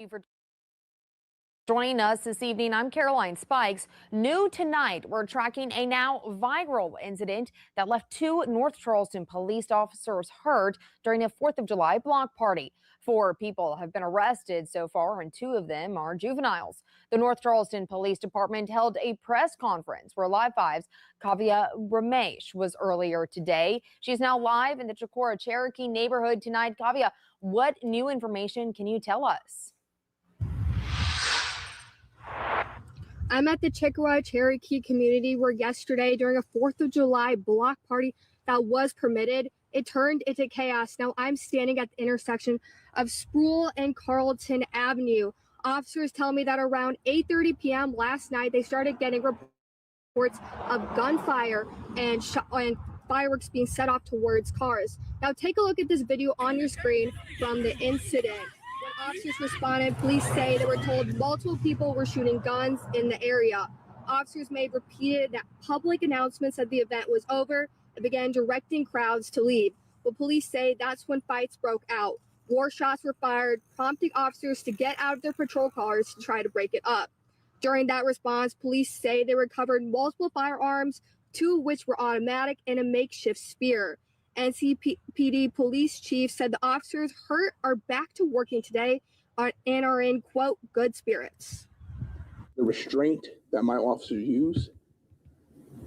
You for joining us this evening. I'm Caroline Spikes. New tonight, we're tracking a now viral incident that left two North Charleston police officers hurt during a 4th of July block party. Four people have been arrested so far, and two of them are juveniles. The North Charleston Police Department held a press conference where Live 5's Kavya Ramesh was earlier today. She's now live in the Chicora Cherokee neighborhood tonight. Kavya, what new information can you tell us? I'm at the Chicora Cherokee community where yesterday, during a 4th of July block party that was permitted, it turned into chaos. Now I'm standing at the intersection of Sproul and Carlton Avenue. Officers tell me that around 8:30 p.m. last night, they started getting reports of gunfire and fireworks being set off towards cars. Now take a look at this video on your screen from the incident. When officers responded, police say they were told multiple people were shooting guns in the area. Officers made repeated public announcements that the event was over and began directing crowds to leave. But police say that's when fights broke out. More shots were fired, prompting officers to get out of their patrol cars to try to break it up. During that response, police say they recovered multiple firearms, two of which were automatic, and a makeshift spear. NCPD police chief said the officers hurt are back to working today and are in, quote, good spirits. The restraint that my officers use,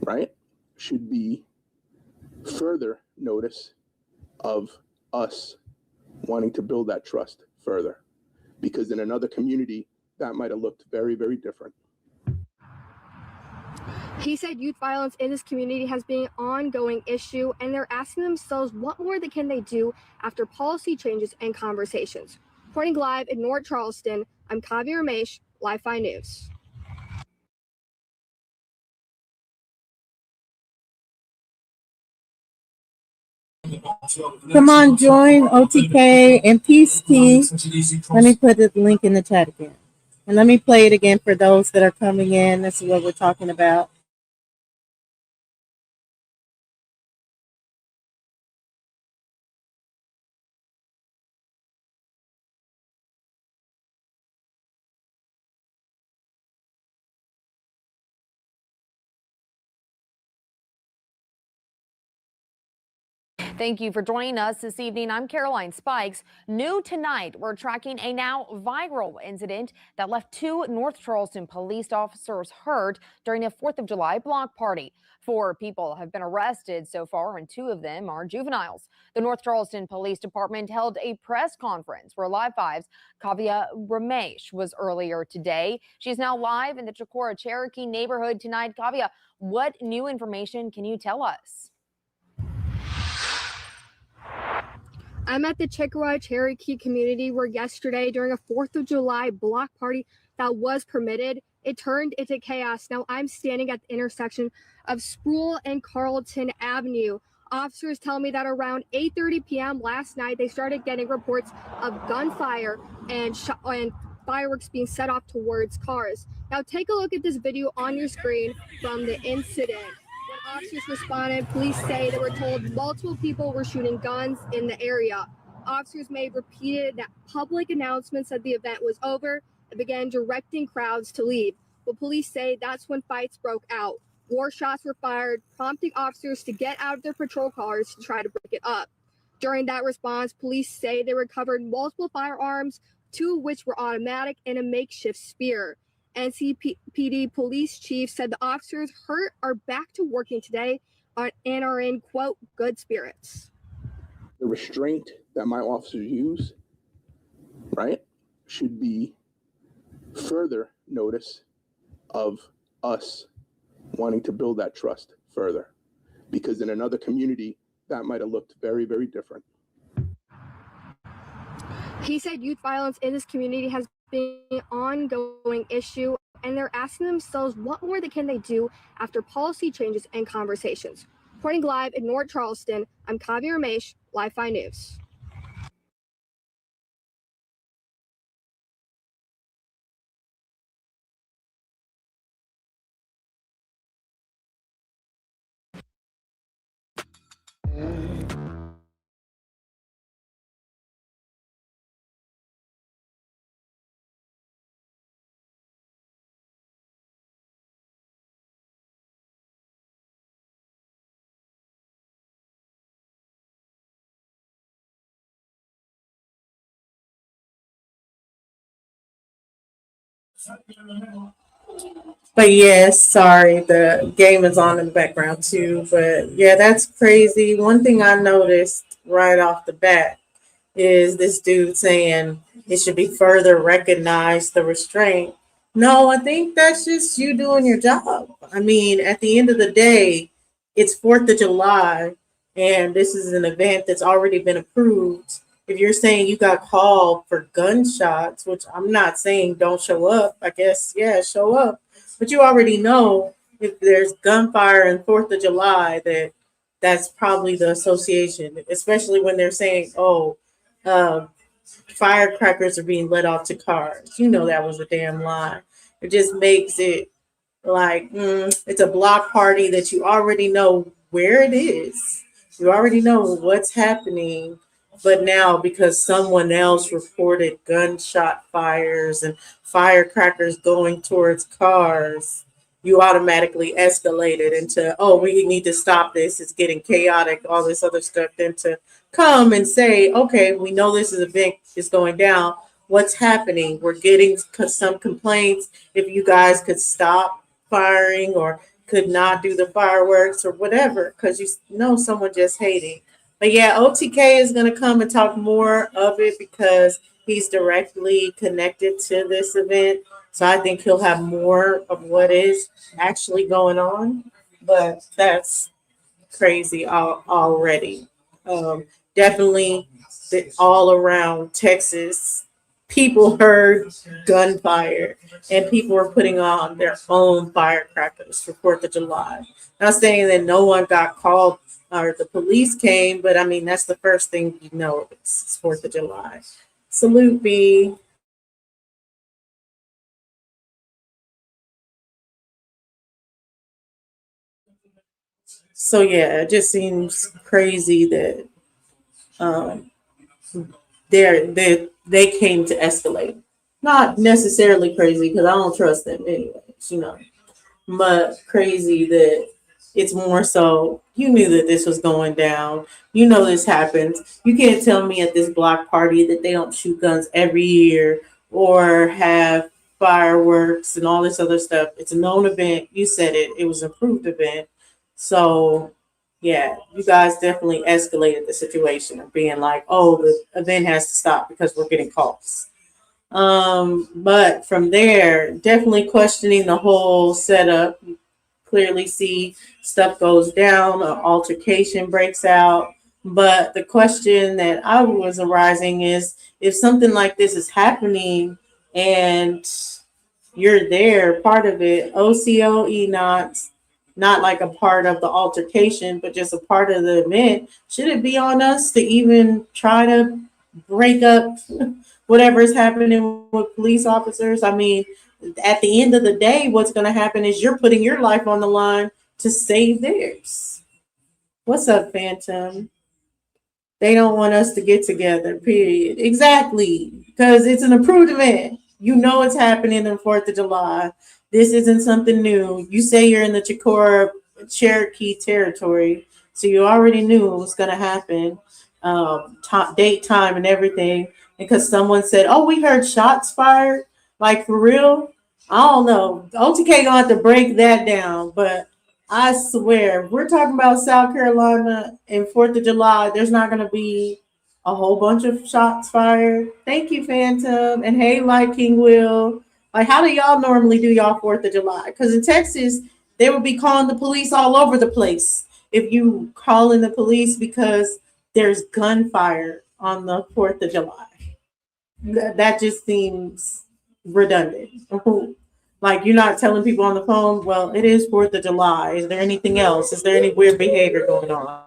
right, should be further notice of us wanting to build that trust further. Because in another community, that might have looked very, very different. He said youth violence in this community has been an ongoing issue, and they're asking themselves what more can they do after policy changes and conversations. Reporting live in North Charleston, I'm Kavya Ramesh, Live 5 News. Come on, join OTK and Peace Tea. Let me put the link in the chat again. And let me play it again for those that are coming in. This is what we're talking about. Thank you for joining us this evening. I'm Caroline Spikes. New tonight, we're tracking a now viral incident that left two North Charleston police officers hurt during a 4th of July block party. Four people have been arrested so far, and two of them are juveniles. The North Charleston Police Department held a press conference where Live 5's Kavya Ramesh was earlier today. She's now live in the Chicora Cherokee neighborhood tonight. Kavya, what new information can you tell us? I'm at the Chicora Cherokee community where yesterday, during a 4th of July block party that was permitted, it turned into chaos. Now I'm standing at the intersection of Sproul and Carlton Avenue. Officers tell me that around 8:30 p.m. last night, they started getting reports of gunfire and fireworks being set off towards cars. Now take a look at this video on your screen from the incident. When officers responded, police say they were told multiple people were shooting guns in the area. Officers made repeated public announcements that the event was over and began directing crowds to leave. But police say that's when fights broke out. More shots were fired, prompting officers to get out of their patrol cars to try to break it up. During that response, police say they recovered multiple firearms, two of which were automatic, and a makeshift spear. NCPD police chief said the officers hurt are back to working today and are in, quote, good spirits. The restraint that my officers use, right, should be further notice of us wanting to build that trust further. Because in another community, that might have looked very, very different. He said youth violence in this community has been an ongoing issue, and they're asking themselves what more can they do after policy changes and conversations. Reporting live in North Charleston, I'm Kavya Ramesh, Live 5 News. But yes, sorry, the game is on in the background too. But yeah, that's crazy. One thing I noticed right off the bat is this dude saying it should be further recognized the restraint. No, I think that's just you doing your job. I mean, at the end of the day, it's 4th of July and this is an event that's already been approved. If you're saying you got called for gunshots, which I'm not saying don't show up, I guess, yeah, show up. But you already know if there's gunfire and 4th of July that that's probably the association, especially when they're saying, oh, uh, firecrackers are being let off to cars. You know that was a damn lie. It just makes it like it's a block party that you already know where it is. You already know what's happening. But now, because someone else reported gunshot fires and firecrackers going towards cars, you automatically escalated into, oh, we need to stop this. It's getting chaotic, all this other stuff. Then to come and say, okay, we know this is event is going down. What's happening? We're getting some complaints. If you guys could stop firing or could not do the fireworks or whatever, because you know someone just hating. But yeah, OTK is going to come and talk more of it because he's directly connected to this event. So I think he'll have more of what is actually going on. But that's crazy already. Definitely all around Texas, people heard gunfire and people were putting on their own firecrackers for 4th of July. Not saying that no one got called or the police came, but I mean, that's the first thing you know, it's 4th of July. Salute, B. So yeah, it just seems crazy that um, they came to escalate. Not necessarily crazy because I don't trust them anyways, you know. But crazy that it's more so you knew that this was going down. You know this happens. You can't tell me at this block party that they don't shoot guns every year or have fireworks and all this other stuff. It's a known event. You said it. It was an approved event. So yeah, you guys definitely escalated the situation of being like, oh, the event has to stop because we're getting calls. But from there, definitely questioning the whole setup. You clearly see stuff goes down, an altercation breaks out. But the question that I was arising is if something like this is happening and you're there, part of it, OCOE not like a part of the altercation, but just a part of the event, should it be on us to even try to break up whatever is happening with police officers? I mean, at the end of the day, what's going to happen is you're putting your life on the line to save theirs. What's up, Phantom? They don't want us to get together, period. Exactly, because it's an approved event. You know it's happening on 4th of July. This isn't something new. You say you're in the Cherokee territory, so you already knew it was going to happen. Date, time, and everything. Because someone said, oh, we heard shots fired. Like, for real? I don't know. OTK gonna have to break that down, but I swear, we're talking about South Carolina and 4th of July. There's not going to be a whole bunch of shots fired. Thank you, Phantom. And hey, like King Will. Like, how do y'all normally do y'all 4th of July? Because in Texas, they would be calling the police all over the place if you call in the police because there's gunfire on the 4th of July. That just seems redundant. Like, you're not telling people on the phone, well, it is 4th of July. Is there anything else? Is there any weird behavior going on?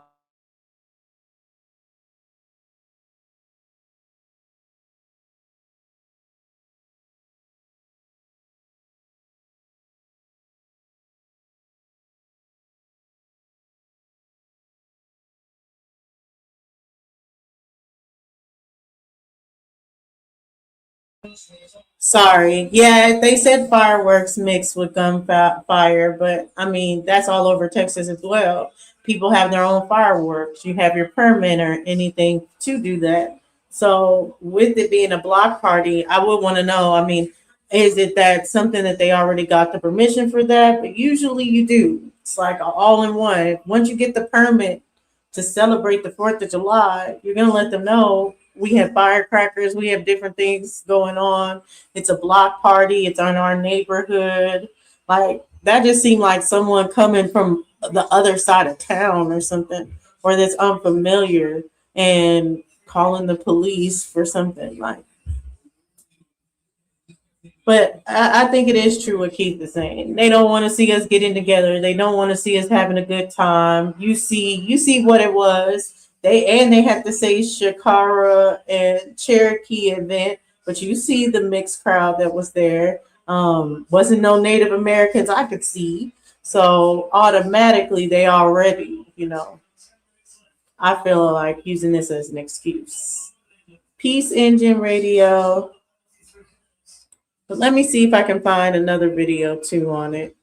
Sorry. Yeah, they said fireworks mixed with gunfire, but I mean, that's all over Texas as well. People have their own fireworks. You have your permit or anything to do that. So, with it being a block party, I would want to know. I mean, Is it that something that they already got the permission for that? But usually you do. It's like all in one. Once you get the permit to celebrate the 4th of July, you're going to let them know we have firecrackers, we have different things going on. It's a block party, it's on our neighborhood. Like that just seemed like someone coming from the other side of town or something, or that's unfamiliar and calling the police for something like. But I think it is true what Keith is saying. They don't want to see us getting together. They don't want to see us having a good time. You see what it was. They had to say Shakara and Cherokee event, but you see the mixed crowd that was there. Wasn't no Native Americans I could see. So automatically they already, I feel like using this as an excuse. Peace Engine Radio. But let me see if I can find another video too on it.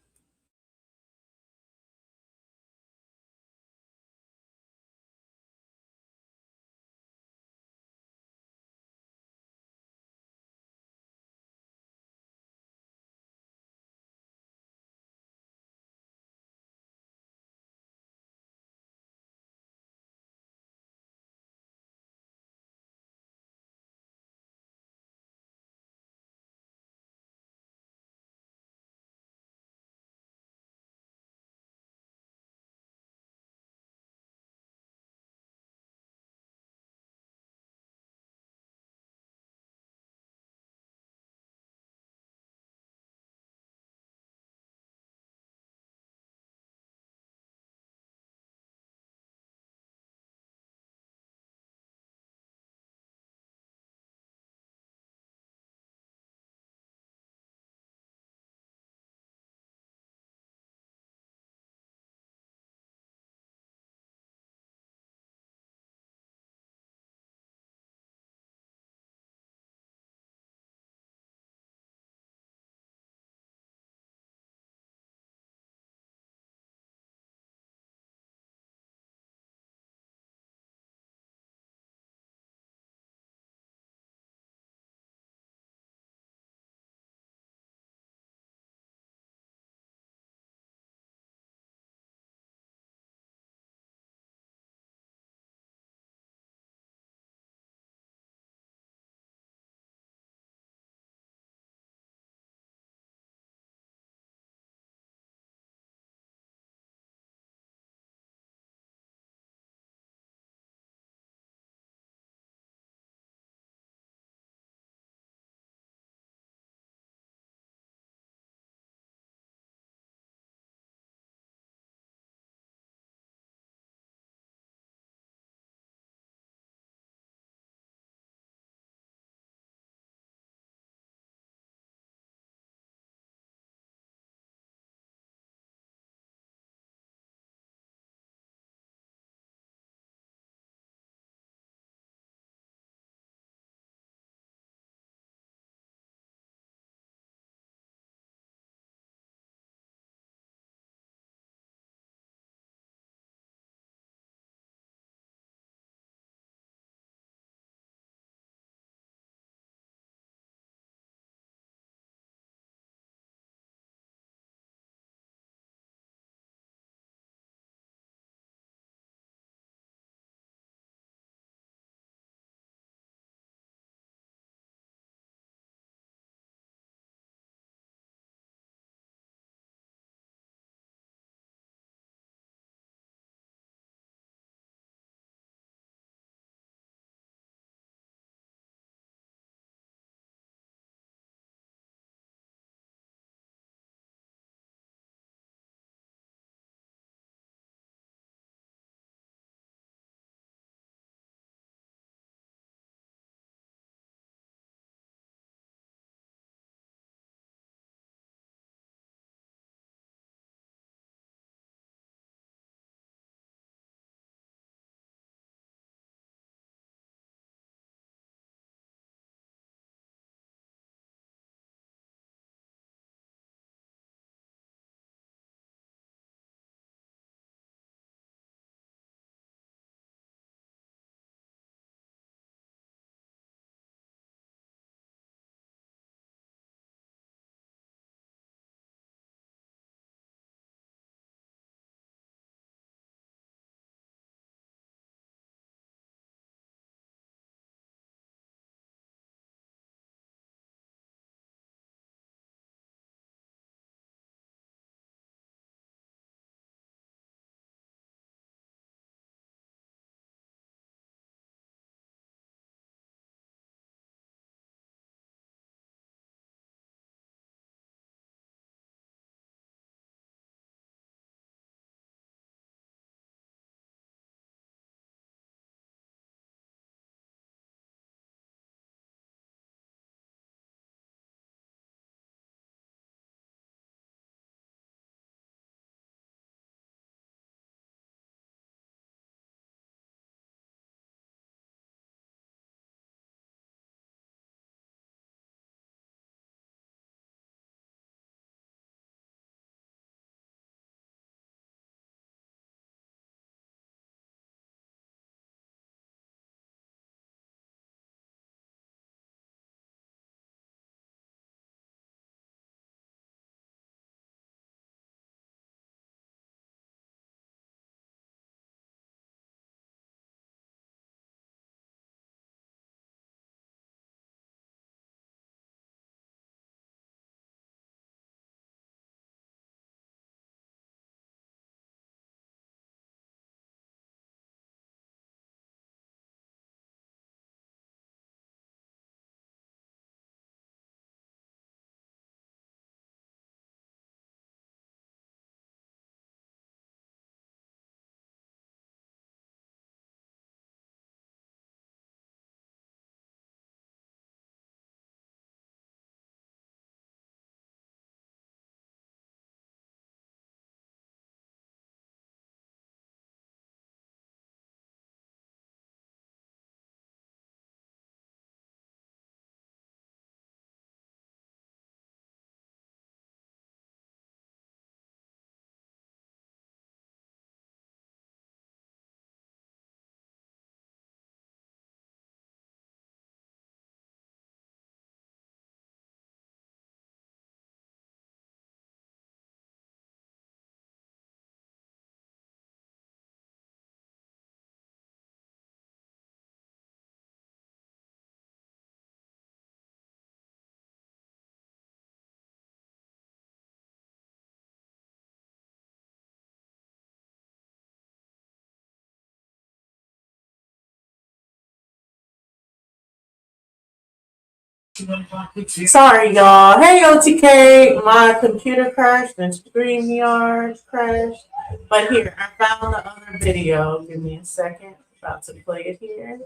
Sorry, y'all. Hey, OTK. My computer crashed and StreamYard crashed. But here, I found the other video. Give me a second. About to play it here.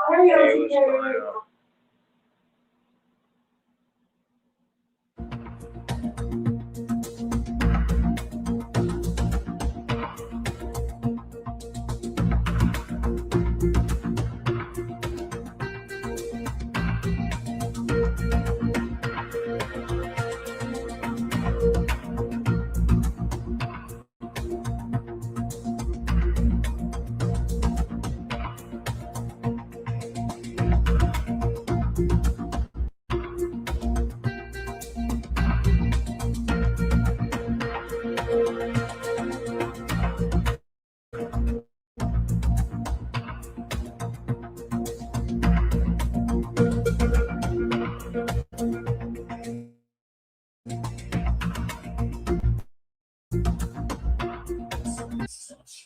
Hey, OTK.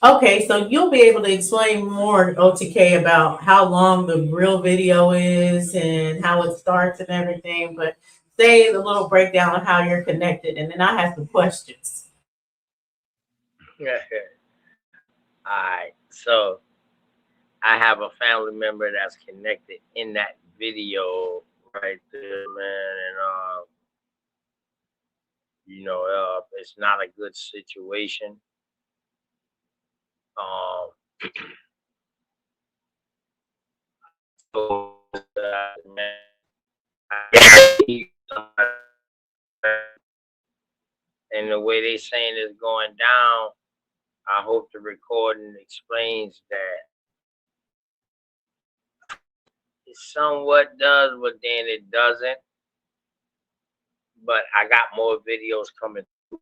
Okay, so you'll be able to explain more, OTK, about how long the real video is and how it starts and everything, but say a little breakdown on how you're connected, and then I have some questions. All right, so I have a family member that's connected in that video right there, man, and it's not a good situation. So, man, and the way they saying it's going down, I hope the recording explains that it somewhat does, but then it doesn't. But I got more videos coming through.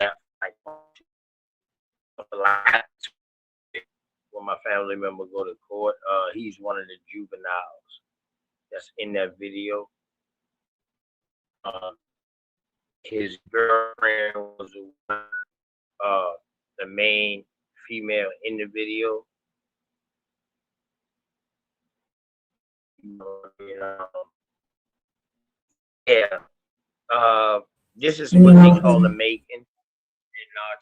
Like, when my family member go to court, he's one of the juveniles that's in that video. His girlfriend was the main female in the video. Yeah. This is what they call the Macon in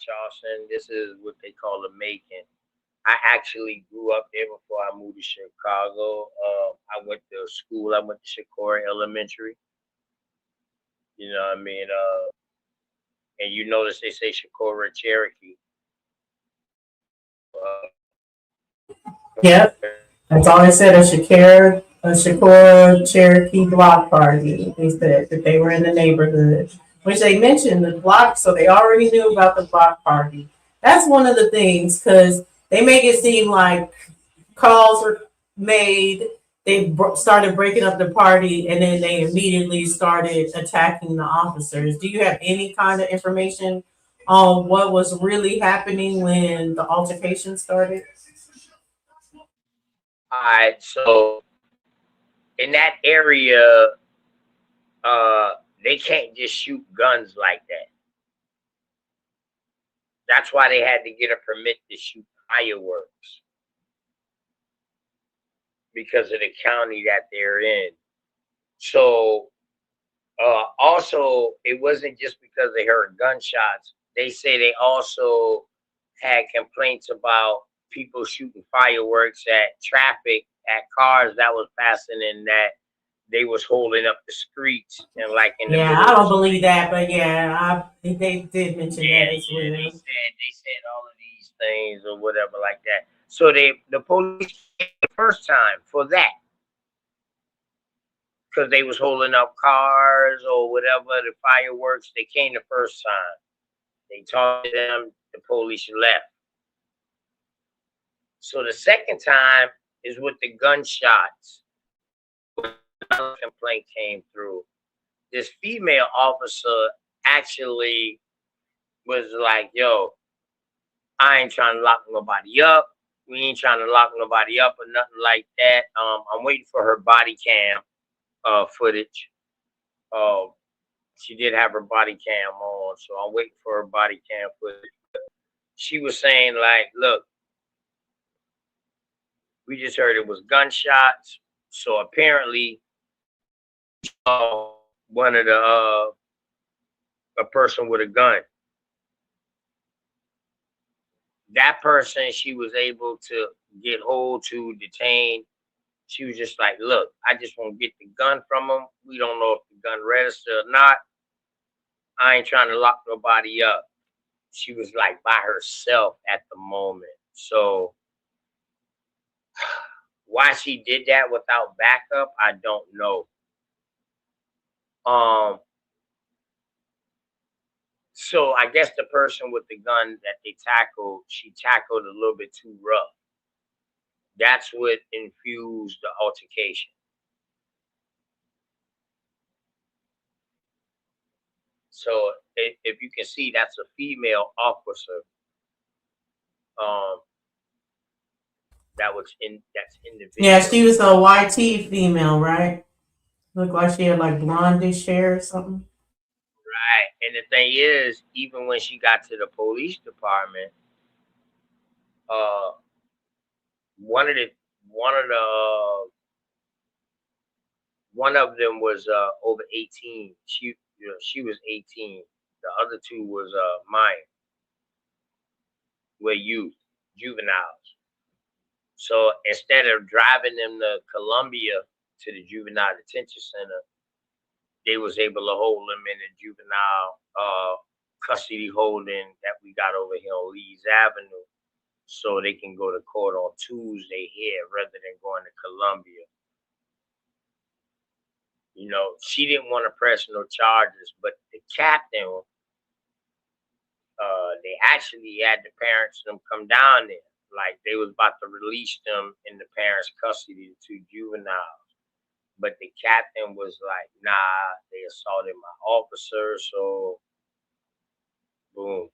Charleston. This is what they call the Macon. I actually grew up there before I moved to Chicago. I went to school. I went to Shakora Elementary. You know what I mean? And you notice they say Shakora Cherokee. Yep. That's all they said, a Shakora Cherokee block party. They said that they were in the neighborhood, which they mentioned the block, so they already knew about the block party. That's one of the things, because they make it seem like calls were made, they started breaking up the party, and then they immediately started attacking the officers. Do you have any kind of information on what was really happening when the altercation started? All right, so in that area, they can't just shoot guns like that. That's why they had to get a permit to shoot fireworks, because of the county that they're in. So also, it wasn't just because they heard gunshots. They say they also had complaints about people shooting fireworks at traffic, at cars that was passing, and that they was holding up the streets and like in the Yeah, middle I of don't the believe street. that, but yeah, they did mention Yeah, that as yeah, well. they said all of these things or whatever like that. So the police came the first time for that, because they was holding up cars or whatever, the fireworks. They came the first time. They talked to them. The police left. So the second time is with the gunshots. Another complaint came through. This female officer actually was like, "Yo, I ain't trying to lock nobody up. We ain't trying to lock nobody up or nothing like that. I'm waiting for her body cam footage. She did have her body cam on, so I'm waiting for her body cam footage. She was saying like, look, we just heard it was gunshots. So apparently one of the a person with a gun. That person, she was able to get hold to, detain. She was just like, look, I just want to get the gun from him. We don't know if the gun registered or not. I ain't trying to lock nobody up. She was like by herself at the moment. So why she did that without backup, I don't know. So I guess the person with the gun that they tackled, she tackled a little bit too rough. That's what infused the altercation. So if you can see, that's a female officer. That's in the video. Yeah, she was a YT female, right? Looked like she had like blondish hair or something. Right. And the thing is, even when she got to the police department, one of them was over 18. She was 18. The other two was minor. Were youth, juveniles. So instead of driving them to Columbia to the juvenile detention center, they was able to hold them in the juvenile custody holding that we got over here on Leeds Avenue, so they can go to court on Tuesday here rather than going to Columbia. You know, she didn't want to press no charges, but the captain, they actually had the parents them come down there. Like they was about to release them in the parents' custody to juveniles. But the captain was like, nah, they assaulted my officer, so boom.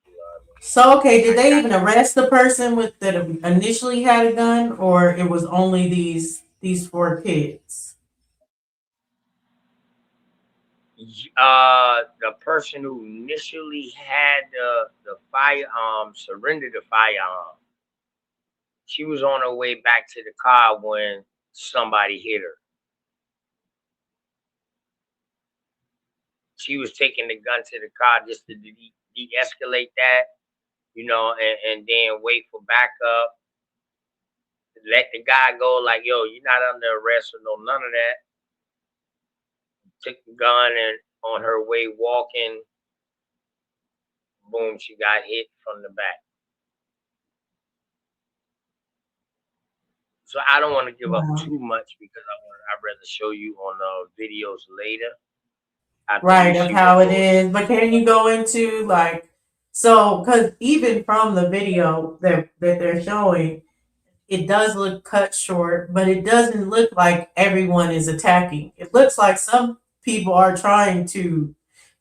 You know what I mean? So okay, did they even arrest the person with that initially had a gun, or it was only these 4 kids? The person who initially had the firearm surrendered the firearm. She was on her way back to the car when somebody hit her. She was taking the gun to the car just to de-escalate that, you know, and then wait for backup. Let the guy go like, yo, you're not under arrest or no none of that. Took the gun and on her way walking, boom, she got hit from the back. So I don't want to give up too much because I'd rather show you on videos later. Right, of how it is. But can you go into like, so, because even from the video that they're showing, it does look cut short, but it doesn't look like everyone is attacking. It looks like some people are trying to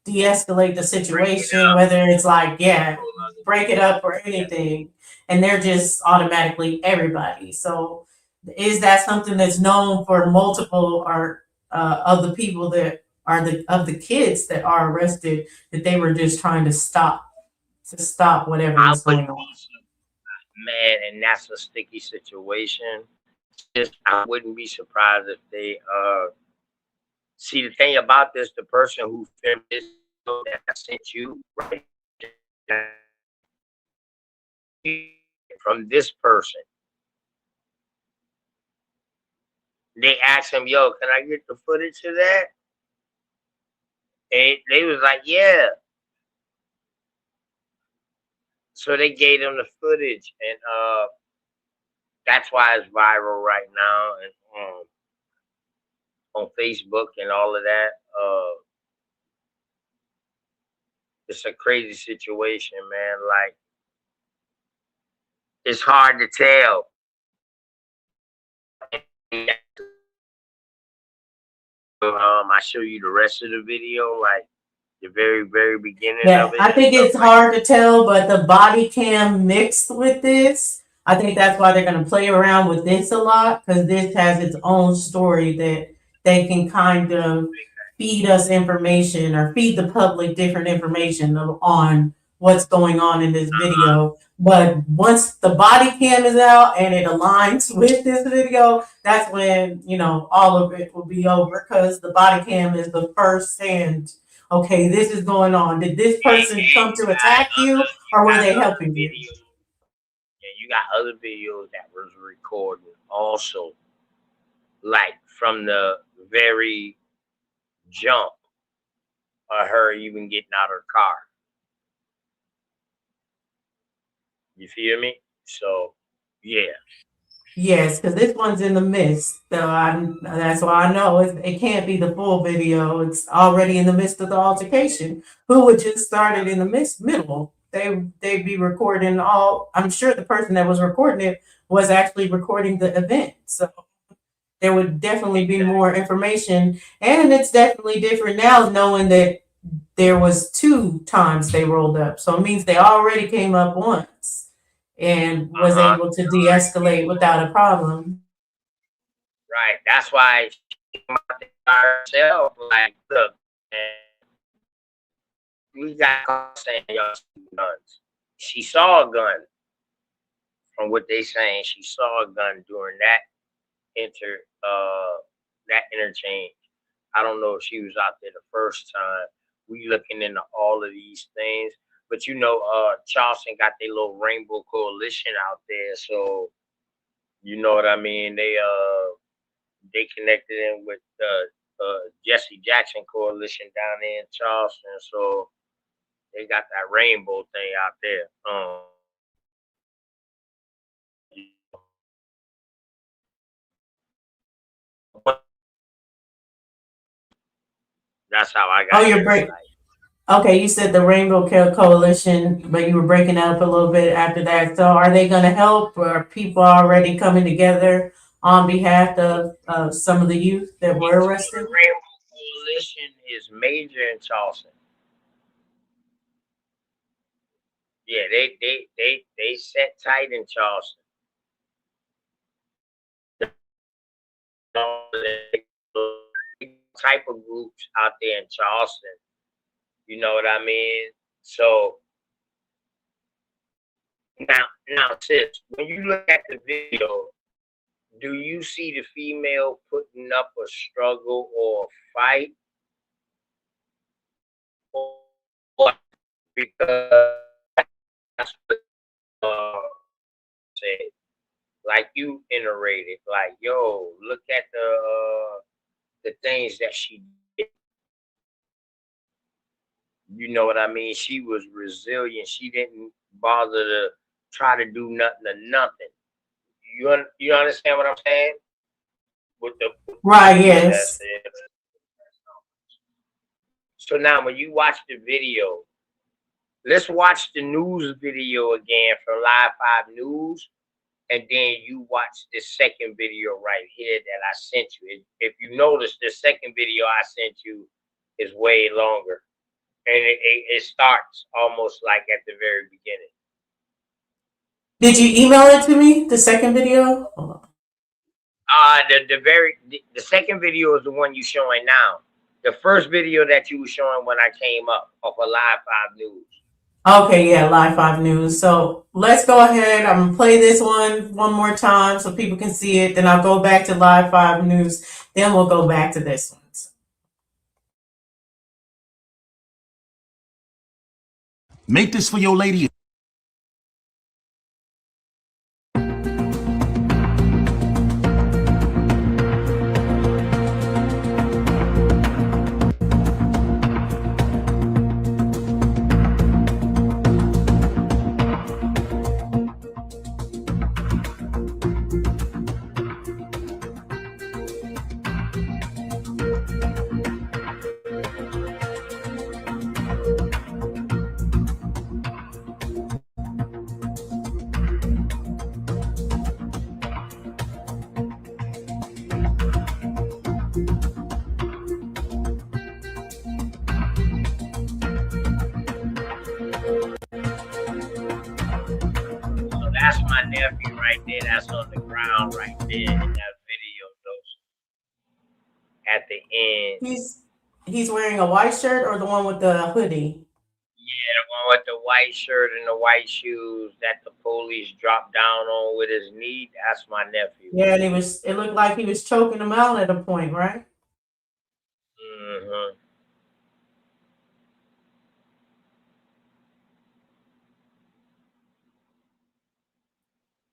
de-escalate the situation, whether it's like, yeah, break it up or anything, and they're just automatically everybody. So is that something that's known for multiple or of the people that are of the kids that are arrested, that they were just trying to stop whatever was going on? Man, and that's a sticky situation. I wouldn't be surprised if they see the thing about this, the person who filmed this that I sent you, right? From this person. They asked him, yo, can I get the footage of that? And they was like, yeah. So they gave them the footage, and that's why it's viral right now, and on Facebook and all of that. It's a crazy situation, man. Like, it's hard to tell. I show you the rest of the video, like the very, very beginning of it. I think it's hard to tell, but the body cam mixed with this, I think that's why they're going to play around with this a lot, because this has its own story that they can kind of feed us information or feed the public different information on what's going on in this video. But once the body cam is out and it aligns with this video, that's when, you know, all of it will be over, because the body cam is the first hand. Okay, this is going on. Did this person come to attack you, or were they helping you? Yeah, you got other videos that was recorded also, like from the very jump of her even getting out of the car. You feel me? So, yeah. Yes, because this one's in the midst. So that's why I know it can't be the full video. It's already in the midst of the altercation. Who would just started in the middle? They'd be recording all. I'm sure the person that was recording it was actually recording the event. So there would definitely be more information, and it's definitely different now knowing that there was 2 times they rolled up. So it means they already came up once and was able to de-escalate without a problem. Right. That's why she came out there by herself. Like, look, man, we got saying y'all see guns. She saw a gun. From what they saying, she saw a gun during that interchange. I don't know if she was out there the first time. We looking into all of these things. But you know, Charleston got their little rainbow coalition out there, so you know what I mean. They connected in with Jesse Jackson coalition down there in Charleston, so they got that rainbow thing out there. That's how I got. Oh, you're break. Okay, you said the Rainbow Coalition, but you were breaking up a little bit after that. So, are they going to help, or are people already coming together on behalf of some of the youth that were arrested? The Rainbow Coalition is major in Charleston. Yeah, they set tight in Charleston. Type of groups out there in Charleston. You know what I mean? So now, sis, when you look at the video, do you see the female putting up a struggle or a fight? Or because that's what said, like you iterated, like, yo, look at the things that she did. You know what I mean? She was resilient. She didn't bother to try to do nothing or nothing. You understand what I'm saying? With the right, yes. So now when you watch the video, let's watch the news video again from Live 5 News, and then you watch the second video right here that I sent you. If you notice, the second video I sent you is way longer. And it starts almost like at the very beginning. Did you email it to me, the second video? The second video is the one you showing now. The first video that you were showing when I came up off of Live 5 News. Okay, yeah, Live 5 News. So let's go ahead. I'm gonna play this one more time so people can see it. Then I'll go back to Live 5 News. Then we'll go back to this one. Make this for your lady. That's my nephew right there. That's on the ground right there in that video, though. At the end. He's wearing a white shirt or the one with the hoodie? Yeah, the one with the white shirt and the white shoes that the police dropped down on with his knee. That's my nephew. Yeah, and it looked like he was choking him out at a point, right? Mm-hmm.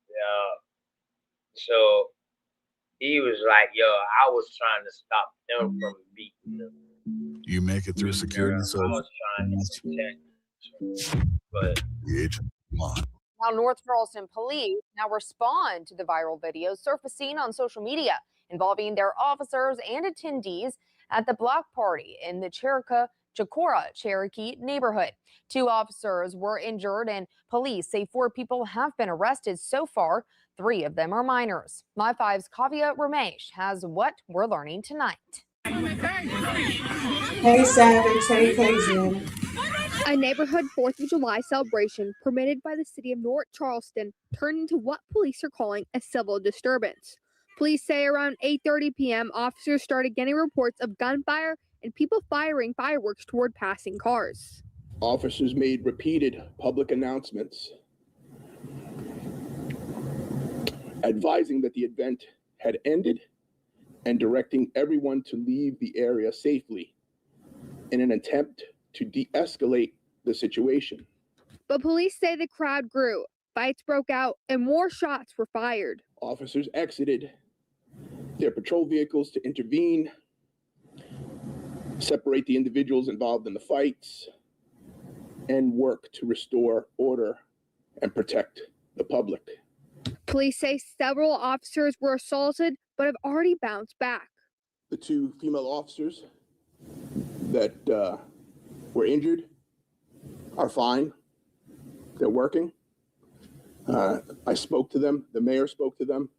Yeah. So he was like, "Yo, I was trying to stop them from beating him. You make it through security, I so was trying to protect him." But come on. Now, North Charleston police now respond to the viral video surfacing on social media involving their officers and attendees at the block party in the Chicora Cherokee neighborhood. 2 officers were injured, and police say 4 people have been arrested so far. 3 of them are minors. My 5's Kavya Ramesh has what we're learning tonight. Hey, Savage. Hey, Cajun. A neighborhood 4th of July celebration permitted by the city of North Charleston turned into what police are calling a civil disturbance. Police say around 8:30 p.m., officers started getting reports of gunfire and people firing fireworks toward passing cars. Officers made repeated public announcements advising that the event had ended and directing everyone to leave the area safely in an attempt to de-escalate the situation. But police say the crowd grew, fights broke out, and more shots were fired. Officers exited their patrol vehicles to intervene, separate the individuals involved in the fights, and work to restore order and protect the public. Police say several officers were assaulted but have already bounced back. The 2 female officers that were injured are fine. They're working. I spoke to them. The mayor spoke to them.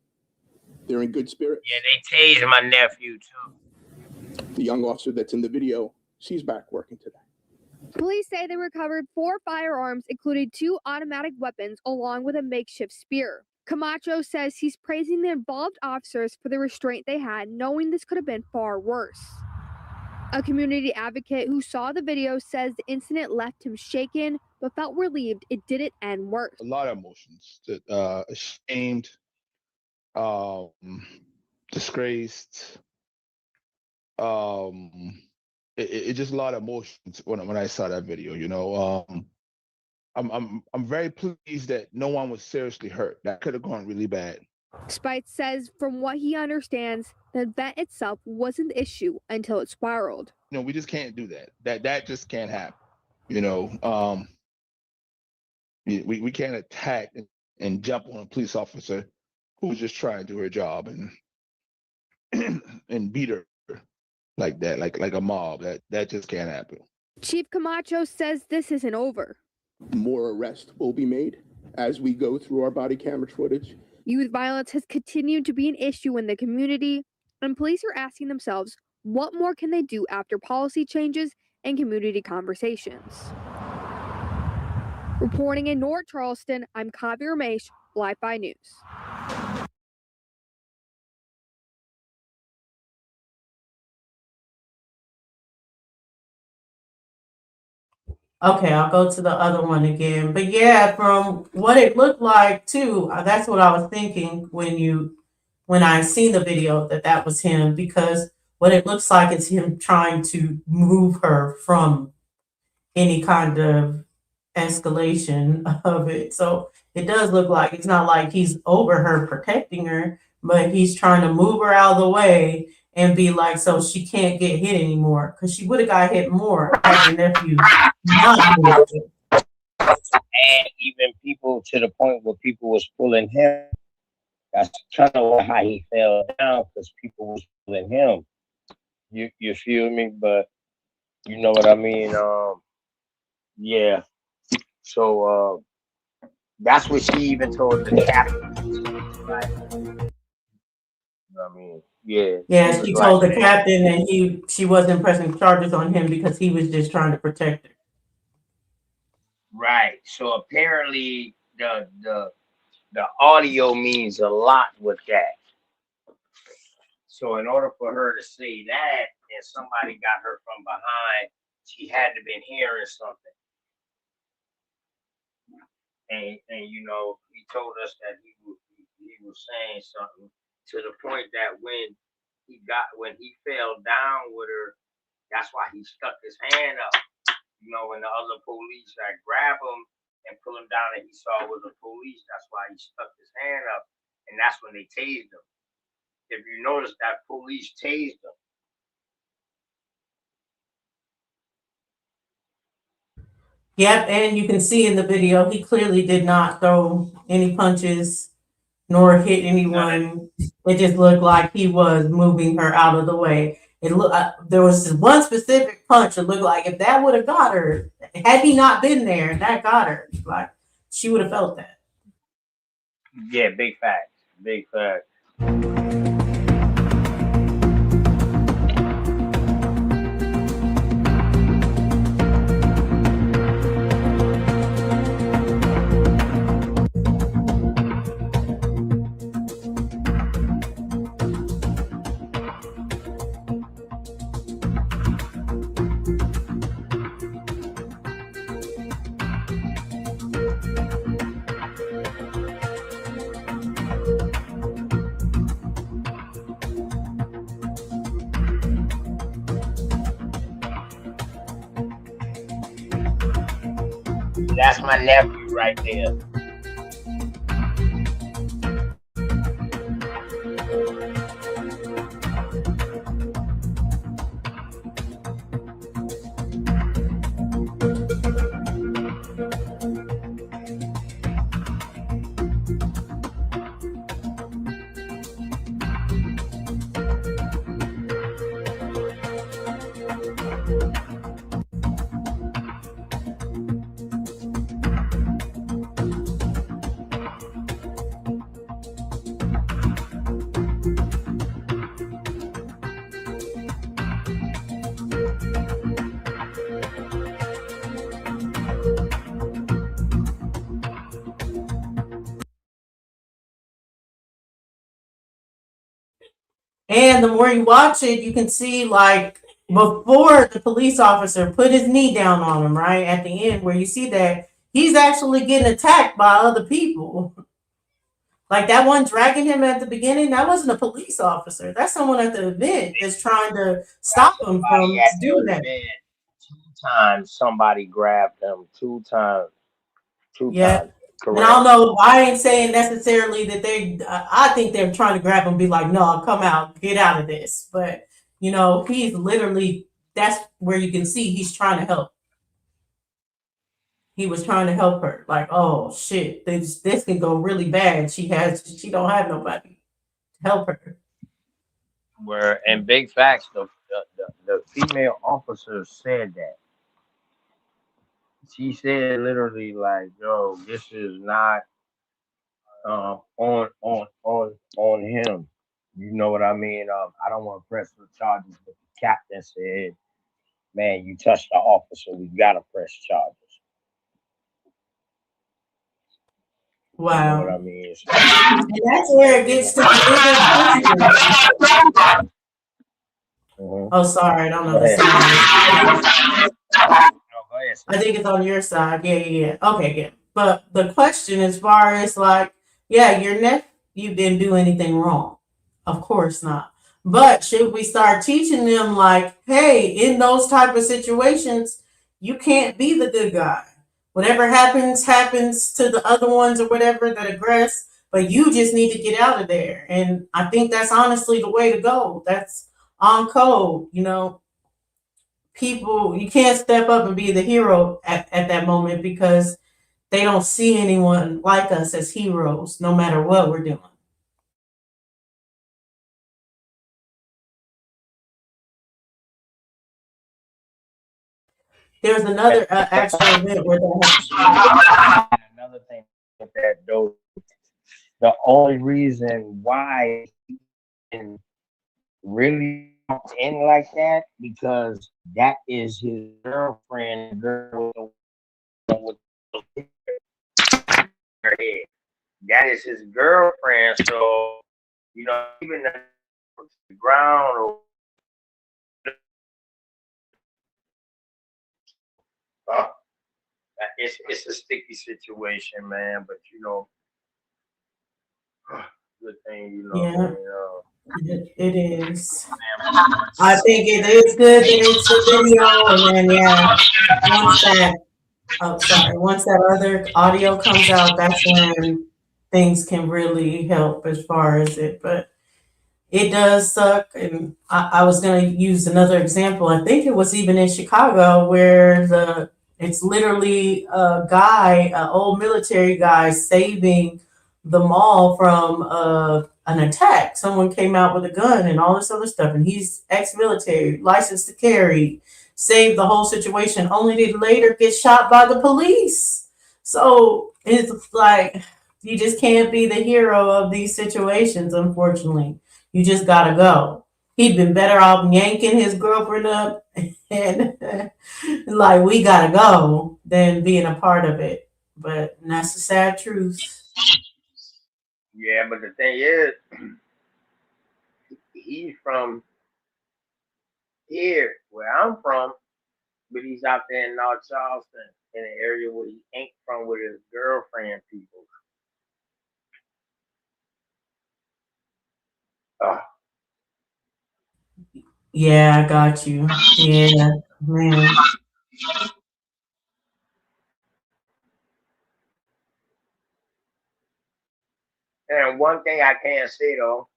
They're in good spirits. yeah, they tased my nephew too. The young officer that's in the video, she's back working today. Police say they recovered 4 firearms, including 2 automatic weapons, along with a makeshift spear. Camacho says he's praising the involved officers for the restraint they had, knowing this could have been far worse. A community advocate who saw the video says the incident left him shaken, but felt relieved it didn't end worse. A lot of emotions, ashamed, disgraced, it just a lot of emotions when I saw that video. You know, I'm very pleased that no one was seriously hurt. That could have gone really bad. Spite says from what he understands, the event itself wasn't the issue until it spiraled. You know, we just can't do that. That just can't happen. You know, we can't attack and jump on a police officer who's just trying to do her job and and beat her like that, like a mob. That just can't happen. Chief Camacho says this isn't over. More arrests will be made as we go through our body camera footage. Youth violence has continued to be an issue in the community, and police are asking themselves, what more can they do after policy changes and community conversations? Reporting in North Charleston, I'm Kavya Ramesh, Live 5 News. Okay, I'll go to the other one again. But yeah, from what it looked like too, that's what I was thinking when I seen the video that was him, because what it looks like is him trying to move her from any kind of escalation of it. So it does look like it's not like he's over her protecting her, but he's trying to move her out of the way and be like, so she can't get hit anymore, because she would have got hit more had her nephew not moved it. And even people to the point where people was pulling him. That's kind of how he fell down, because people was pulling him. You feel me? But you know what I mean? Yeah. So that's what she even told the captain. Right? You know what I mean? Yeah. Yeah, she told the captain that she wasn't pressing charges on him because he was just trying to protect her. Right. So apparently the audio means a lot with that. So in order for her to say that and somebody got her from behind, she had to been hearing something. and you know, he told us that he was saying something to the point that when he fell down with her, that's why he stuck his hand up. You know, when the other police had grabbed him and pull him down, and he saw it was the police, that's why he stuck his hand up, and that's when they tased him. If you notice, that police tased him. Yep, and you can see in the video he clearly did not throw any punches nor hit anyone. It just looked like he was moving her out of the way. It looked there was one specific punch. It looked like if that would have got her, had he not been there, that got her. Like she would have felt that. Yeah, big facts. Big facts. That's my nephew right there. And the more you watch it, you can see like before the police officer put his knee down on him, right at the end, where you see that he's actually getting attacked by other people. Like that one dragging him at the beginning, that wasn't a police officer. That's someone at the event that's trying to stop him from doing that. 2 times somebody grabbed him. 2 times. Yeah. 2 times. Correct. And I don't know. I ain't saying necessarily that they. I think they're trying to grab him, and be like, "No, come out, get out of this." But you know, he's literally. That's where you can see he's trying to help. He was trying to help her. Like, oh shit, this can go really bad. She don't have nobody to help her. Where and big facts, the female officer said that. She said literally like, "Yo, this is not on him." You know what I mean? I don't want to press the charges, but the captain said, "Man, you touched the officer. We gotta press charges." Wow. You know what I mean? So, and that's where it gets to the Oh, sorry, I don't know the sound. I think it's on your side. Yeah. Okay, yeah. But the question as far as like, yeah, your nephew didn't do anything wrong. Of course not. But should we start teaching them like, hey, in those type of situations, you can't be the good guy. Whatever happens to the other ones or whatever that aggress, but you just need to get out of there. And I think that's honestly the way to go. That's on code, you know. People, you can't step up and be the hero at that moment because they don't see anyone like us as heroes, no matter what we're doing. There's another actual event where another thing that though, the only reason why he really in like that because that is his girlfriend, girl with her head. That is his girlfriend. So you know, even the ground or it's a sticky situation, man. But you know, good thing, you know. Yeah, You know, it is. I think it is good that it's a video, and then yeah, once that once that other audio comes out, that's when things can really help as far as it. But it does suck. And I was going to use another example. I think it was even in Chicago where it's literally a guy, an old military guy, saving the mall from an attack. Someone came out with a gun and all this other stuff, and he's ex-military, licensed to carry, saved the whole situation, only to later get shot by the police. So it's like you just can't be the hero of these situations, unfortunately. You just gotta go. He'd been better off yanking his girlfriend up and like we gotta go than being a part of it. But that's the sad truth. yeah. But the thing is, he's from here, where I'm from, but he's out there in North Charleston, in an area where he ain't from with his girlfriend people. Uh, Yeah, I got you. Yeah, man. and one thing I can say though,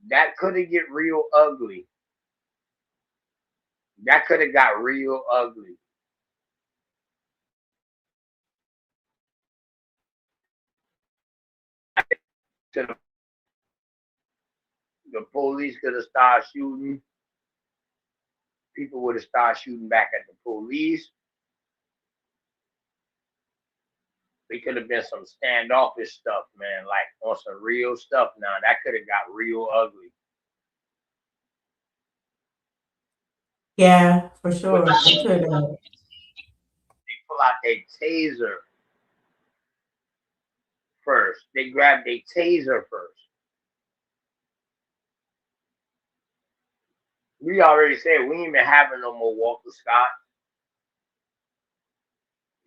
that could have get real ugly. That could have got real ugly. To the police could have started shooting. People would have started shooting back at the police. There could have been some standoffish stuff, man, like on some real stuff now. That could have got real ugly. Yeah, for But sure. It could have. they pull out their taser first. They grab their taser first. We already said we ain't been having no more Walter Scott.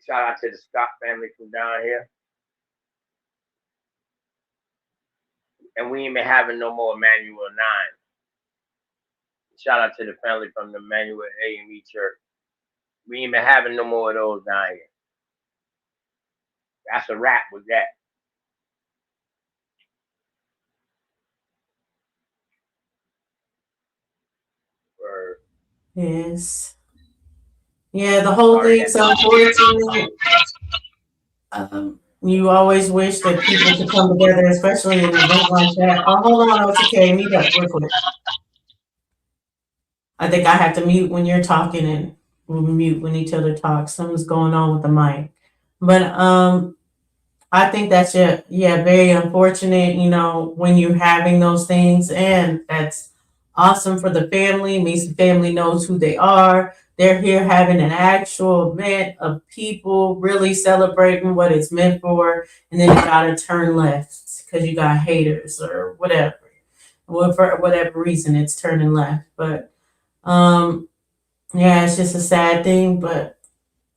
Shout out to the Scott family from down here. And we ain't been having no more Emmanuel 9. Shout out to the family from the Emmanuel AME Church. We ain't been having no more of those down here. That's a wrap with that. Or, Yes. Yeah, the whole sorry, thing's unfortunate. You always wish that people could come together, especially in an event like that. Oh, hold on, OTK, meet up real quick. I think I have to mute when you're talking and we'll mute when each other talks. Something's going on with the mic. But I think that's very unfortunate, when you're having those things, and that's awesome for the family. It means the family knows who they are. They're here having an actual event of people really celebrating what it's meant for, and then you gotta turn left because you got haters or whatever. Well, for whatever reason, it's turning left. But yeah, it's just a sad thing. But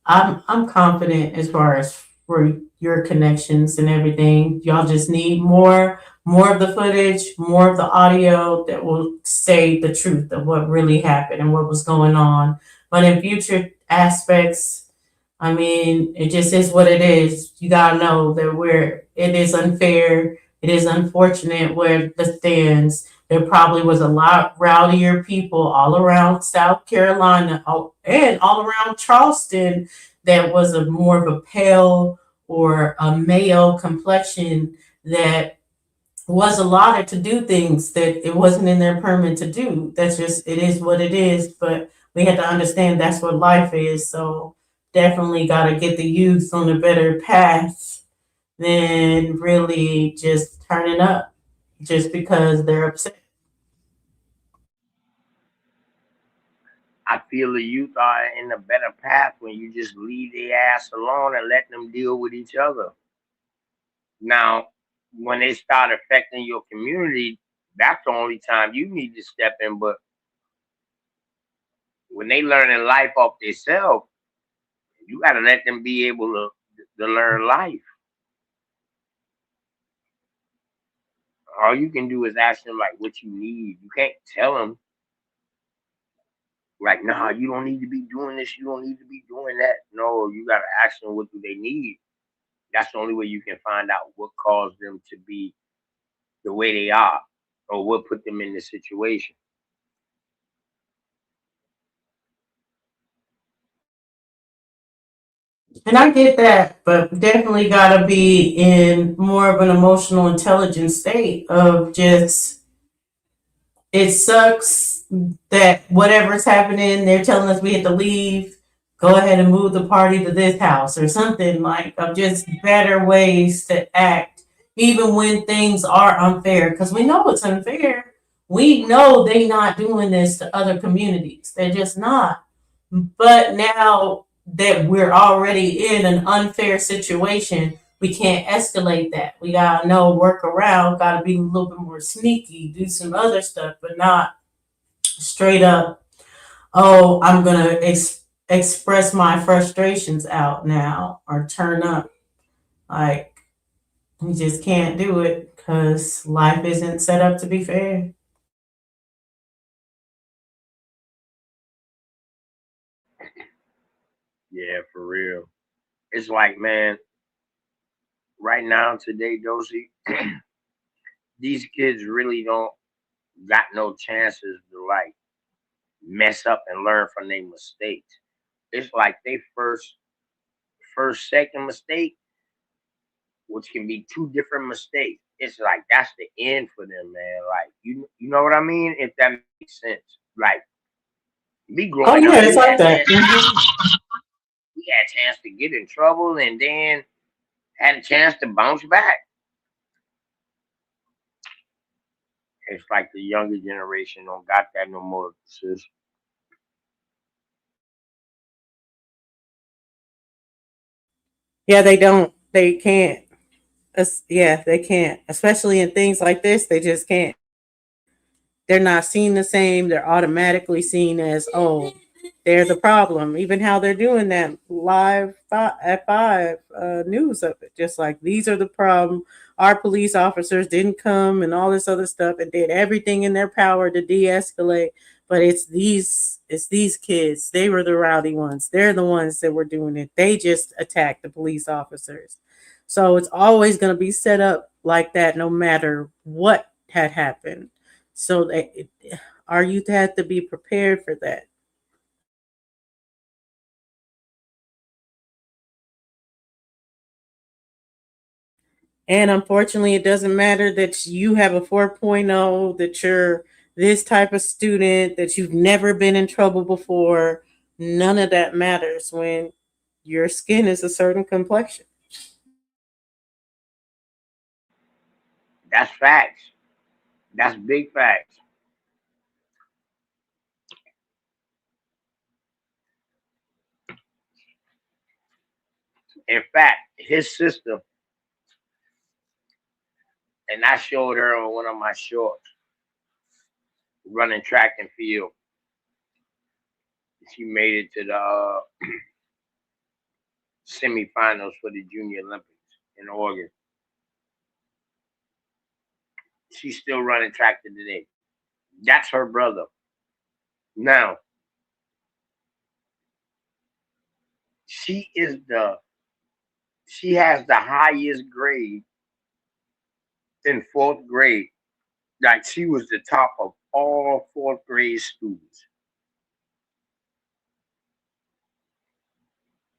I'm confident as far as for your connections and everything. Y'all just need more of the footage, more of the audio that will say the truth of what really happened and what was going on. But in future aspects, I mean, it just is what it is. You gotta know that it is unfair. It is unfortunate where the stands. There probably was a lot rowdier people all around South Carolina and all around Charleston that was a more of a pale or a male complexion that was allotted to do things that it wasn't in their permit to do. That's just, it is what it is. But we had to understand that's what life is. So definitely got to get the youth on a better path than really just turning up just because they're upset. I feel the youth are in a better path when you just leave their ass alone and let them deal with each other. Now, when they start affecting your community, that's the only time you need to step in. But when they learning life off themselves, You gotta let them be able to learn life. All you can do is ask them like what you need. You can't tell them like, nah, you don't need to be doing this, you don't need to be doing that. No, you gotta ask them what do they need. That's the only way you can find out what caused them to be the way they are, or what put them in the situation. And I get that, but definitely got to be in more of an emotional intelligence state of just, it sucks that whatever's happening, they're telling us we have to leave, go ahead and move the party to this house or something, like, of just better ways to act, even when things are unfair, because we know it's unfair. We know they're not doing this to other communities. They're just not. But now that we're already in an unfair situation, we can't escalate that. We gotta know, work around, gotta be a little bit more sneaky, do some other stuff, but not straight up, oh, I'm gonna express my frustrations out now or turn up. Like, we just can't do it because life isn't set up to be fair. Yeah, for real. It's like, man, right now today, Dozy, these kids really don't got no chances to like mess up and learn from their mistakes. It's like they second mistake, which can be two different mistakes. It's like that's the end for them, man. Like you know what I mean? If that makes sense. Like me Oh growing up, yeah, it's like that. Mhm. we had a chance to get in trouble and then had a chance to bounce back. It's like the younger generation don't got that no more, sis. Yeah, they don't. They can't. Yeah, they can't. Especially in things like this, they just can't. They're not seen the same. They're automatically seen as, oh, they're the problem. Even how they're doing that live at 5 news of it. Just like, these are the problem. Our police officers didn't come and all this other stuff and did everything in their power to de-escalate. But it's these kids. They were the rowdy ones. They're the ones that were doing it. They just attacked the police officers. So it's always going to be set up like that no matter what had happened. So our youth had to be prepared for that. And unfortunately, it doesn't matter that you have a 4.0, that you're this type of student, that you've never been in trouble before. None of that matters when your skin is a certain complexion. That's facts. That's big facts. In fact, his sister, and I showed her on one of my shorts, running track and field. She made it to the semifinals for the Junior Olympics in August. She's still running track to today. That's her brother. Now, she is she has the highest grade in fourth grade. Like she was the top of all fourth grade students.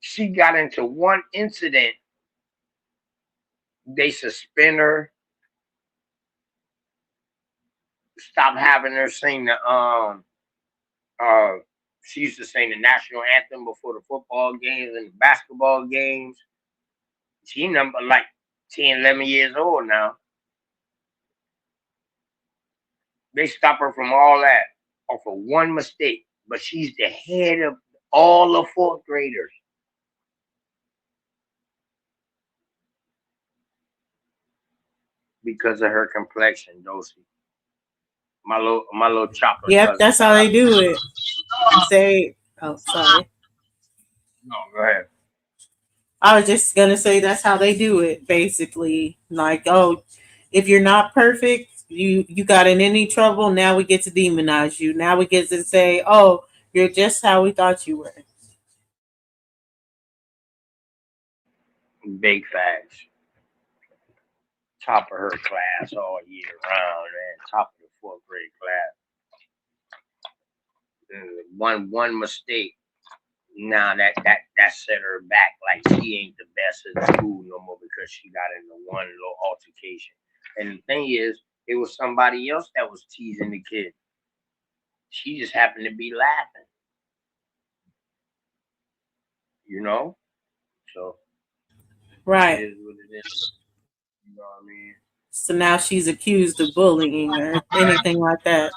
She got into one incident. They suspend her, stop having her sing the uh she used to sing the national anthem before the football games and the basketball games. She number like 10, 11 years old now. They stop her from all that off of one mistake, but she's the head of all the fourth graders because of her complexion, Dosey. My little chocolate Yep, cousin. that's how they do it. Say, oh, sorry. No, go ahead. I was just gonna say that's how they do it, basically. Like, oh, if you're not perfect, you got in any trouble. Now we get to demonize you. Now we get to say, oh, you're just how we thought you were. Big facts. Top of her class all year round, man. Top of the fourth grade class. One mistake. Now that set her back. Like she ain't the best in the school no more because she got into one little altercation. And the thing is, it was somebody else that was teasing the kid. She just happened to be laughing, you know. So it Right. is what it is. You know what I mean? So now she's accused of bullying or anything like that.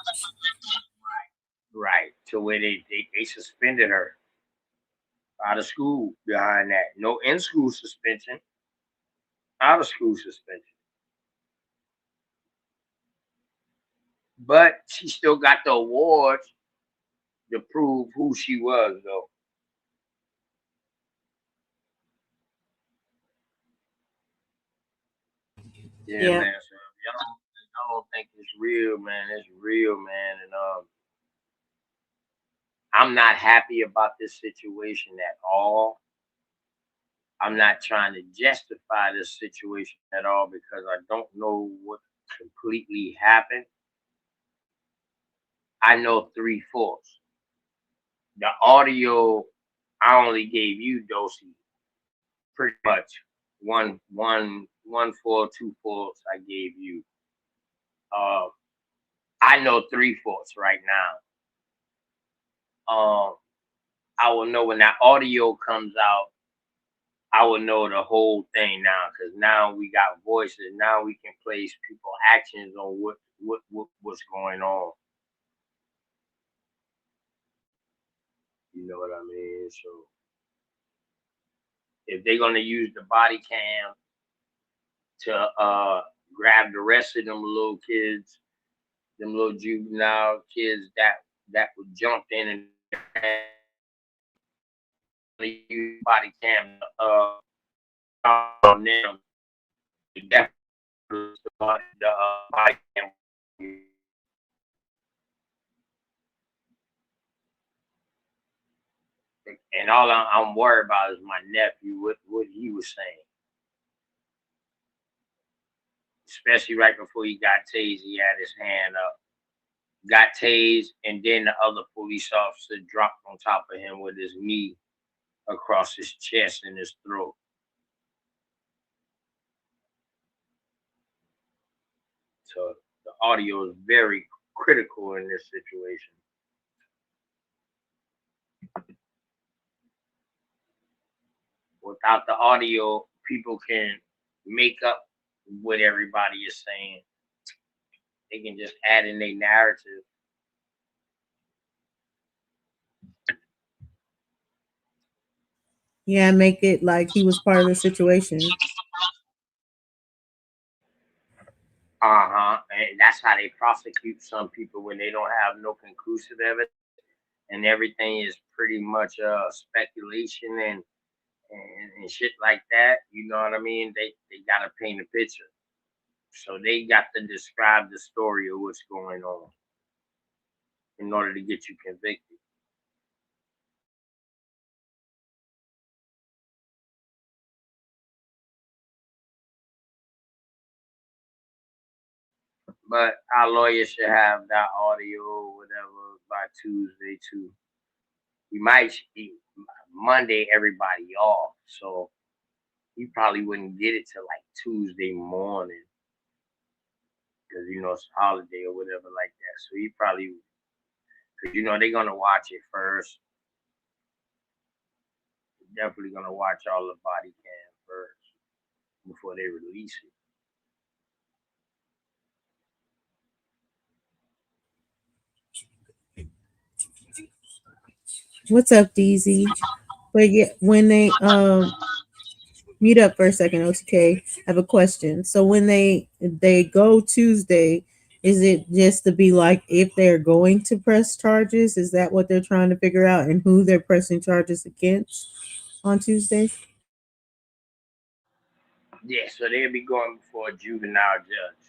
Right. To where they suspended her out of school behind that. No in school suspension, out of school suspension. But she still got the awards to prove who she was, though. Yeah, Yeah. man. So if y'all don't think it's real, man. It's real, man. And I'm not happy about this situation at all. I'm not trying to justify this situation at all because I don't know what completely happened. I know three-fourths. The audio I only gave you, Dosey, pretty much one fourth, two fourths I gave you. Uh, I know three-fourths right now. I will know when that audio comes out. I will know the whole thing now because now we got voices. Now we can place people actions on what's going on. You know what I mean? So if they're gonna use the body cam to grab the rest of them little kids, them little juvenile kids that would jump in and use body cam on them, definitely the body cam. And all I'm worried about is my nephew, what he was saying. Especially right before he got tased, he had his hand up. Got tased, and then the other police officer dropped on top of him with his knee across his chest and his throat. So the audio is very critical in this situation. Without the audio, people can make up what everybody is saying. They can just add in their narrative. Yeah, make it like he was part of the situation. And that's how they prosecute some people when they don't have no conclusive evidence and everything is pretty much speculation and shit like that. You know what I mean? They gotta paint a picture. So they got to describe the story of what's going on in order to get you convicted. But our lawyer should have that audio or whatever by Tuesday too. He might be Monday everybody off, so he probably wouldn't get it till like Tuesday morning because it's a holiday or whatever like that. So he probably because they're gonna watch it first. They're definitely gonna watch all the body cam first before they release it. What's up, DZ? But yeah, when they mute up for a second, OTK, I have a question. So when they go Tuesday, is it just to be like if they're going to press charges? Is that what they're trying to figure out, and who they're pressing charges against on Tuesday? Yeah, so they'll be going before a juvenile judge.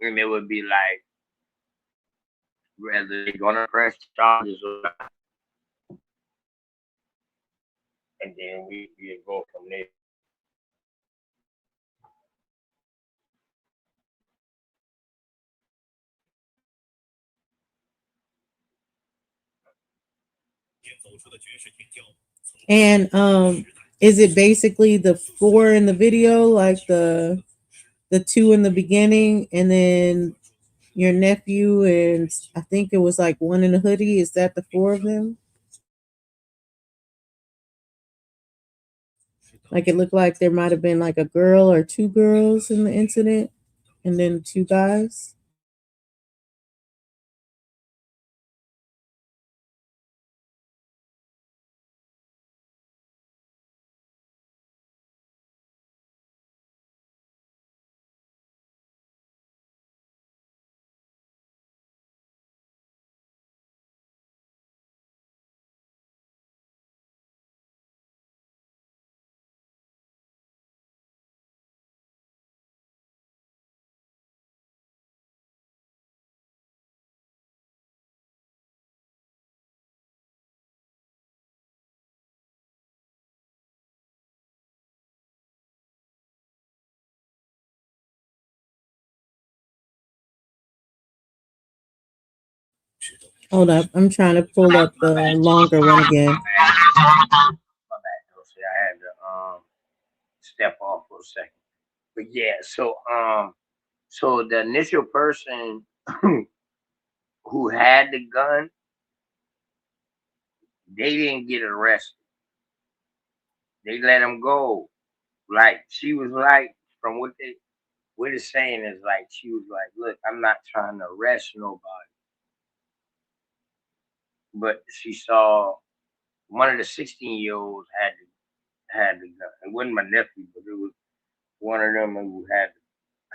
And it would be like whether they're gonna press charges or not. And then we go from there. And is it basically the 4 in the video, like the 2 in the beginning, and then your nephew and I think it was like 1 in a hoodie? Is that the 4 of them? Like it looked like there might have been like a girl or 2 girls in the incident, and then 2 guys. Hold up, I'm trying to pull up the longer one again. My bad, Dulcie. I had to step off for a second. But yeah, so the initial person who had the gun, they didn't get arrested. They let him go. Like she was like, from what it's saying is like she was like, look, I'm not trying to arrest nobody. But she saw one of the 16-year-olds had the gun. It wasn't my nephew, but it was one of them who had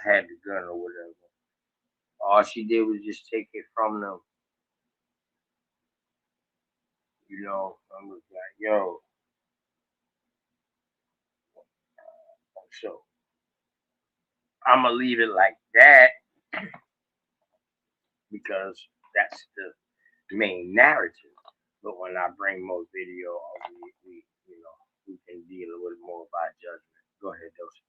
the gun or whatever. All she did was just take it from them. You know, I was like, yo. So I'm gonna leave it like that because that's the main narrative. But when I bring more video, we you know we can deal a little more about judgment. Go ahead, Dosha.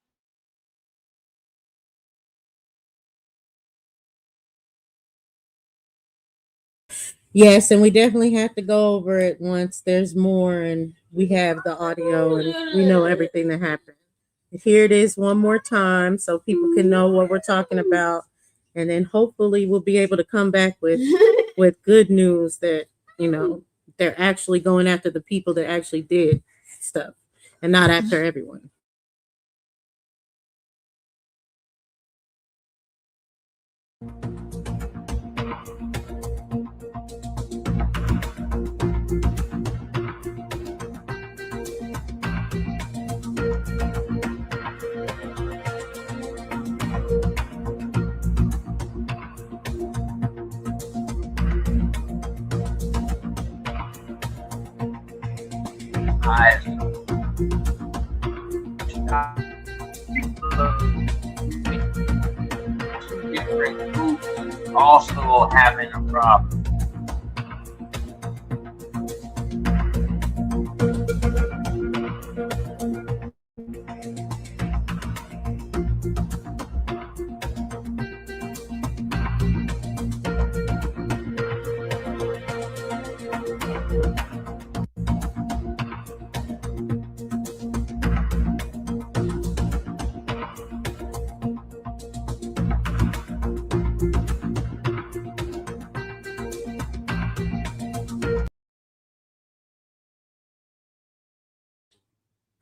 Yes, and we definitely have to go over it once there's more and we have the audio and we know everything that happened. Here it is one more time so people can know what we're talking about. And then hopefully we'll be able to come back with good news that, you know, they're actually going after the people that actually did stuff and not after everyone. Different groups also having a problem.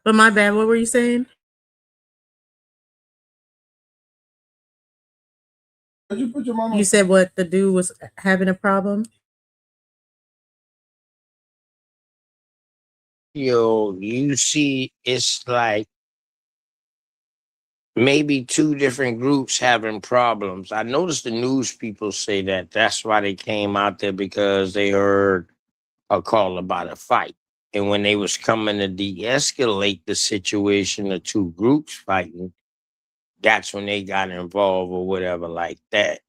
But my bad, what were you saying? You said what, the dude was having a problem? You see, it's like maybe 2 different groups having problems. I noticed the news people say that that's why they came out there because they heard a call about a fight. And when they was coming to de-escalate the situation, the two groups fighting, that's when they got involved or whatever like that.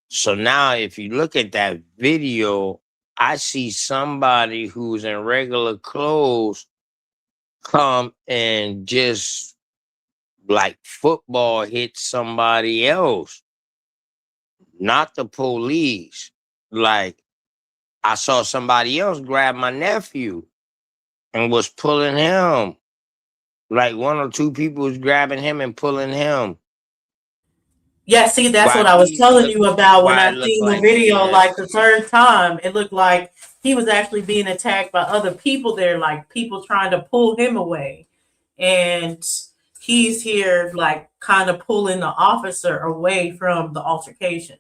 So now if you look at that video, I see somebody who's in regular clothes come and just like football hit somebody else, not the police. Like I saw somebody else grab my nephew and was pulling him. Like one or two people was grabbing him and pulling him. Yeah, see, that's Why what I was he telling look? you about when Why I it look seen the like video yeah? like the third time. It looked like he was actually being attacked by other people there, like people trying to pull him away. And he's here like kind of pulling the officer away from the altercation.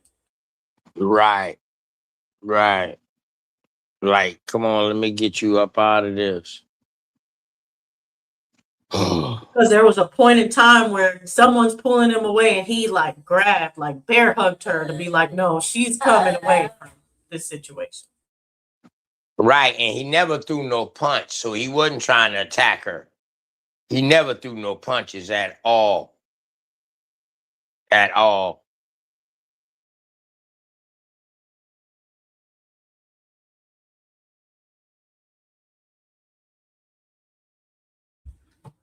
Right, right. Like, come on, let me get you up out of this. Because there was a point in time where someone's pulling him away and he like grabbed, like bear hugged her to be like, no, she's coming away from this situation. Right, and he never threw no punch, so he wasn't trying to attack her. He never threw no punches at all. At all.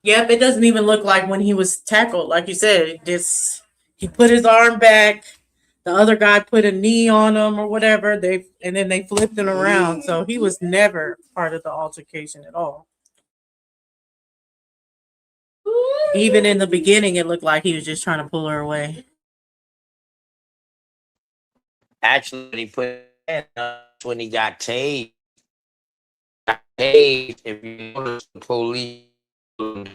Yep, it doesn't even look like when he was tackled. Like you said, it just he put his arm back. The other guy put a knee on him or whatever. And then they flipped him around. So he was never part of the altercation at all. Even in the beginning, it looked like he was just trying to pull her away. Actually, he put in when he got tased. If you notice the police, you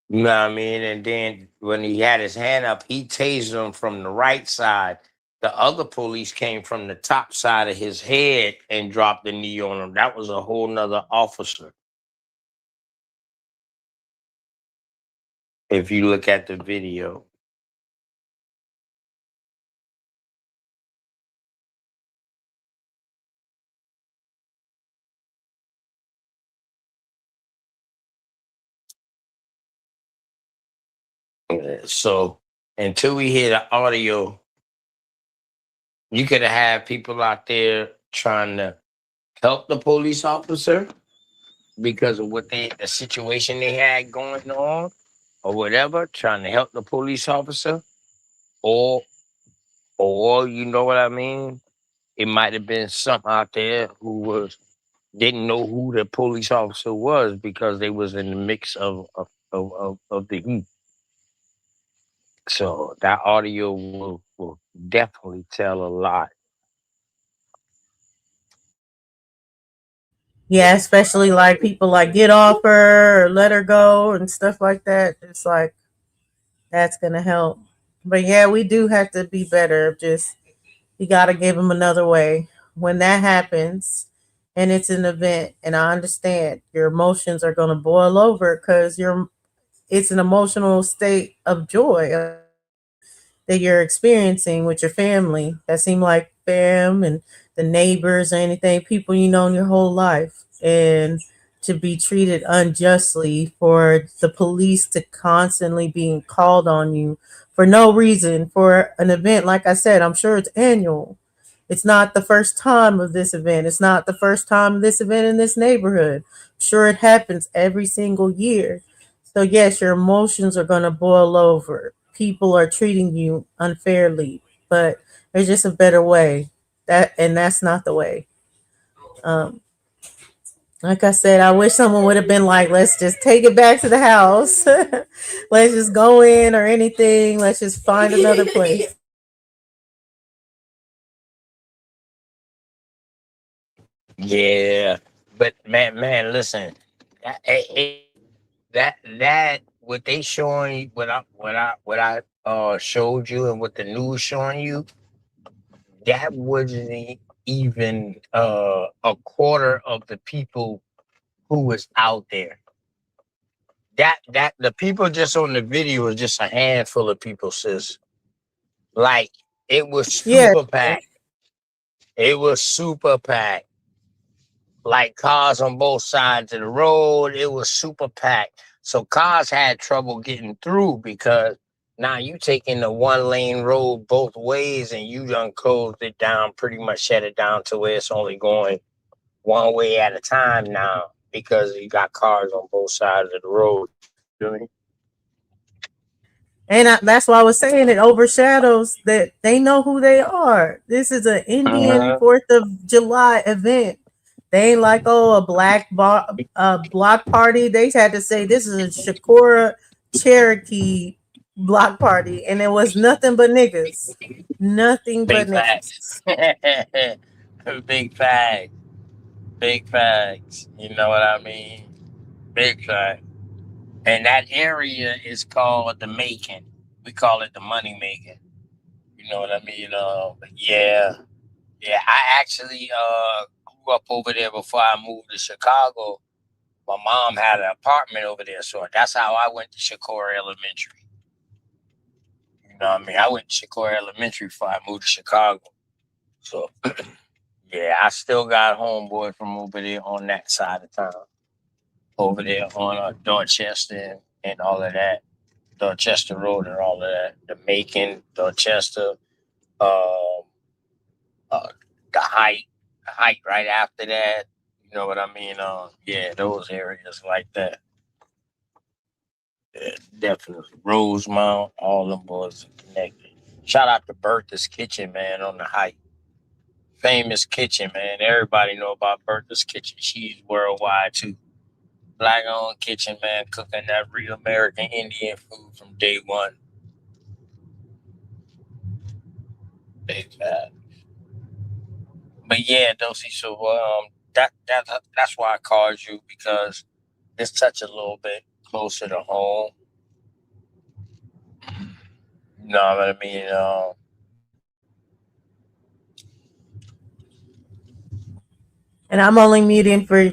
know what I mean? And then when he had his hand up, he tased him from the right side. The other police came from the top side of his head and dropped the knee on him. That was a whole nother officer. If you look at the video. So until we hear the audio, you could have had people out there trying to help the police officer because of the situation they had going on or whatever, trying to help the police officer, or you know what I mean? It might have been some out there who didn't know who the police officer was because they was in the mix of the heat. So that audio will definitely tell a lot. Yeah, especially like people like get off her or let her go and stuff like that. It's like that's gonna help. But yeah, we do have to be better. Just you gotta give them another way. When that happens and it's an event, and I understand your emotions are gonna boil over because it's an emotional state of joy that you're experiencing with your family that seem like fam and the neighbors or anything, people you know in your whole life. And to be treated unjustly, for the police to constantly being called on you for no reason for an event. Like I said, I'm sure it's annual. It's not the first time of this event. It's not the first time of this event in this neighborhood. I'm sure it happens every single year. So yes, your emotions are going to boil over. People are treating you unfairly, but there's just a better way. That's not the way. Um, like I said, I wish someone would have been like, let's just take it back to the house. Let's just go in or anything. Let's just find another place. Yeah, but man, listen, that what they showing you, what I showed you, and what the news showing you, that wasn't even a quarter of the people who was out there. That the people just on the video is just a handful of people, sis. Like It was Yeah. super packed. It was super packed. Like cars on both sides of the road. It was super packed. So cars had trouble getting through because now you taking the one lane road both ways and you done closed it down, pretty much shut it down to where it's only going one way at a time now because you got cars on both sides of the road. You know what I mean? And that's why I was saying it overshadows that they know who they are. This is an Indian Uh-huh. 4th of July event. They ain't like, oh, a block party. They had to say this is a Shakura Cherokee block party, and it was nothing but niggas, nothing but Big facts. niggas. Big facts. Big facts. You know what I mean? Big facts. And that area is called the Macon. We call it the Money Making. You know what I mean? But yeah, yeah. I actually grew up over there before I moved to Chicago. My mom had an apartment over there, so that's how I went to Shakur Elementary. You know what I mean? I went to Shakur Elementary before I moved to Chicago. So yeah, I still got homeboy from over there on that side of town. Over there on Dorchester and all of that. Dorchester Road and all of that. The Macon, Dorchester, um, the height right after that. You know what I mean? Yeah, those areas like that. Yeah, definitely. Rosemount, all them boys are connected. Shout out to Bertha's Kitchen, man, on the height. Famous kitchen, man. Everybody know about Bertha's Kitchen. She's worldwide too. Black owned kitchen, man, cooking that real American Indian food from day one. Big fat. But yeah, Dosey, so that's why I called you because it's such a little bit closer to home. You know what I mean? And I'm only muting for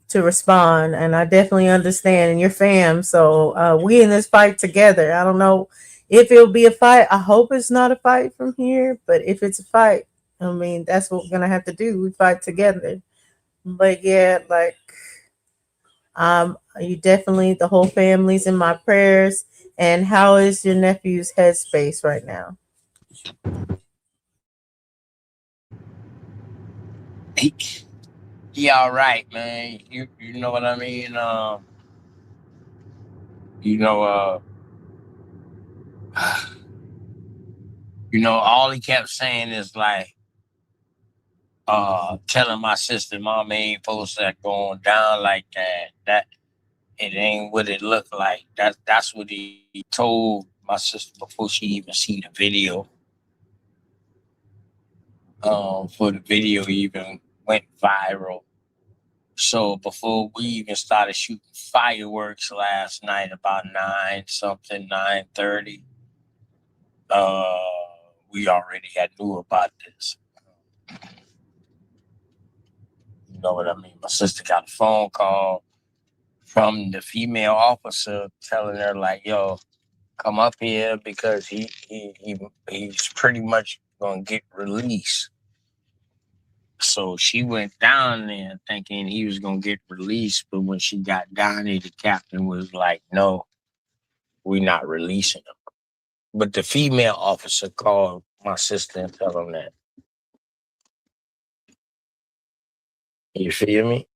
to respond, and I definitely understand. And your fam, so we in this fight together. I don't know if it'll be a fight. I hope it's not a fight from here, but if it's a fight, I mean that's what we're gonna have to do. We fight together. But yeah, like you definitely the whole family's in my prayers. And how is your nephew's headspace right now? He all right, man. You know what I mean? You know, all he kept saying is like, telling my sister, Mom ain't supposed to going down like that. That it ain't what it looked like. That's what he told my sister before she even seen the video. For the video even went viral. So before we even started shooting fireworks last night, about 9:30, we already had knew about this. You know what I mean? My sister got a phone call from the female officer telling her like, "Yo, come up here because he's pretty much gonna get released." So she went down there thinking he was gonna get released, but when she got down there, the captain was like, "No, we're not releasing him." But the female officer called my sister and tell him that. You feel me?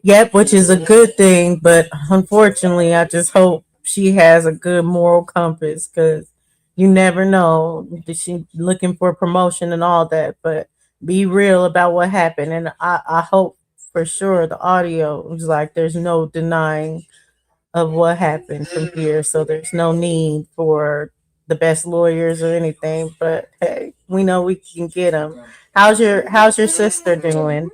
Yep, which is a good thing, but unfortunately, I just hope she has a good moral compass because you never know. She looking for promotion and all that, but be real about what happened. And I hope for sure the audio was like there's no denying of what happened from here, so there's no need for the best lawyers or anything. But hey, we know we can get them. How's your sister doing?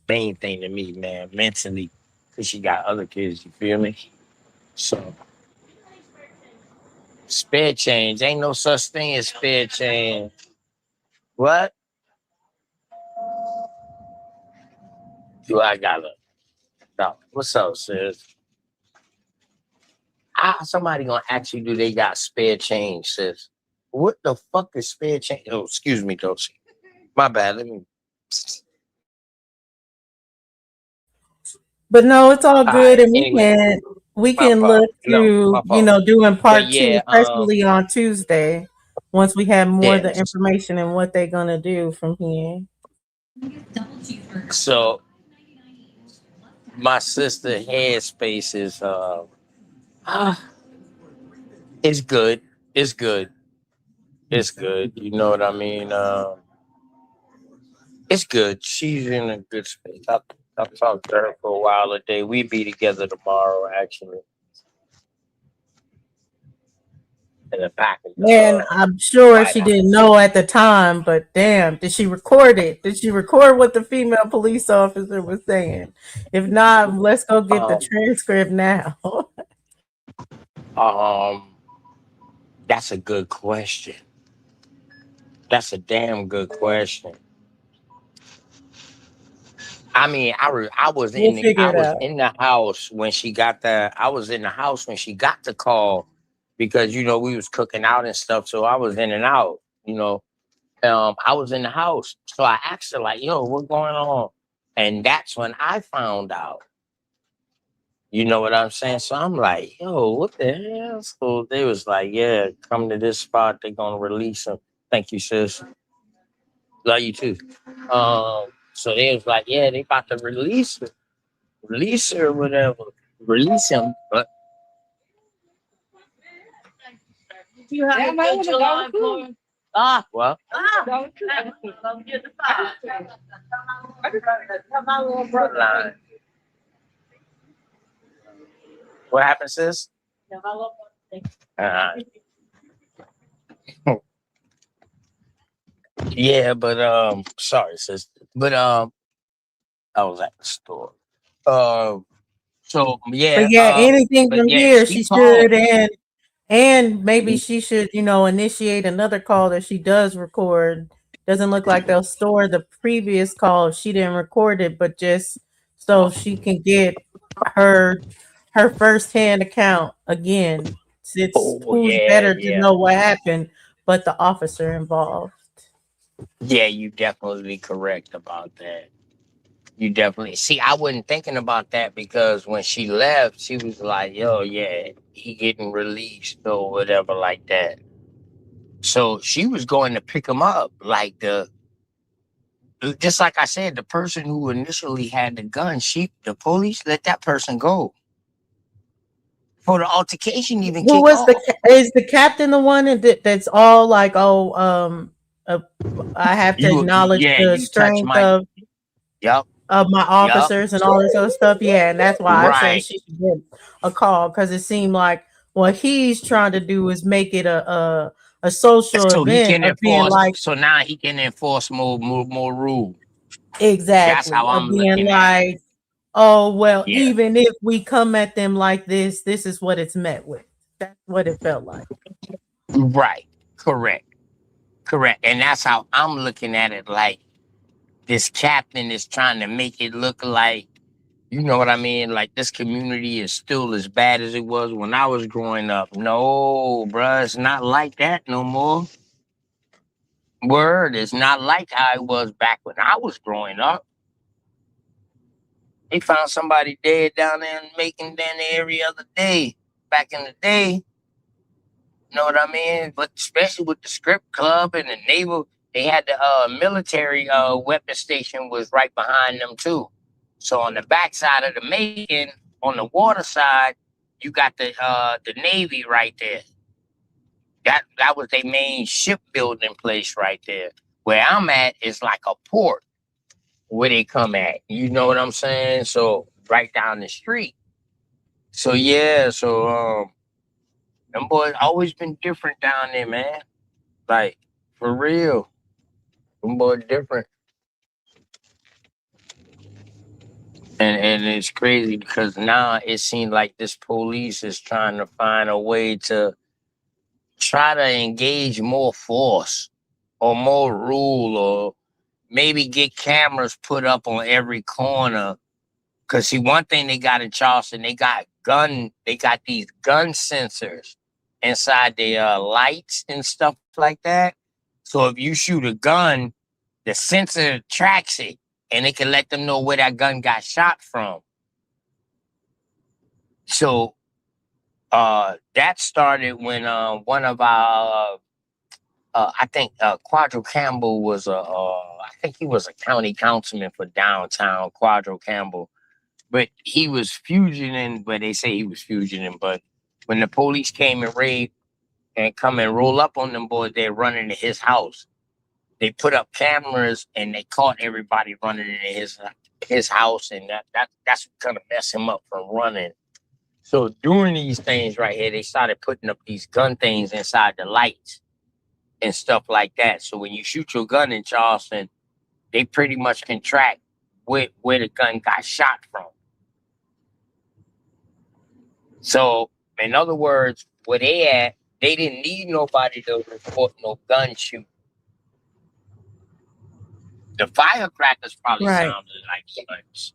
Main thing to me, man, mentally, because she got other kids. You feel me? So spare change ain't no such thing as spare change. What do I gotta No, what's up, sis? Somebody gonna ask you, do they got spare change, sis? What the fuck is spare change? Oh, excuse me, Dulcie. My bad. Let me. But no, it's all All good, right. and Anyway, we my can fault. look No, through, my fault. doing But part two, yeah, especially on Tuesday, once we have more of the yes. information and what they're gonna do from here. So my sister headspace is ah, it's good. It's good. It's good. You know what I mean? It's good. She's in a good space. I've talked to her for a while a day. We be together tomorrow, actually, in the back of the And I'm sure White she House. didn't know at the time, but damn, did she record it? Did she record what the female police officer was saying? If not, let's go get the Um, transcript now. um, that's a good question. That's a damn good question. I mean, We'll figure I it was out. in the house when she got the I was in the house when she got the call because we was cooking out and stuff, so I was in and out, you know. I was in the house. So I asked her, like, yo, what's going on? And that's when I found out. You know what I'm saying? So I'm like, yo, what the hell? So they was like, yeah, come to this spot, they're gonna release him. Thank you, sis. Love you too. So they was like, yeah, they about to release her or whatever. Release him. But you have a good July, Florida. Well. Bloodline. What happened, sis? Uh, yeah, but sorry, sis. But I was at the store. So But yeah, yeah, anything but from yeah, here, she she called. should, and maybe she should, initiate another call that she does record. Doesn't look like they'll store the previous call if she didn't record it, but just so she can get her firsthand account again. It's Oh who's yeah, better to yeah, know what happened, but the officer involved. yeah. You definitely correct about that. You definitely see. I wasn't thinking about that because when she left, she was like, "Yo, yeah, he getting released or whatever like that." So she was going to pick him up, like just like I said, the person who initially had the gun, the police let that person go for the altercation even Who kick was off. is the captain the one that's all like, uh, I have to acknowledge Yeah, the you touch strength my, yep, of my yep, officers and all this other stuff. Yeah, and that's why I say right. she should get a call, because it seemed like what he's trying to do is make it a social So he event can of being enforce. like, So now he can enforce more rule. That's how exactly, of I'm being looking at it. like, oh well, Yeah, even if we come at them like this is what it's met with. That's what it felt like. right. Correct. Correct. And that's how I'm looking at it. Like this captain is trying to make it look like, you know what I mean? Like this community is still as bad as it was when I was growing up. No, bruh, it's not like that no more. Word, it's not like how it was back when I was growing up. They found somebody dead down there in Macon down there every other day back in the day. You know what I mean? But especially with the script club and the naval, they had the military weapon station was right behind them too. So on the backside of the Macon, on the water side, you got the Navy right there. That was their main shipbuilding place right there. Where I'm at is like a port where they come at. You know what I'm saying? So right down the street. So yeah, so them boys always been different down there, man. Like for real. Them boys different. And it's crazy because now it seems like this police is trying to find a way to try to engage more force or more rule or maybe get cameras put up on every corner. Cause see, one thing they got in Charleston, they got these gun sensors inside the lights and stuff like that. So if you shoot a gun, the sensor tracks it and it can let them know where that gun got shot from. So that started when one of our I think Quadro Campbell was I think he was a county councilman for downtown, Quadro Campbell. But he was fusioning, but they say he was fusioning. But when the police came and raid and come and roll up on them boys, they're running to his house. They put up cameras and they caught everybody running into his house, and that's gonna mess him up from running. So doing these things right here, they started putting up these gun things inside the lights and stuff like that. So when you shoot your gun in Charleston, they pretty much can track where the gun got shot from. So, in other words, where they at, they didn't need nobody to report no gun shoot. The firecrackers probably Right. sounded like guns.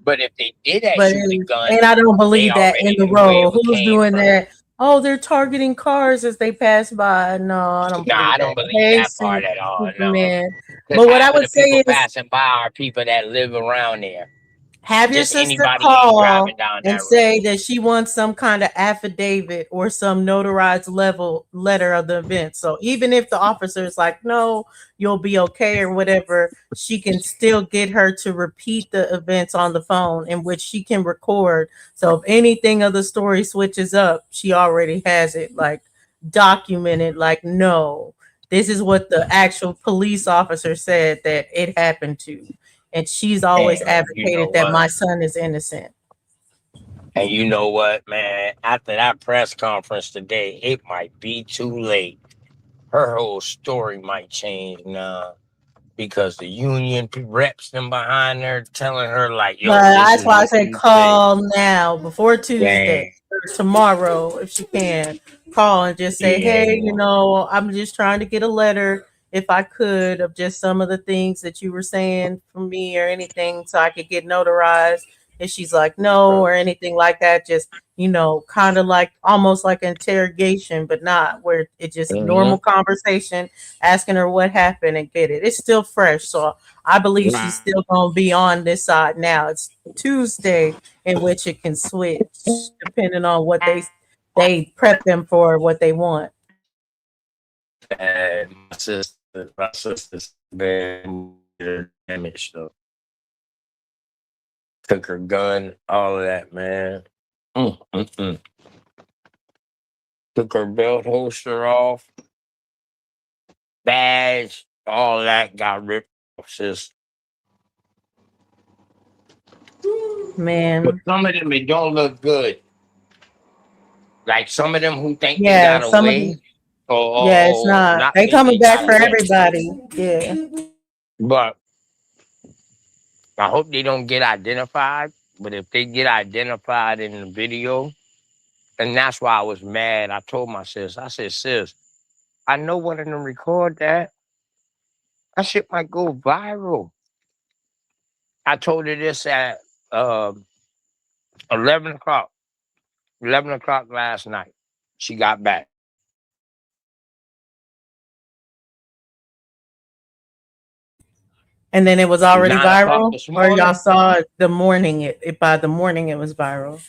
But if they did But shoot the gun, and I don't believe they that in already the knew where role. it Who's came doing from. that? Oh, they're targeting cars as they pass by. No, I don't Nah, believe I don't that. believe Hey, that part at all. No. Superman. 'Cause But what I half of would the say people is passing by are people that live around there. have your Just sister anybody ain't driving call down and that road. say that she wants some kind of affidavit or some notarized letter of the event. So even if the officer is like, no, you'll be okay or whatever, she can still get her to repeat the events on the phone in which she can record. So if anything of the story switches up, she already has it like documented, like, no, this is what the actual police officer said that it happened to. And she's always And you know advocated that what? my son is innocent. And you know what, man? After that press conference today, it might be too late. Her whole story might change now because the union reps them behind her telling her like, But "Yo, this that's is why I what said you say." call now before Tuesday Dang, or tomorrow if she can. Call and just say, hey, yeah. I'm just trying to get a letter if I could of just some of the things that you were saying for me or anything so I could get notarized. If she's like no or anything like that, just kind of like almost like interrogation, but not where it's just normal Mhm. conversation, asking her what happened and get it. It's still fresh. So I believe she's Right. still gonna be on this side now. It's Tuesday in which it can switch depending on what they prep them for what they want. And my sister's been damaged though. Took her gun, all of that, man. Mm. Took her belt holster off, badge, all that got ripped off, sis. But Man. some of them, it don't look good. Like some of them who think they Yeah, got some of them, away, or, yeah, it's not. not They think coming they back got for away. everybody. Yeah. But I hope they don't get identified. But if they get identified in the video, and that's why I was mad. I told my sis, I said, sis, I know one of them record that. That shit might go viral. I told her this at um 11 o'clock. 11 o'clock last night. She got back. And then it was already 9 o'clock viral, this or y'all morning. saw it the morning it by the morning it was viral.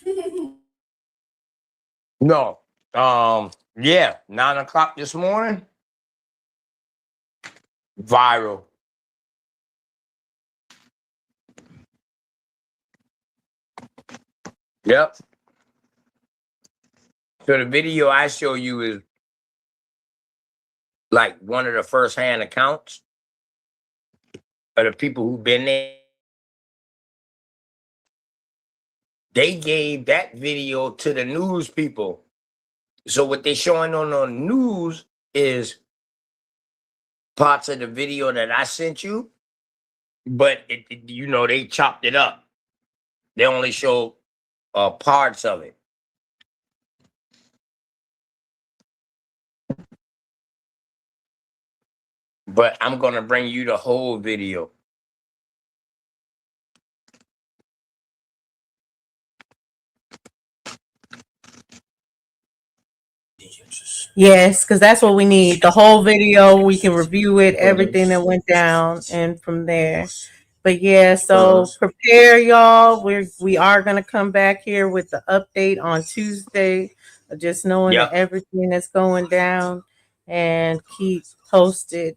No. Yeah, 9 o'clock this morning. Viral. Yep. So the video I show you is like one of the first hand accounts of the people who've been there. They gave that video to the news people. So what they're showing on the news is parts of the video that I sent you, but they chopped it up. They only show parts of it. But I'm gonna bring you the whole video. Yes, because that's what we need. The whole video, we can review it, Mhm. everything that went down, and from there. But yeah, Mhm. so prepare y'all. We are gonna come back here with the update on Tuesday. Just knowing that Yep. everything that's going down and keep posted.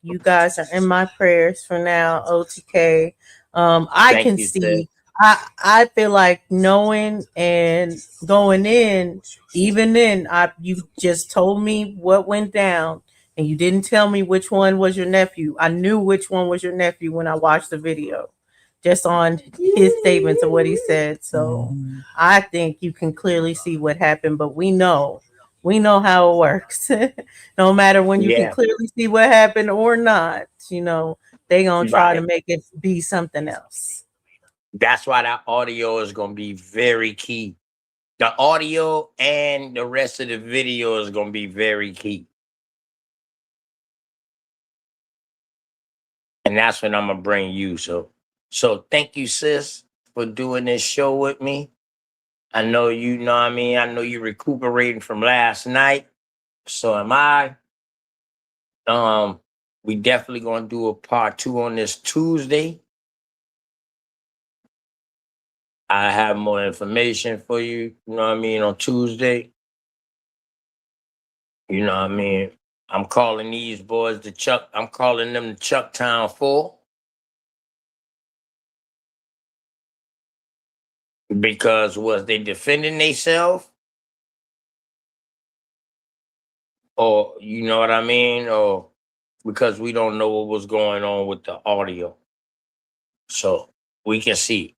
You guys are in my prayers for now, OTK. I Thank can you, sis. see. I feel like knowing and going in, even then, you just told me what went down, and you didn't tell me which one was your nephew. I knew which one was your nephew when I watched the video, just on his statements of what he said. So I think you can clearly see what happened, but we know how it works. No matter when you can Yeah. clearly see what happened or not, they gonna try to Right. make it be something else. That's why that audio is gonna be very key. The audio and the rest of the video is gonna be very key. And that's what I'm gonna bring you. So thank you, sis, for doing this show with me. I know you know what I mean. I know you're recuperating from last night. So am I. Um, we definitely gonna do a part 2 on this Tuesday. I have more information for you, you know what I mean, on Tuesday. You know what I mean? I'm calling these boys I'm calling them the Chucktown Four because was they defending themselves or you know what I mean? Or because we don't know what was going on with the audio. So we can see.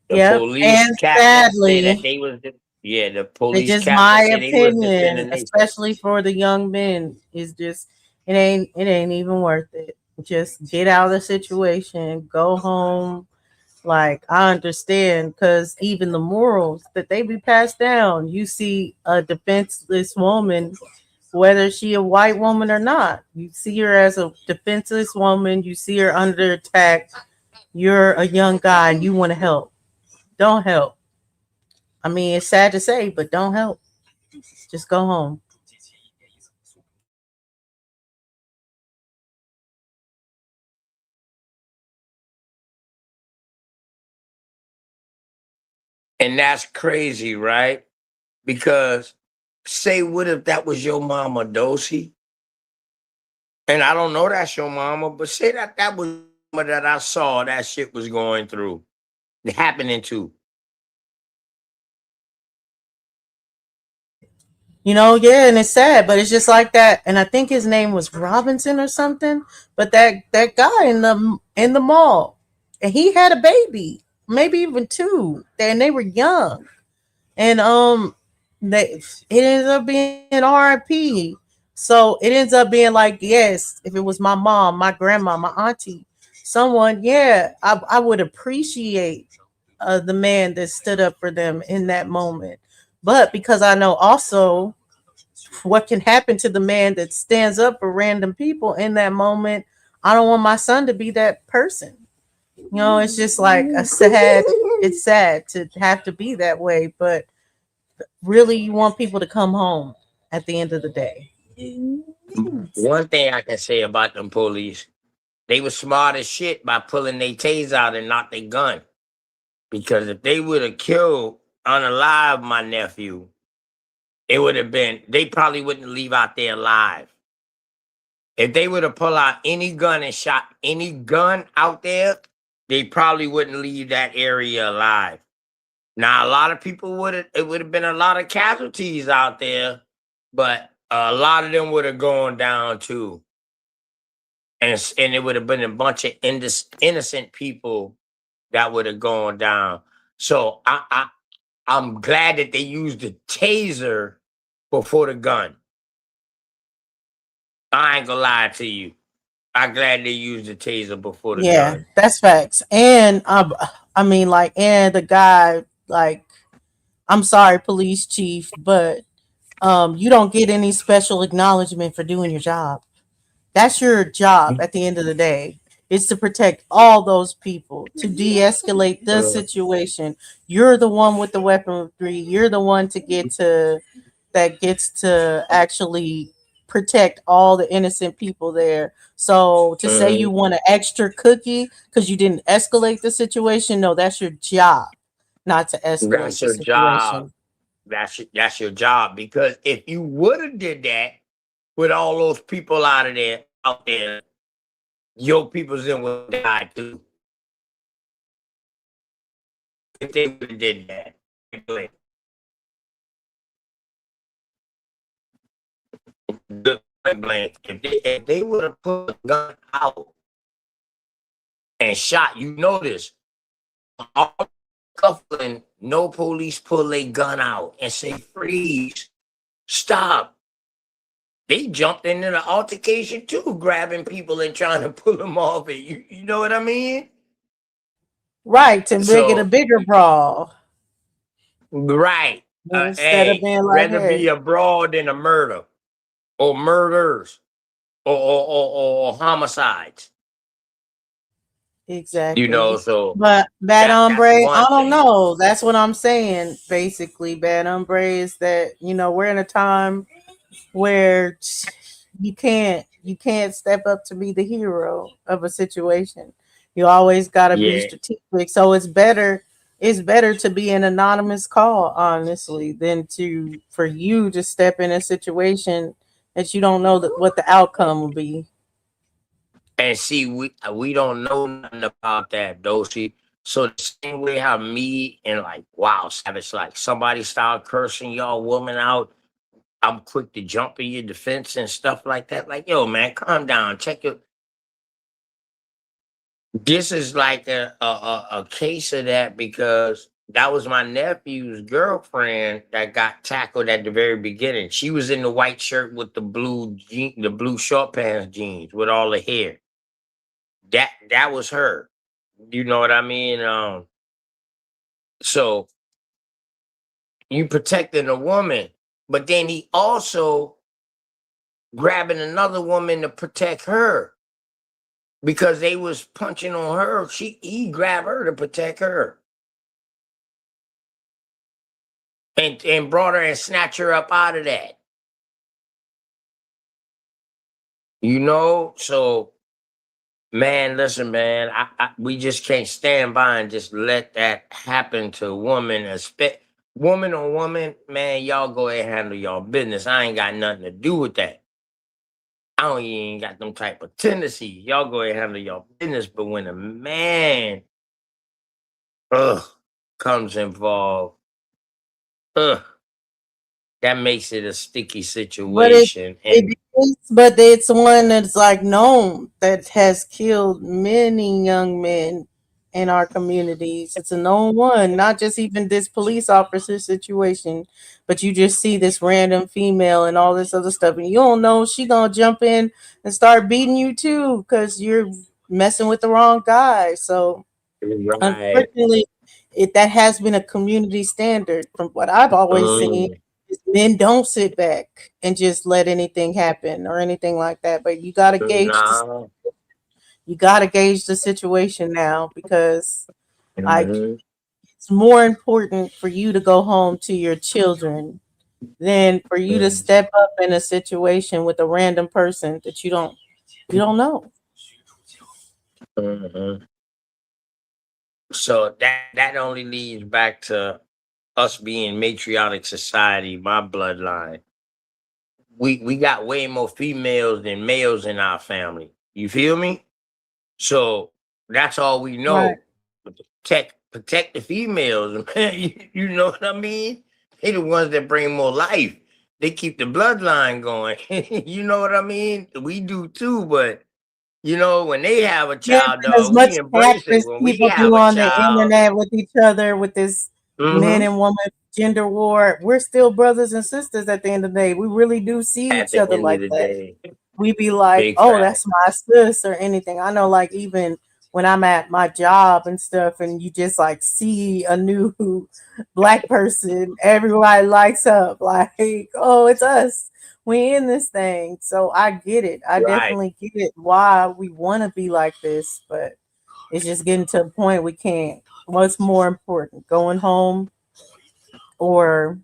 The Yep. police And captain said that sadly, they was yeah, the it's police just captain my said they was opinion, defending themselves. especially for the young men, is just it ain't even worth it. Just get out of the situation, go home. Like I understand because even the morals that they be passed down, you see a defenseless woman, whether she a white woman or not, you see her as a defenseless woman, you see her under attack, you're a young guy and you want to help. Don't help. I mean, it's sad to say, but don't help. Just go home. And that's crazy, right? Because say what if that was your mama, Dosey? And I don't know that's your mama, but say that was mama that I saw that shit was going through, happening to. Yeah, and it's sad, but it's just like that. And I think his name was Robinson or something. But that guy in the mall, and he had a baby, maybe even two, and they were young. And they it ends up being RIP. So it ends up being like, yes, if it was my mom, my grandma, my auntie, someone, yeah, I would appreciate the man that stood up for them in that moment. But because I know also what can happen to the man that stands up for random people in that moment, I don't want my son to be that person. It's just like it's sad to have to be that way, but really you want people to come home at the end of the day. One thing I can say about them police, they were smart as shit by pulling their taser out and not their gun. Because if they would have killed unalive my nephew, it would have been, they probably wouldn't leave out there alive. If they would have pulled out any gun and shot any gun out there, they probably wouldn't leave that area alive. Now, a lot of people it would have been a lot of casualties out there, but a lot of them would have gone down too. And it would have been a bunch of innocent people that would have gone down. So I'm glad that they used the taser before the gun. I ain't gonna lie to you. I'm glad they used the taser before the Yeah, gun. that's facts. And I mean, like, and the guy, like, I'm sorry, police chief, but you don't get any special acknowledgement for doing your job. That's your job at the end of the day. It's to protect all those people, to de-escalate the Uh, situation. You're the one with the weaponry. You're the one to get to that gets to actually protect all the innocent people there. So to say you want an extra cookie because you didn't escalate the situation, no, that's your job not to escalate That's the your job. situation. That's your job. Because if you would have did that with all those people out there, your people's in would die too. If they would have did that. Go ahead. Good point blank. If they would have put a gun out and shot, you notice all scuffling, no police pull a gun out and say freeze, stop. They jumped into the altercation too, grabbing people and trying to pull them off. And you know what I mean? Right, to make it a So bigger brawl right, instead of hey, being like, rather be hey, a brawl than a murder or murders or homicides. You exactly. know, so But bad that's hombre, I one don't thing. know. That's what I'm saying. Basically, bad hombre is that we're in a time where you can't step up to be the hero of a situation. You always got to be Yeah, strategic. So it's better to be an anonymous call, honestly, than for you to step in a situation that you don't know what the outcome will be. and see, we don't know nothing about that, though. See, so the same way how me and like wow, savage, like somebody start cursing y'all woman out, I'm quick to jump in your defense and stuff like that. Like, yo, man, calm down. Check your. This is like a case of that because that was my nephew's girlfriend that got tackled at the very beginning. She was in the white shirt with the blue short pants jeans with all the hair. That was her. You know what I mean? So you protecting a woman, but then he also grabbing another woman to protect her because they was punching on her. He grabbed her to protect her and brought her and snatched her up out of that. You know, so man, listen, man, we just can't stand by and just let that happen to a woman. Woman on woman, man, y'all go ahead and handle y'all business. I ain't got nothing to do with that. I don't even got them type of tendencies. Y'all go ahead and handle y'all business. But when a man ugh, comes involved, ugh, that makes it a sticky But it, situation. And it is, but it's one that's like known that has killed many young men in our communities. It's a known one, not just even this police officer situation, but you just see this random female and all this other stuff, and you don't know she gonna jump in and start beating you too because you're messing with the wrong guy. So right, unfortunately, that has been a community standard from what I've always seen. mm, Is men don't sit back and just let anything happen or anything like that. But nah, you gotta gauge the situation now because like mhm, it's more important for you to go home to your children than for you to mm, step up in a situation with a random person that you don't know. mhm. So that only leads back to us being matriotic society, my bloodline. We got way more females than males in our family. You feel me? So that's all we Right. know. But to protect the females, man. You know what I mean? They the ones that bring more life. They keep the bloodline going. You know what I mean? We do too, but when they have a Yeah, child, but as dog, much we embrace it. practice When we people have do a on the child, internet with each other with this man mhm, and woman gender war, we're still brothers and sisters at the end of the day. We really do see at each the other end of like the that. day, We be like, big oh, fact. that's my sis or anything. I know, like, even when I'm at my job and stuff, and you just like see a new black person, everybody lights up, like, oh, it's us. We in this thing. So I get it. I Right. definitely get it why we want to be like this, but it's just getting to a point we can't. What's more important, going home or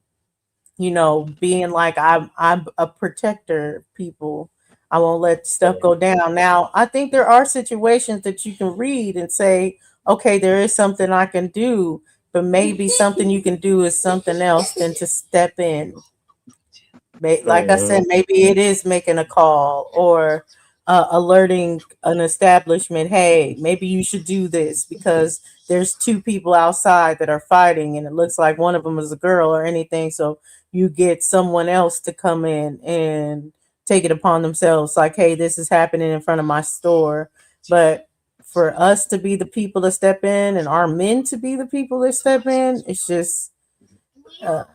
being like I'm a protector of people. I won't let stuff go down. Now, I think there are situations that you can read and say, okay, there is something I can do, but maybe something you can do is something else than to step in. Like I said, Mhm. maybe it is making a call or alerting an establishment, hey, maybe you should do this because there's two people outside that are fighting and it looks like one of them is a girl or anything. So you get someone else to come in and take it upon themselves, like, hey, this is happening in front of my store. But for us to be the people that step in and our men to be the people that step in, it's just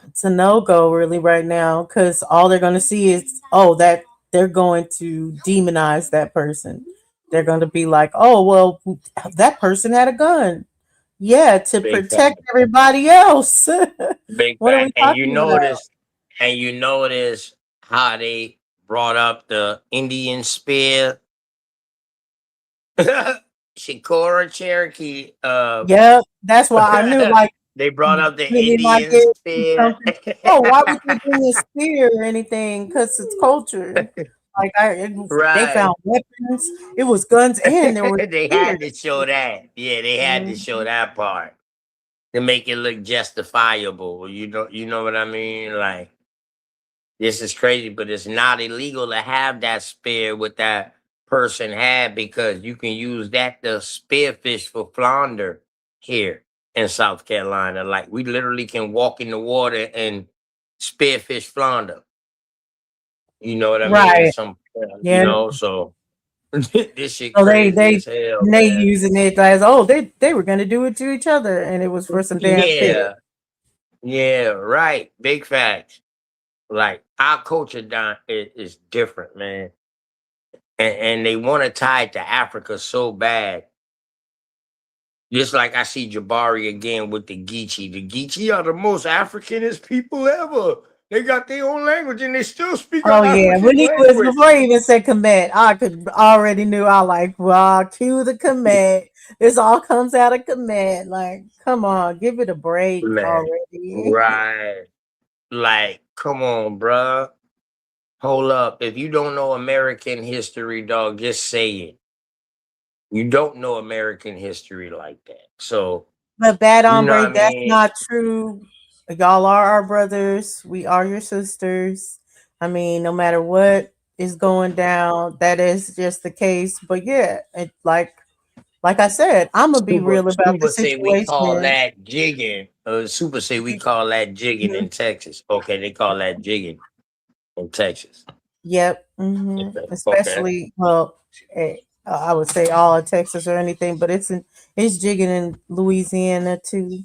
it's a no go really right now because all they're going to see is that they're going to demonize that person. They're going to be like, oh well, that person had a gun. Yeah, to Big fact. protect everybody else. Big What are we fact. And you talking about? notice, how they brought up the Indian spear. Shikora Cherokee. Yep, that's why I knew. Like, They brought up the really, like Indian it spear. something. Oh, why would they bring a spear or anything? Because it's culture. Like they Right. found weapons. It was guns and there were They spears. had to show that. Yeah, they had to Mhm. show that part to make it look justifiable. You know what I mean? Like, this is crazy, but it's not illegal to have that spear what that person had because you can use that to spearfish for flounder here in South Carolina. Like, we literally can walk in the water and spearfish flounder. You know what I mean? Right. Some, Yeah. so this shit So they crazy they as hell, they man. using it as they were gonna do it to each other and it was for some damn fish. Yeah, yeah, right. Big facts. Like, our culture down is different, man. And they want to tie it to Africa so bad. Just like I see Jabari again with the Geechee. The Geechee are the most Africanist people ever. They got their own language and they still speak an Oh yeah, when African he was language. before he even said commit, I could already knew. I like, well, cue the commit. This all comes out of commit. Like, come on, give it a break Man, already. right. Like, come on, bruh. Hold up. If you don't know American history, dog, just say it. You don't know American history like that. So, But bad you know hombre, what I that's mean? not true. Y'all are our brothers. We are your sisters. I mean, no matter what is going down, that is just the case. But yeah, like I said, I'm gonna be Super real about the Super say we call situation. that jigging. Super say we call that jigging in Texas. Okay, they call that jigging in Texas. Yep. Okay. Okay. Especially, well, I would say all of Texas or anything, but it's jigging in Louisiana too.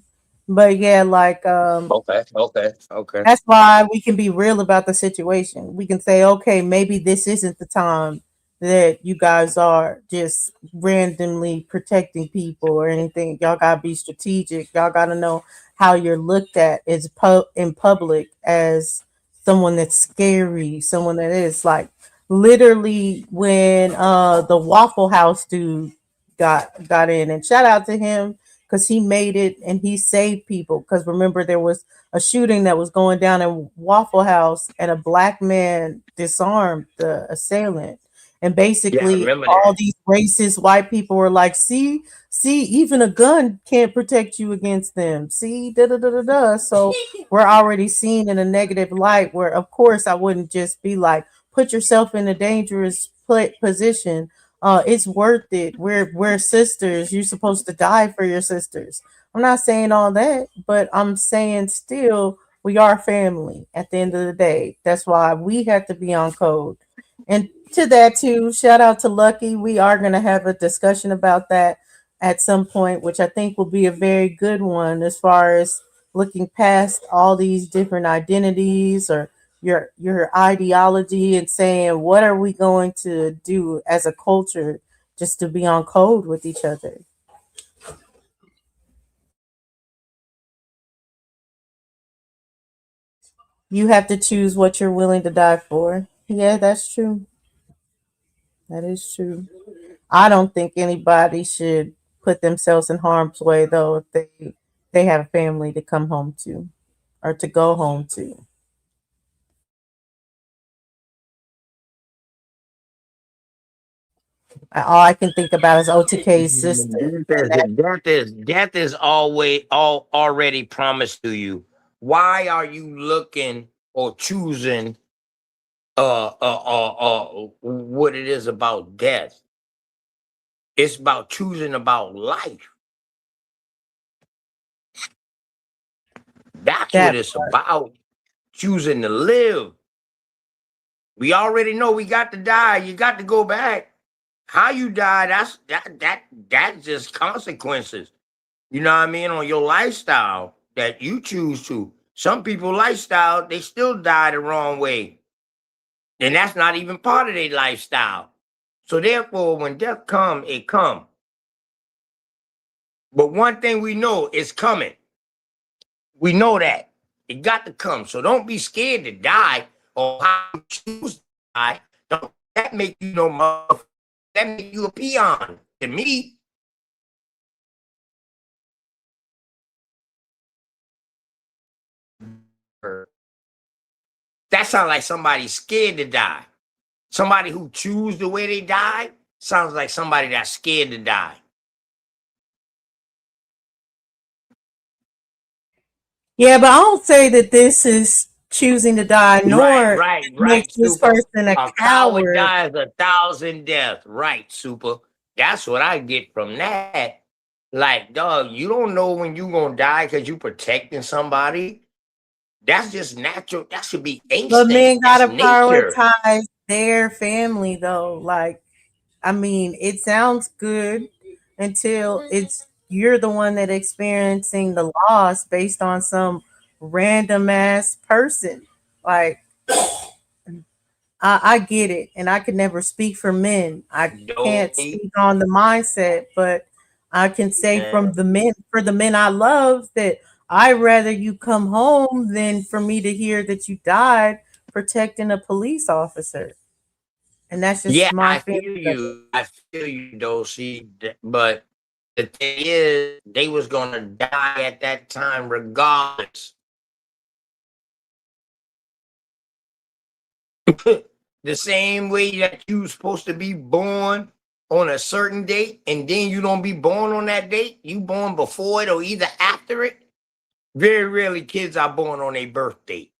But yeah, like Okay. Okay. Okay. that's why we can be real about the situation. We can say, okay, maybe this isn't the time that you guys are just randomly protecting people or anything. Y'all gotta be strategic. Y'all gotta know how you're looked at as in public as someone that's scary, someone that is like literally when the Waffle House dude got in, and shout out to him because he made it and he saved people. Because remember, there was a shooting that was going down in Waffle House, and a black man disarmed the assailant. And Yeah, I basically, remember all that. these racist white people were like, see, even a gun can't protect you against them. See, da da da da da. So we're already seen in a negative light. Where, of course, I wouldn't just be like, put yourself in a dangerous position. It's worth it. We're sisters. You're supposed to die for your sisters. I'm not saying all that, but I'm saying still we are family at the end of the day. That's why we have to be on code. And to that too, shout out to Lucky. We are gonna have a discussion about that at some point, which I think will be a very good one as far as looking past all these different identities or your ideology and saying what are we going to do as a culture just to be on code with each other. You have to choose what you're willing to die for. Yeah, that's true. That is true. I don't think anybody should put themselves in harm's way though if they have a family to come home to or to go home to. All I can think about is OTK's sister. Death is already promised to you. Why are you looking or choosing what it is about death? It's about choosing about life. That's what That it's about. Choosing to live. We already know we got to die. You got to go back. How you die, that's just consequences. You know what I mean? On your lifestyle that you choose to. Some people lifestyle, they still die the wrong way. And that's not even part of their lifestyle. So therefore, when death come, it come. But one thing we know is coming. We know that. It got to come. So don't be scared to die or how you choose to die. Don't that make you no motherfucker. That make you a peon to me. That sounds like somebody scared to die. Somebody who choose the way they die sounds like somebody that's scared to die. Yeah, but I don't say that this is choosing to die, nor Right, makes this super. person a A coward coward. dies 1,000 deaths. Right, super. That's what I get from that. Like, dog, you don't know when you gonna die because you protecting somebody. That's just natural. That should be But instinct. men That's gotta nature. prioritize their family though. Like, I mean, it sounds good until it's you're the one that experiencing the loss based on some random ass person. Like, I get it, and I could never speak for men. I can't Don't speak on the mindset, but I can say man. from the men, for the men I love, that I'd rather you come home than for me to hear that you died protecting a police officer. And that's Yeah, just my I feeling feel of it. you. I feel you, Dosey. But the thing is, they was gonna die at that time regardless. The same way that you supposed to be born on a certain date, and then you don't be born on that date. You born before it or either after it. Very rarely kids are born on a birth date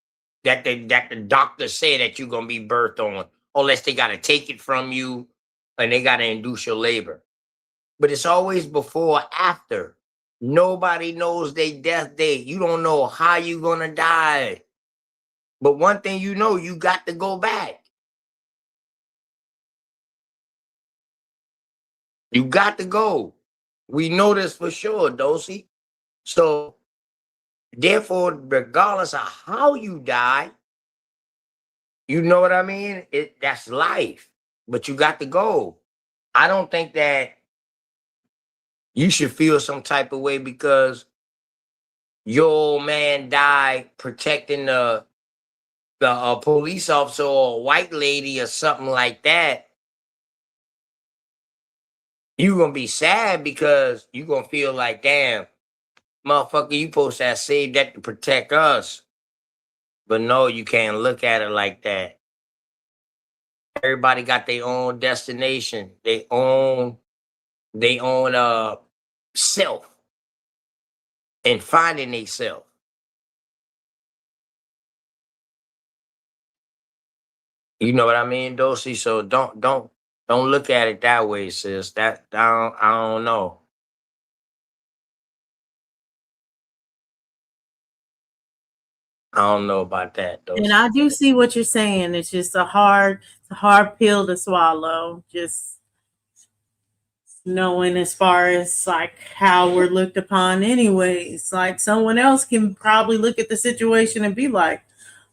that the doctor say that you're gonna be birthed on, unless they gotta take it from you and they gotta induce your labor. But it's always before or after. Nobody knows their death date. You don't know how you gonna die. But one thing you know, you got to go back. You got to go. We know this for sure, Dosey. So therefore, regardless of how you die, you know what I mean? That's life. But you got to go. I don't think that you should feel some type of way because your old man died protecting the police officer or a white lady or something like that. You gonna be sad because you gonna feel like, damn, motherfucker, you supposed to have saved that to protect us. But no, you can't look at it like that. Everybody got their own destination, they own self and finding they self. You know what I mean, Dosey? So don't look at it that way, sis. That I don't know. I don't know about that, And Dosey. I do see what you're saying. It's just a hard pill to swallow. Just knowing as far as like how we're looked upon anyways. Like someone else can probably look at the situation and be like,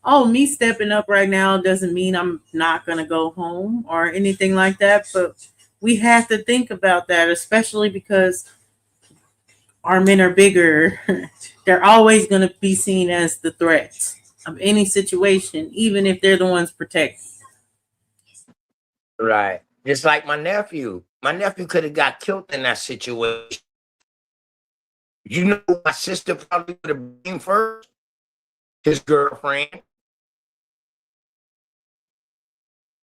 oh, me stepping up right now doesn't mean I'm not gonna go home or anything like that. But we have to think about that, especially because our men are bigger. They're always gonna be seen as the threats of any situation, even if they're the ones protected. Right. Just like my nephew. My nephew could have got killed in that situation. You know who my sister probably would have been first? His girlfriend.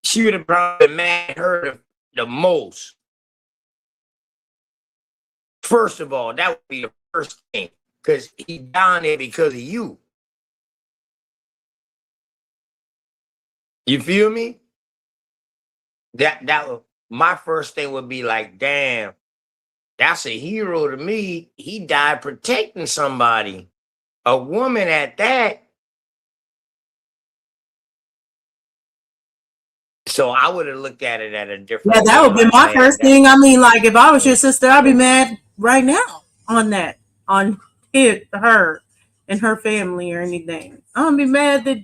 She would have probably been mad at her the most. First of all, that would be the first thing, because he down there because of you. You feel me? My first thing would be like, damn, that's a hero to me. He died protecting somebody, a woman at that. So I would have looked at it at a Yeah, different that way. would be Like, my man, first thing. I mean, like if I was your sister, I'd be mad right now on that, on her and her family or anything. I'm gonna be mad that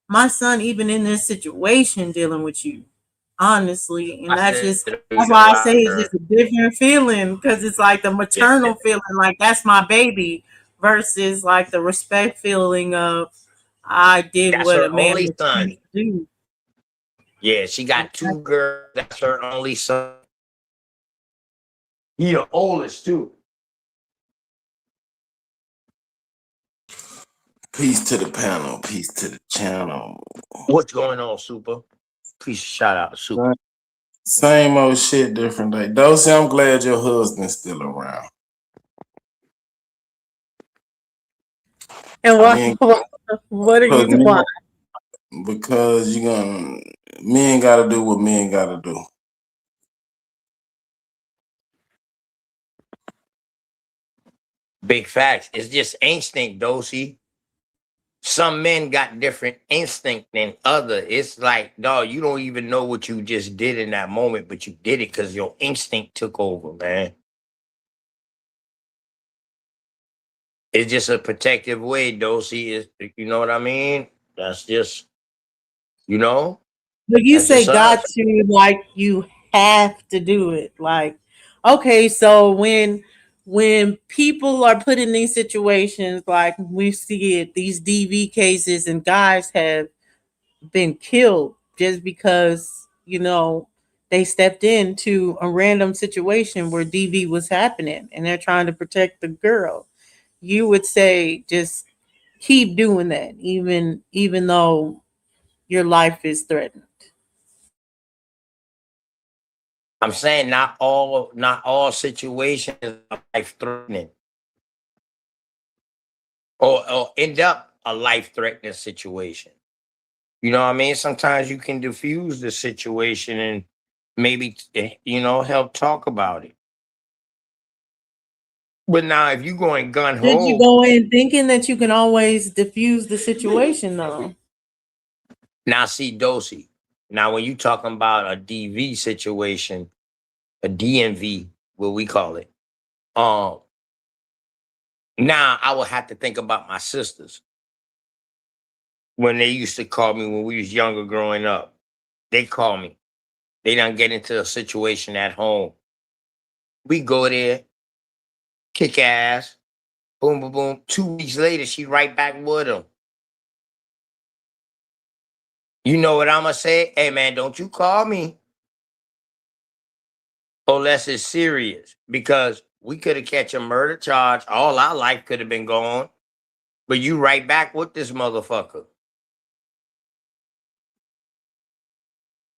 my son even in this situation dealing with you. Honestly. And I said, that's why I say it's just a different feeling because it's like the yeah, maternal feeling, like that's my baby, versus like the respect feeling of I did that's what her a man only was son. supposed to do. Yeah, she got two girls. That's her only son. He the oldest too. Peace to the panel. Peace to the channel. What's going on, Super? Please shout out, Super. Same old shit, different day. Dosey, I'm glad your husband's still around. And Men, what are you doing? because men gotta do what men gotta do. Big facts. It's just instinct, Dosey. Some men got different instinct than other. It's like, dog, you don't even know what you just did in that moment, but you did it because your instinct took over, man. It's just a protective way, Dosey. Is, you know what I mean? That's just, you know, But you that's say just got us. to, like you have to do it. Like, okay, so when people are put in these situations, like we see it, these DV cases, and guys have been killed just because they stepped into a random situation where DV was happening, and they're trying to protect the girl. You would say just keep doing that, even though your life is threatened. I'm saying not all situations are life threatening or end up a life threatening situation. You know what I mean? Sometimes you can diffuse the situation and maybe help talk about it. But now if you going gun Did you ho, go in thinking that you can always diffuse the situation though? now see Dosey. Now when you talking about a DV situation, a DMV, what we call it, um, now I would have to think about my sisters when they used to call me when we was younger growing up. They call me. They don't get into a situation at home. We go there, kick ass, boom, boom, boom. 2 weeks later, she right back with them. You know what I'm gonna say? Hey man, don't you call me unless it's serious, because we could have catch a murder charge. All our life could have been gone, but you right back with this motherfucker.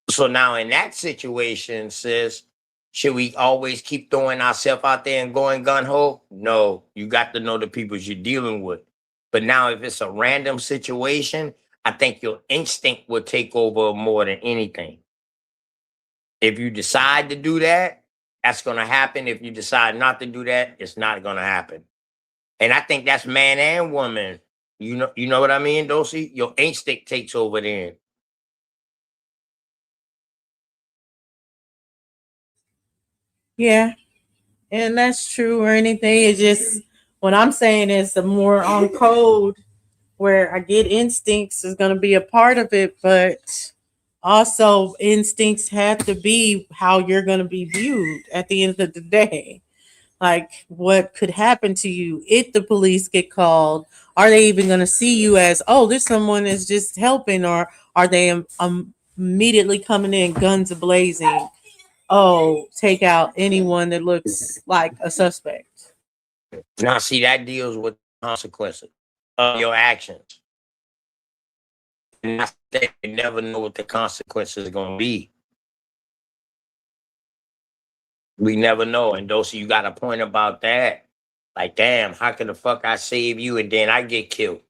So now in that situation, sis, should we always keep throwing ourselves out there and going gun ho? No, you got to know the people you're dealing with. But now if it's a random situation, I think your instinct will take over more than anything. If you decide to do that, that's going to happen. If you decide not to do that, it's not going to happen. And I think that's man and woman. You know what I mean, Dosey? Your instinct takes over then. Yeah, and that's true or anything. It's just what I'm saying is the more on code where I get instincts is going to be a part of it, but also instincts have to be how you're going to be viewed at the end of the day. Like what could happen to you if the police get called? Are they even going to see you as, oh, this someone is just helping, or are they immediately coming in guns blazing? Oh, take out anyone that looks like a suspect. Now, see, that deals with consequences of your actions. And that's the thing, you never know what the consequences are going to be. We never know. And those you got a point about that. Like, damn, how can the fuck I save you and then I get killed?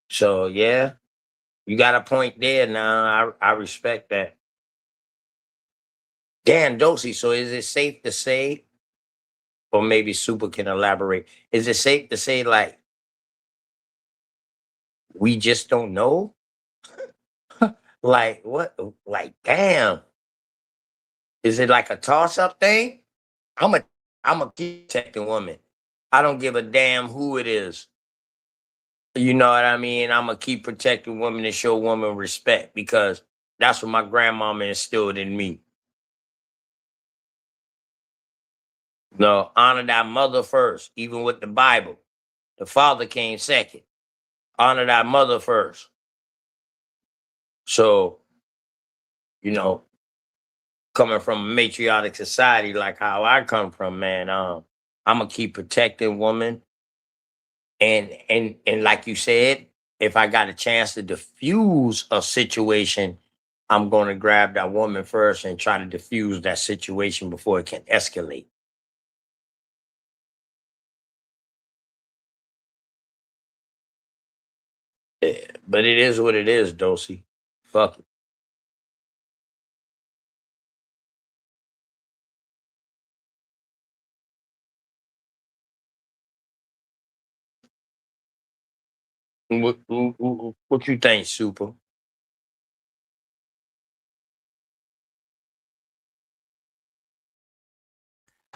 So yeah, you got a point there. Now I respect that. Dan Dosey. So is it safe to say, or maybe Super can elaborate? Is it safe to say like we just don't know? Like what? Like damn. Is it like a toss-up thing? I'm a I'm a keep protecting woman. I don't give a damn who it is. You know what I mean? I'm gonna keep protecting women and show women respect because that's what my grandmama instilled in me. No, honor thy mother first, even with the Bible. The father came second. Honor thy mother first. So, you know, coming from a matriarchic society like how I come from, man, I'm gonna keep protecting women. And like you said, if I got a chance to diffuse a situation, I'm gonna grab that woman first and try to diffuse that situation before it can escalate. Yeah, but it is what it is, Dosey. Fuck it. What you think, Super?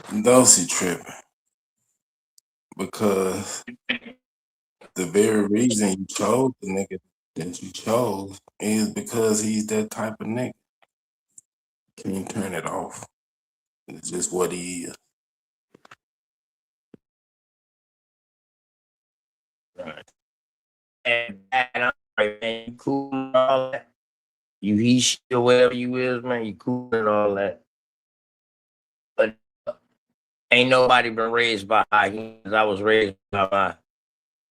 Dosey tripping because the very reason you chose the nigga that you chose is because he's that type of nigga. Can't turn it off. It's just what he is. Right. And I'm like, man, you cool and all that. You he shit or whatever you is, man. You cool and all that. But ain't nobody been raised by hyenas. I was raised by my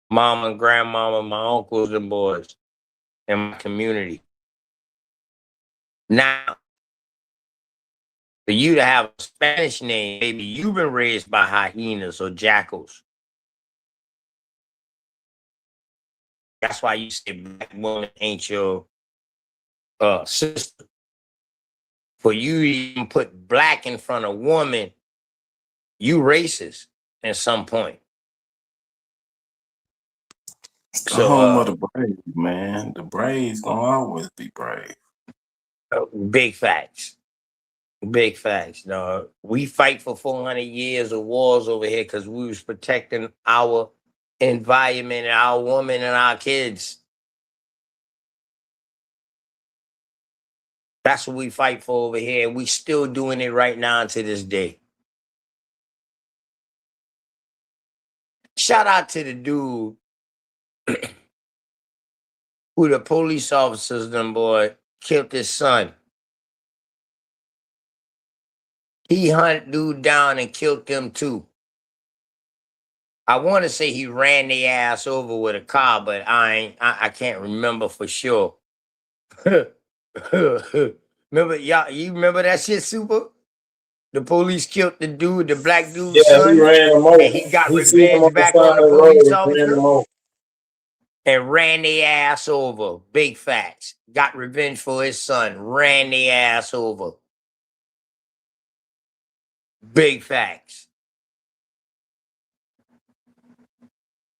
mama and grandmama, my uncles and boys in my community. Now, for you to have a Spanish name, maybe you've been raised by hyenas or jackals. That's why you say black woman ain't your sister. For you to even put black in front of woman, you racist at some point. It's the So home of the brave, man. The braves gonna always be brave. big facts. Big facts, dog. We fight for 400 years of wars over here because we was protecting our environment and our women and our kids. That's what we fight for over here. And we still doing it right now to this day. Shout out to the dude who the police officers them boy killed his son. He hunted dude down and killed them too. I want to say he ran the ass over with a car, but I can't remember for sure. Remember y'all? You remember that shit, Super? The police killed the dude, the black dude's Yeah, he son, ran him over. and he got He seen him on revenge the back side on the of the road police and ran him officer over. and ran the ass over. Big facts. Got revenge for his son. Ran the ass over. Big facts.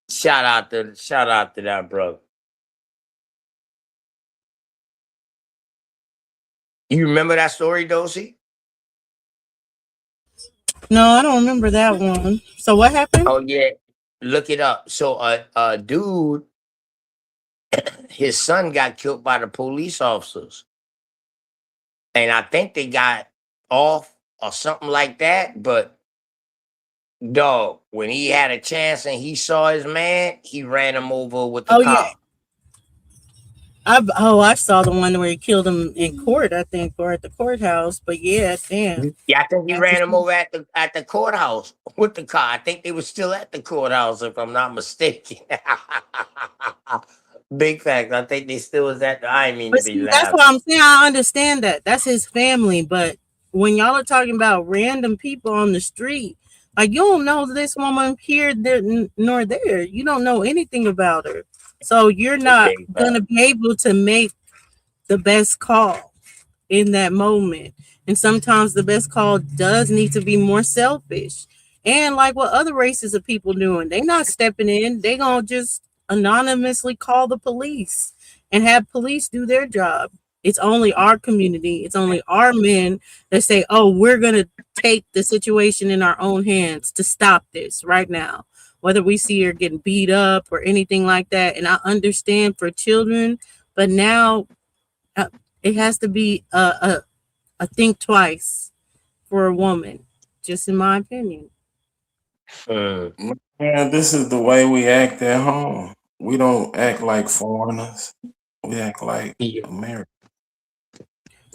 Shout out to that brother. You remember that story, Dosey? No, I don't remember that one. So what happened? Oh yeah, look it up. So a dude, his son got killed by the police officers, and I think they got off or something like that. But dog, when he had a chance and he saw his man, he ran him over with the Oh yeah. car. I saw the one where he killed him in court, I think, or at the courthouse. But yeah, damn. Yeah, I think he That's ran him just- over at the courthouse with the car. I think they were still at the courthouse, if I'm not mistaken. Big fact. I think they still was at. I didn't mean to But be see, that's what laughing. I'm saying. I understand that. That's his family, but when y'all are talking about random people on the street, like you don't know this woman here, there, nor there. You don't know anything about her, so you're not gonna be able to make the best call in that moment. And sometimes the best call does need to be more selfish. And like what other races of people doing, they not stepping in. They gonna just anonymously call the police and have police do their job. It's only our community, it's only our men that say, oh, we're gonna take the situation in our own hands to stop this right now. Whether we see her getting beat up or anything like that. And I understand for children, but now uh, it has to be a think twice for a woman, just in my opinion. Yeah, this is the way we act at home. We don't act like foreigners. We act like Americans.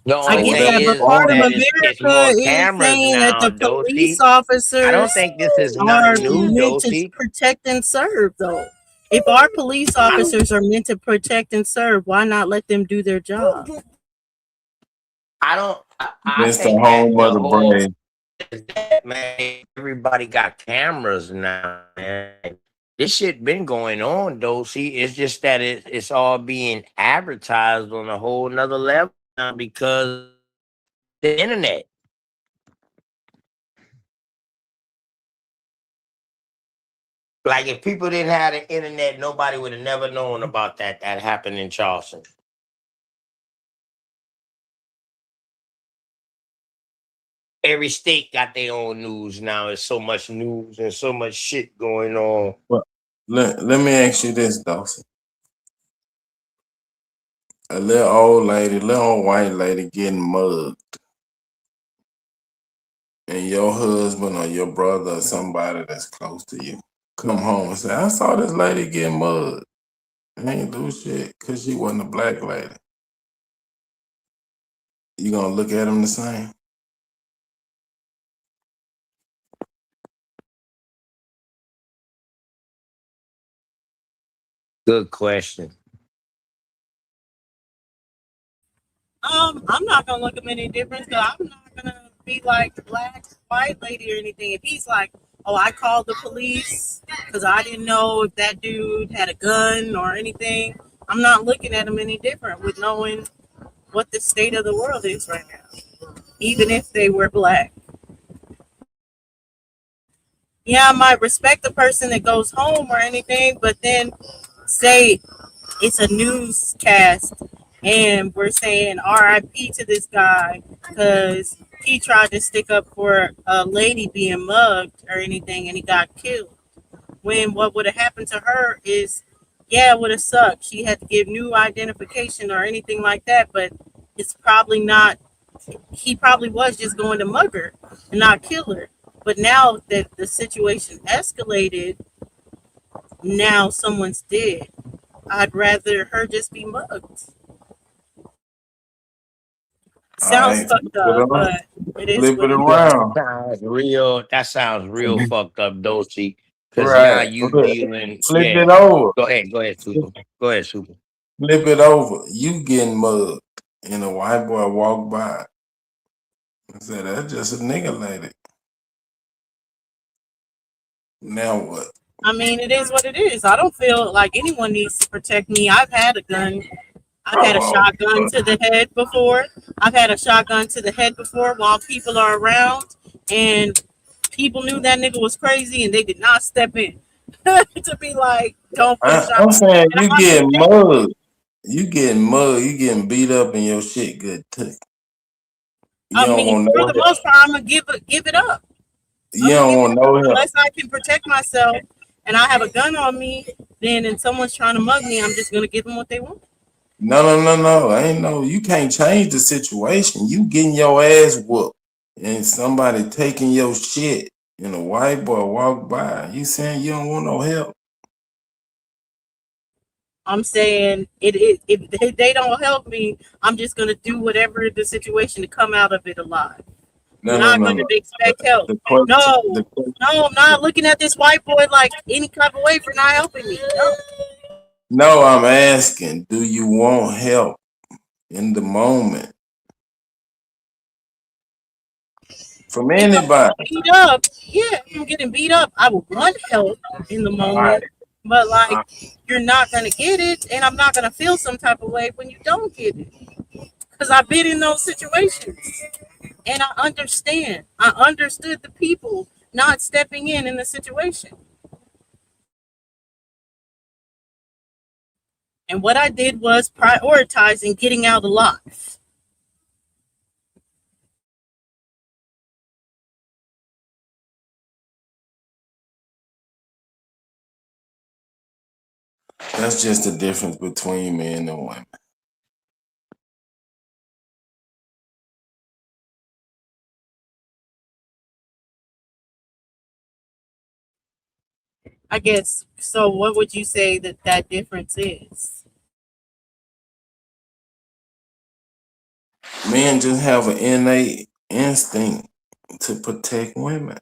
The I only get thing that, but is part of that Foreigners. it's America more is cameras saying that now, the police Dosey. I don't officers think this is are nothing new, meant to Dosey. protect and serve, though. If our police officers are meant to protect and serve, why not let them do their job? I It's the think that home of the the whole brave. man, everybody got cameras now, man. This shit been going on, though. See, it's just that it's all being advertised on a whole nother level now because the internet. Like if people didn't have the internet, nobody would have never known about that happened in Charleston. Every state got their own news now. There's so much news and so much shit going on. Well, let me ask you this, Dawson. A little old lady, little old white lady getting mugged, and your husband or your brother or somebody that's close to you come home and say, I saw this lady get mugged. And ain't do shit because she wasn't a black lady. You gonna look at them the same? Good question. I'm not gonna look at him any different. So I'm not gonna be like the black white lady or anything. If he's like, oh, I called the police because I didn't know if that dude had a gun or anything, I'm not looking at him any different with knowing what the state of the world is right now, even if they were black. Yeah, I might respect the person that goes home or anything, but then say it's a newscast and we're saying RIP to this guy because he tried to stick up for a lady being mugged or anything and he got killed. When what would have happened to her is, yeah, it would have sucked. She had to give new identification or anything like that, but it's probably not, he probably was just going to mug her and not kill her. But now that the situation escalated, now someone's dead. I'd rather her just be mugged. All Sounds right, fucked up, but it is flip what it it Yeah, is. around. that sounds real fucked up, Dosey. Because now Right. you Flip dealing. flip Yeah. it over. Go ahead, Super. Go ahead, Super. Flip it over. You getting mugged. And a white boy walk by. I said, that's just a nigga lady. Now what? I mean, it is what it is. I don't feel like anyone needs to protect me. I've had a gun. I've had a Oh, shotgun to the head before. I've had a shotgun to the head before while people are around, and people knew that nigga was crazy, and they did not step in to be like, "Don't put a I'm shotgun." saying And you I'm getting like, mugged. You getting mugged. You getting beat up and your shit good too. You I don't mean, want for no the help. most part, I'm gonna give it up. You I'm gonna don't give it want up no help. unless I can protect myself, and I have a gun on me. Then, and someone's trying to mug me, I'm just gonna give them what they want. No. Ain't no, you can't change the situation. You getting your ass whooped and somebody taking your shit and a white boy walk by. You saying you don't want no help? I'm saying if they don't help me, I'm just gonna do whatever the situation to come out of it alive. I'm not gonna No. expect help. The question, No, the question. no, I'm not looking at this white boy like any type of way for not helping me. No. No, I'm asking, do you want help in the moment? from If I'm anybody. getting beat up, yeah, if I'm getting beat up, I would want help in the All right. moment. But like, you're not gonna get it, and I'm not gonna feel some type of way when you don't get it, because I've been in those situations, and I understand. I understood the people not stepping in the situation, and what I did was prioritizing getting out alive. That's just the difference between men and women. I guess so. What would you say that difference is? Men just have an innate instinct to protect women.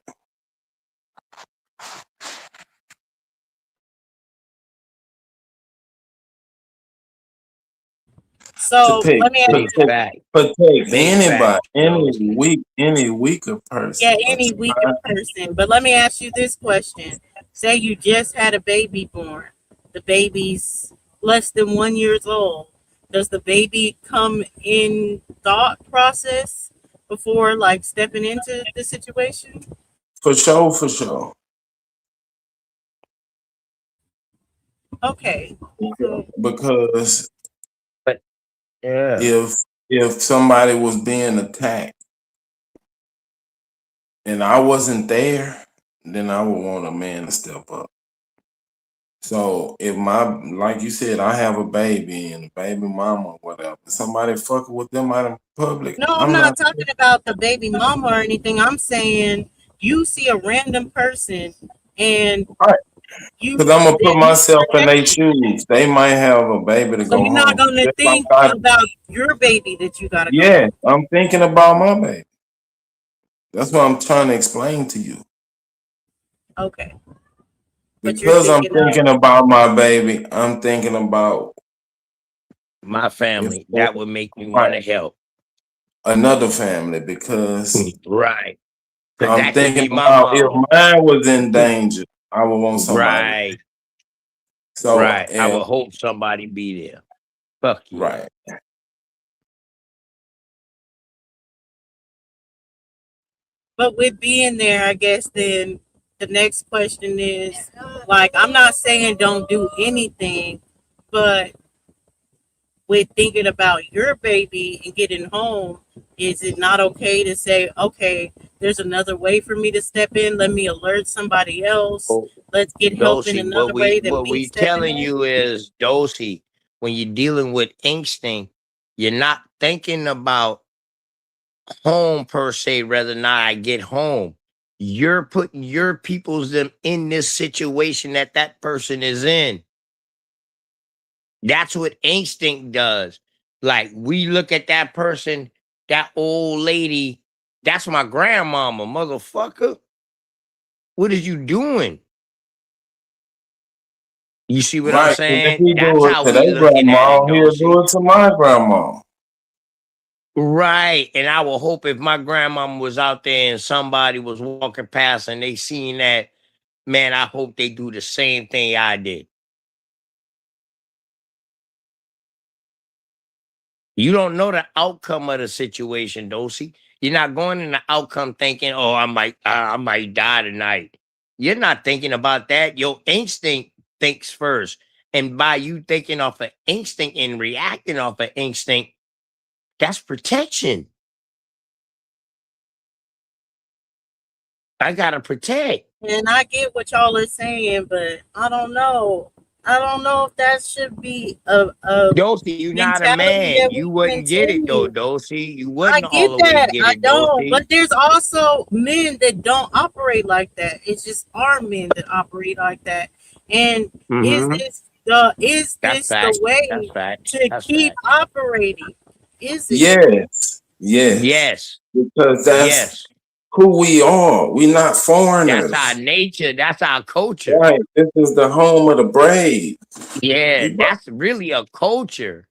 To So pick, let me ask Big you. fact. protect Big anybody, fact. Josie. any weaker person. Yeah, But any weaker person. But let me ask you this question. Say you just had a baby born. The baby's less than 1 year old. Does the baby come in thought process before like stepping into the situation? for sure. Okay. So Because But yeah. if somebody was being attacked and I wasn't there, then I would want a man to step up. So if like you said, I have a baby and a baby mama or whatever, somebody fucking with them out in public, no, I'm I'm not. not talking about the baby mama or anything. I'm saying you see a random person and Right. you Because I'm gonna put you myself in protect their them. shoes. They might have a baby to So go you're not home. gonna Just like think about your baby that you gotta go yeah, home. I'm thinking about my baby. That's what I'm trying to explain to you. Okay. But you're Because I'm thinking of thinking about my baby, I'm thinking about My if family. That would make me want right, to help. another family because Right. Because I'm that could thinking be my about if mama. mine was in danger, I would want somebody. Right. So Right. I if would hope somebody be there. Fuck yeah. right, but with being there, I guess then the next question is like I'm not saying don't do anything, but with thinking about your baby and getting home, is it not okay to say, okay, there's another way for me to step in? Let me alert somebody else. Oh, Let's get help in Dosey, another way than what me we stepping telling in. you is Dosey, when you're dealing with instinct, you're not thinking about home per se, rather not I get home. You're putting your people's them in this situation that person is in. That's what instinct does. Like we look at that person, that old lady, that's my grandmama, motherfucker. What is you doing? You see what I'm right. And if saying? he That's do it how to we their looking at grandma, it, he'll Dosey. do it to my grandma. Right. And I will hope if my grandmama was out there and somebody was walking past and they seen that, man, I hope they do the same thing I did. You don't know the outcome of the situation, Dosey. You're not going in the outcome thinking, "Oh, I might die tonight." You're not thinking about that. Your instinct thinks first, and by you thinking off of instinct and reacting off of instinct, that's protection. I gotta protect. And I get what y'all are saying, but I don't know. I don't know if that should be a Dosey, you're not a mentality man. that we You wouldn't get it though, continue. Dosey. You I wouldn't all get the way that. get I it, don't. Dosey. But there's also men that don't operate like that. It's just our men that operate like that. And is Mm-hmm. this the That's way fact. to That's keep fact. operating? Is it? Yes. Yes. Because that's Yes. who we are. We not That's our foreigners. nature. That's our culture. Right. This is the home of the brave. Yeah, We that's really a culture.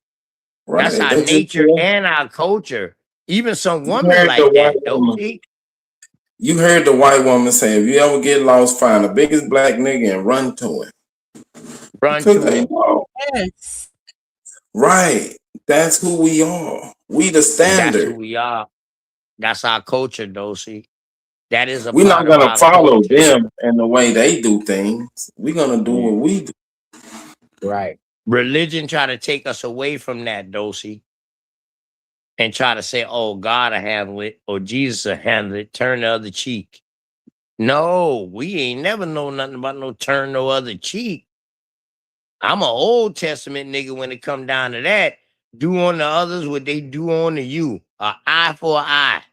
That's right. our They just nature and our culture. Even some you women heard the like white that, don't woman. she? You heard the white woman say, if you ever get lost, find the biggest black nigga and run to him. Run Because to they him. know. Yes. Right. That's who we are. We the That's who standard. we are. That's our culture, Dosey. That is a We're not part of gonna our follow culture. them and the way they do things. We're gonna do what we do. Right. Religion try to take us away from that, Dosey, and try to say, oh, God will handle it or Jesus will handle it. Turn the other cheek. No, we ain't never know nothing about no turn no other cheek. I'm an Old Testament nigga when it come down to that. Do on the others what they do on to you. An eye for an eye.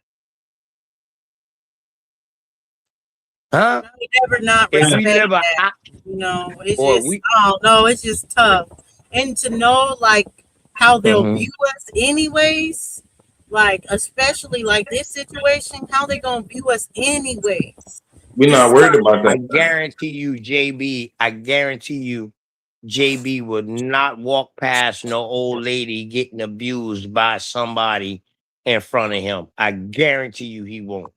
Huh? We never not If we respect live a that. eye, You know, it's or just we I don't know, it's just tough. And to know like how they'll Mhm. view us anyways, like especially like this situation, how they gonna view us anyways. We're not It's worried about I that. guarantee you, JB, I guarantee you, JB would not walk past no old lady getting abused by somebody in front of him. I guarantee you he won't.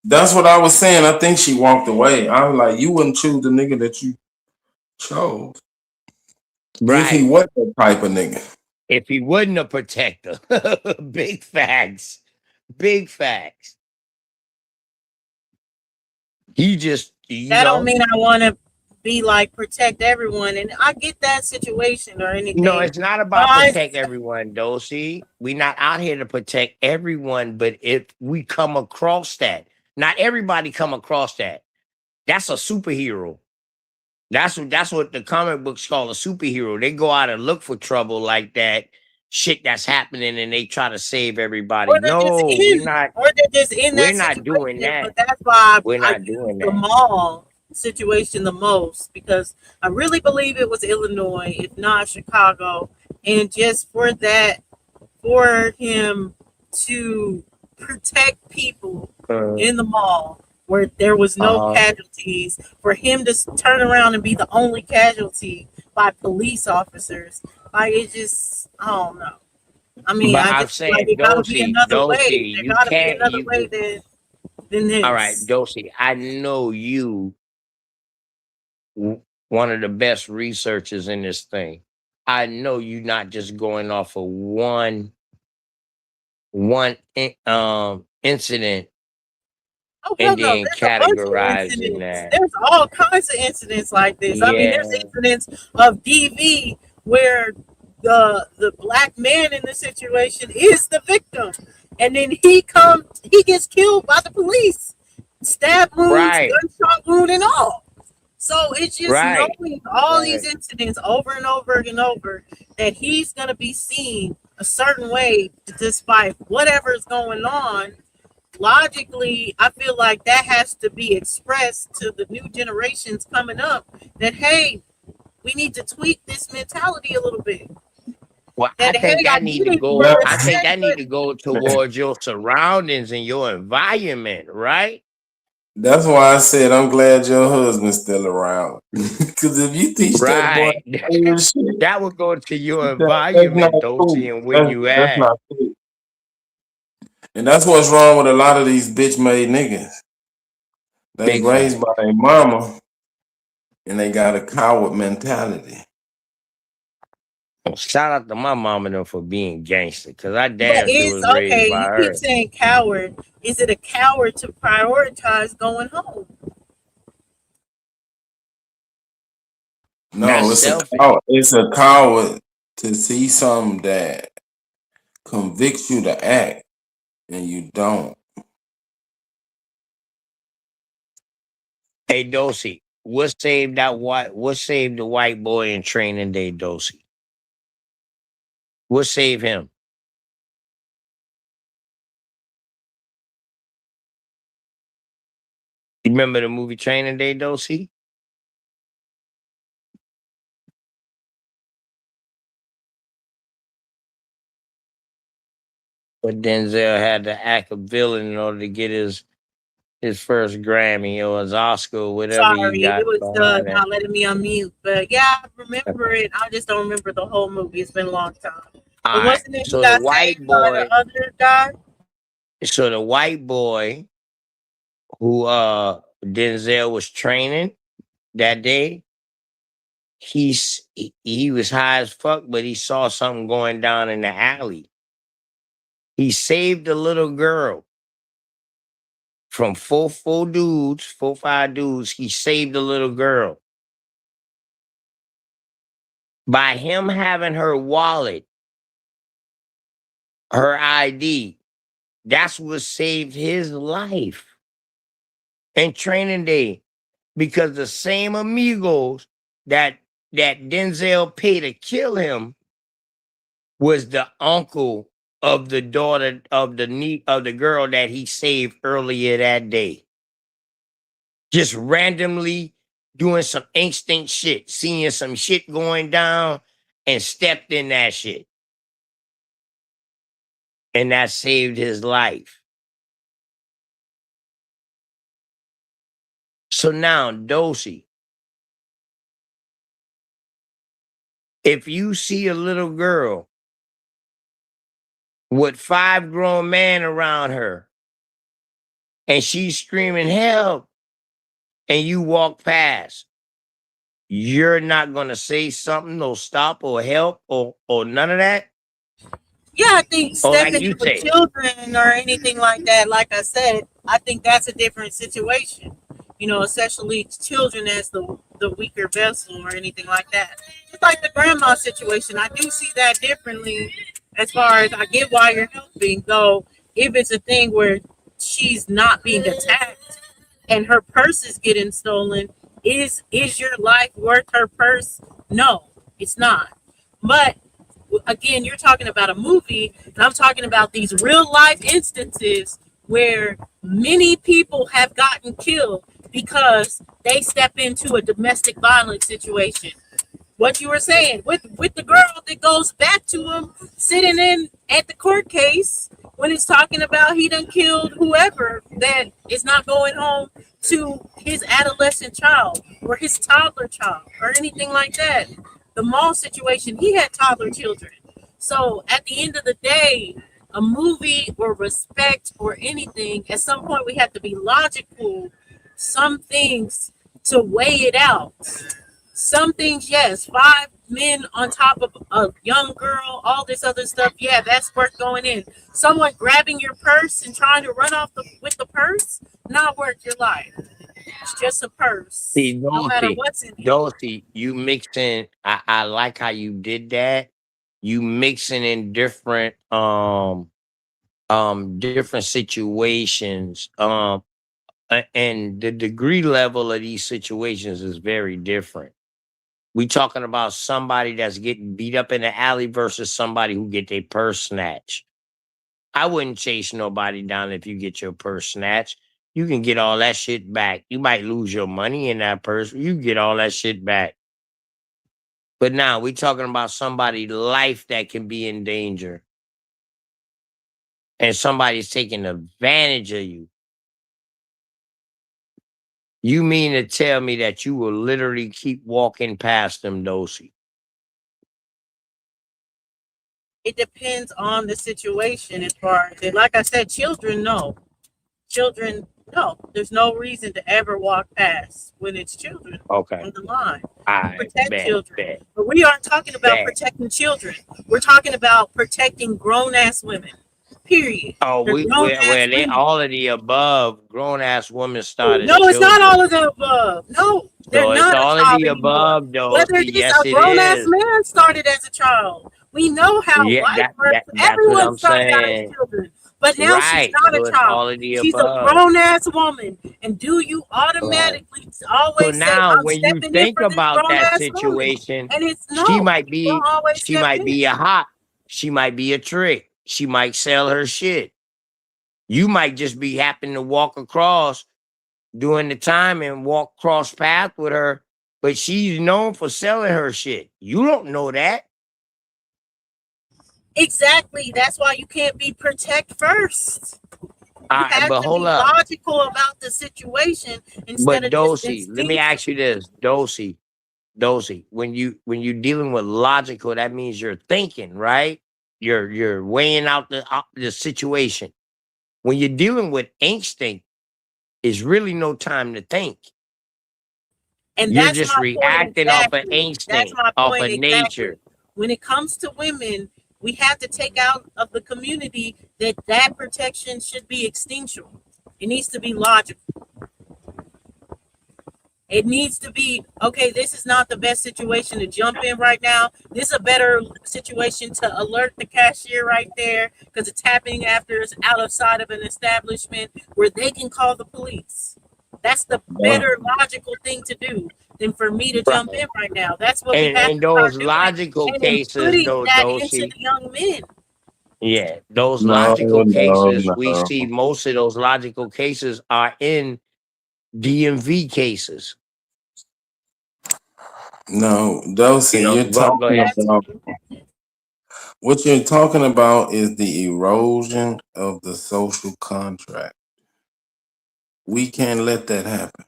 That's what I was saying. I think she walked away. I was like, you wouldn't choose the nigga that you chose if he Right. wasn't that type of nigga. If he wasn't a protector. Big facts. Big facts. He just, that don't mean I wanna be like protect everyone. And I get that situation or no, anything. it's not But about protect everyone, though. See, we're not out here to protect everyone, but if we come across that, not everybody come across that. That's a superhero. That's what the comic books call a superhero. They go out and look for trouble like that, shit that's happening, and they try to save everybody. or they're just No, in we're that not doing situation. that. But that's why We're I not use doing the that. mall situation the most because I really believe it was Illinois, if not Chicago. And just for that, for him to protect people Uh in the mall where there was no huh. casualties, for him to turn around and be the only casualty by police officers, like it just, I don't know. I mean, But I I'm just feel like saying, it got to be another way. Dosey, There you got to be can't. another You way than all right, this. Dosey? I know you one of the best researchers in this thing. I know you not just going off of one incident Oh hell and no! then There's a bunch of categorizing incidents. that. There's all kinds of incidents like this. I mean, there's Yeah, incidents of DV where the black man in the situation is the victim, and then he gets killed by the police, stab wounds, right, gunshot wound, and all. So it's just right, knowing all right. these incidents over and over and over that he's gonna be seen a certain way despite whatever's going on. Logically, I feel like that has to be expressed to the new generations coming up that hey, we need to tweak this mentality a little bit. Well, I That think hey, I that need get to it, you go. want I think respect, that need but to go towards your surroundings and your environment, right? That's why I said I'm glad your husband's still around. Because if you teach that boy Right. real shit, That would go to your that's not environment, Dosey, cool. and where you That's at. not cool. And that's what's wrong with a lot of these bitch made niggas. They Big fact. raised by their mama and they got a coward mentality. Shout out to my mom and them for being gangster, because I but damn sure it's was raised okay. by You keep her. saying coward. Is it a coward to prioritize going home? No, That's it's a selfish. coward. It's a coward to see something that convicts you to act and you don't. Hey, Dosey, what saved the white boy in training day, Dosey? What saved him? You remember the movie Training Day, Dosey? But Denzel had to act a villain in order to get his first Grammy or his Oscar or whatever he Sorry, it got was behind that. not letting me unmute. But yeah, I remember it. I just don't remember the whole movie. It's been a long time. All But right. wasn't it he So the got white saved by the boy, other guy? so the white boy who Denzel was training that day, he was high as fuck, but he saw something going down in the alley. He saved a little girl from four, five dudes. He saved a little girl by him having her wallet, her ID. That's what saved his life in training day, because the same amigos that Denzel paid to kill him was the uncle of the daughter of the girl that he saved earlier that day. Just randomly doing some instinct shit, seeing some shit going down and stepped in that shit. And that saved his life. So now, Dosey, if you see a little girl with 5 grown men around her and she's screaming help and you walk past, you're not going to say something or stop or help or none of that? Yeah, I think Or like stepping you with say, children or anything like that, like I said, I think that's a different situation. You know, especially children as the weaker vessel or anything like that. Just like the grandma situation, I do see that differently. As far as I get why you're helping, though, if it's a thing where she's not being attacked and her purse is getting stolen, is your life worth her purse? No, it's not. But again, you're talking about a movie, and I'm talking about these real life instances where many people have gotten killed because they step into a domestic violence situation. What you were saying with the girl that goes back to him sitting in at the court case when it's talking about he done killed whoever that is not going home to his adolescent child or his toddler child or anything like that. The mall situation, he had toddler children. So at the end of the day, a movie or respect or anything, at some point we have to be logical. Some things to weigh it out. Some things, yes, 5 men on top of a young girl, all this other stuff, yeah, that's worth going in. Someone grabbing your purse and trying to run off with the purse, not worth your life. It's just a purse. see, No matter what's in it. Dosey, you mixing, I like how you did that. You mixing in different different situations. And the degree level of these situations is very different. We talking about somebody that's getting beat up in the alley versus somebody who get their purse snatched. I wouldn't chase nobody down if you get your purse snatched. You can get all that shit back. You might lose your money in that purse. You get all that shit back. But now we talking about somebody's life that can be in danger. And somebody's taking advantage of you. You mean to tell me that you will literally keep walking past them, Dosey? It depends on the situation as far as, like I said, children, no. Children, no. There's no reason to ever walk past when it's children Okay. on the line. I Protect children. But we aren't talking about protecting children. We're talking about protecting grown-ass women. Period. Oh, where they all of the above. Grown ass women started. No, it's not all of the above. No, they're So it's not all a of child the anymore. above, though. Whether it's Yes, a it grown-ass is. man started as a child. We know how Yeah, life that's what everyone I'm started out as saying. children. But now she's Right. not So a it's all child. of the She's a above. grown-ass woman. And do you Right. automatically So always say, now, I'm when you stepping in think for this about that grown-ass woman? situation, And it's she no, might you don't be always she step might in. be a hot. She might be a trick. She might sell her shit. You might just be happen to walk across during the time and walk cross path with her, but she's known for selling her shit. You don't know that. Exactly. That's why you can't be protect first. You have But to hold be up. logical about the situation instead But of just Dosey, let me ask you this, Dosey, when you dealing with logical, that means you're thinking, right? You're weighing out the situation. When you're dealing with instinct, It's really no time to think. And You're that's just my point reacting off of exactly. That's instinct, my off point of exactly. nature. When it comes to women, we have to take out of the community that protection should be instinctual. It needs to be logical. It needs to be, okay, this is not the best situation to jump in right now. This is a better situation to alert the cashier right there because it's happening after it's outside of an establishment where they can call the police. That's the better logical thing to do than for me to jump in right now. That's what we have And to start those doing. logical And then cases, putting though, that into Dorsey, the young men. yeah, those No, logical cases, we no. see most of those logical cases are in DMV cases. No, Dosey, you're Go talking ahead. about what you're talking about is the erosion of the social contract. We can't let that happen.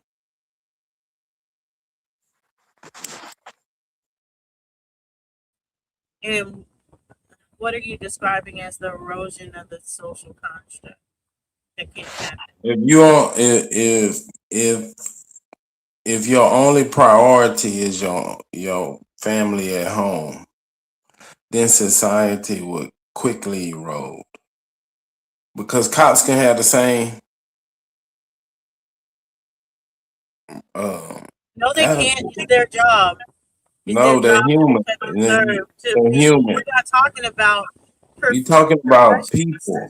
And what are you describing as the erosion of the social construct? That can't happen. If you are, if your only priority is your family at home, then society would quickly erode. Because cops can have the same No, they can't. attitude. It's their job. It's No, their they're job human. to serve, to They're be. human. We're not talking about. We talking about people.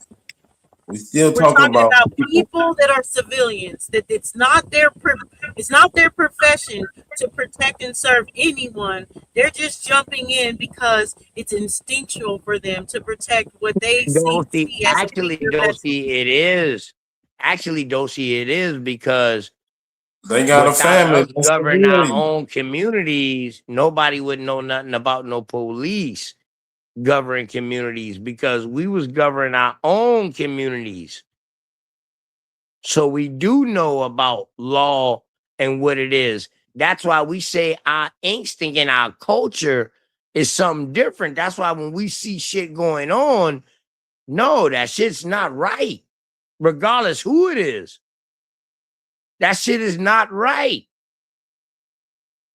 We still We're talking talking about about people. people that are civilians. That it's not their profession to protect and serve anyone. They're just jumping in because it's instinctual for them to protect what they see as a weaker vessel. Dorsey, it is. Actually, Dorsey, it is because They got a without family. us That's governing our civilian. own communities, nobody would know nothing about no police governing communities because we was governing our own communities. So we do know about law and what it is. That's why we say our instinct and our culture is something different. That's why when we see shit going on, no, that shit's not right. Regardless who it is. That shit is not right.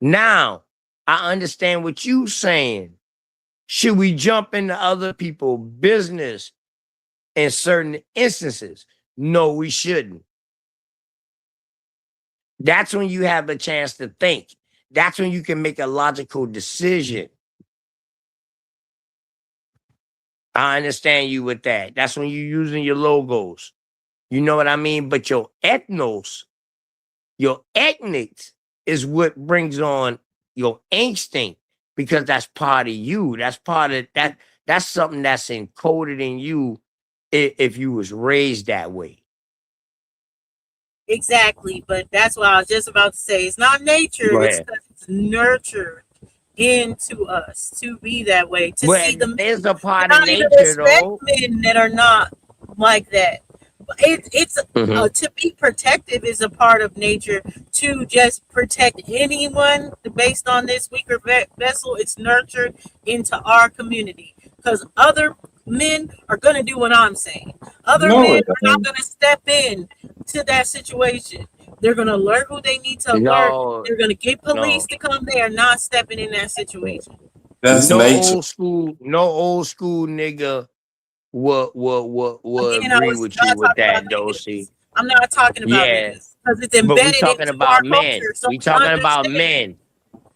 Now, I understand what you're saying. Should we jump into other people's business in certain instances? No, we shouldn't. That's when you have a chance to think. That's when you can make a logical decision. I understand you with that. That's when you're using your logos. You know what I mean? But your ethnos, your ethnics is what brings on your instinct because that's part of you. That's part of that. That's something that's encoded in you if you was raised that way. Exactly, but that's what I was just about to say. It's not nature. Go It's ahead. because it's nurtured into us to be that way. To Well, see the there's a part of not even nature respect though. men that are not like that. It's to be protective is a part of nature. To just protect anyone based on this weaker vessel, it's nurtured into our community because other men are going to do what I'm saying. Other No, men it are not ain't. going to step in to that situation. They're going to alert who they need to alert. No, They're going to get police no. to come. They are not stepping in that situation. That's No nature. old school nigga will Again, I agree was with you not with talking about that, Dosey. niggas. I'm not talking about Yeah, niggas because it's but we embedded talking into our about men. culture. So We we talking about understand. men.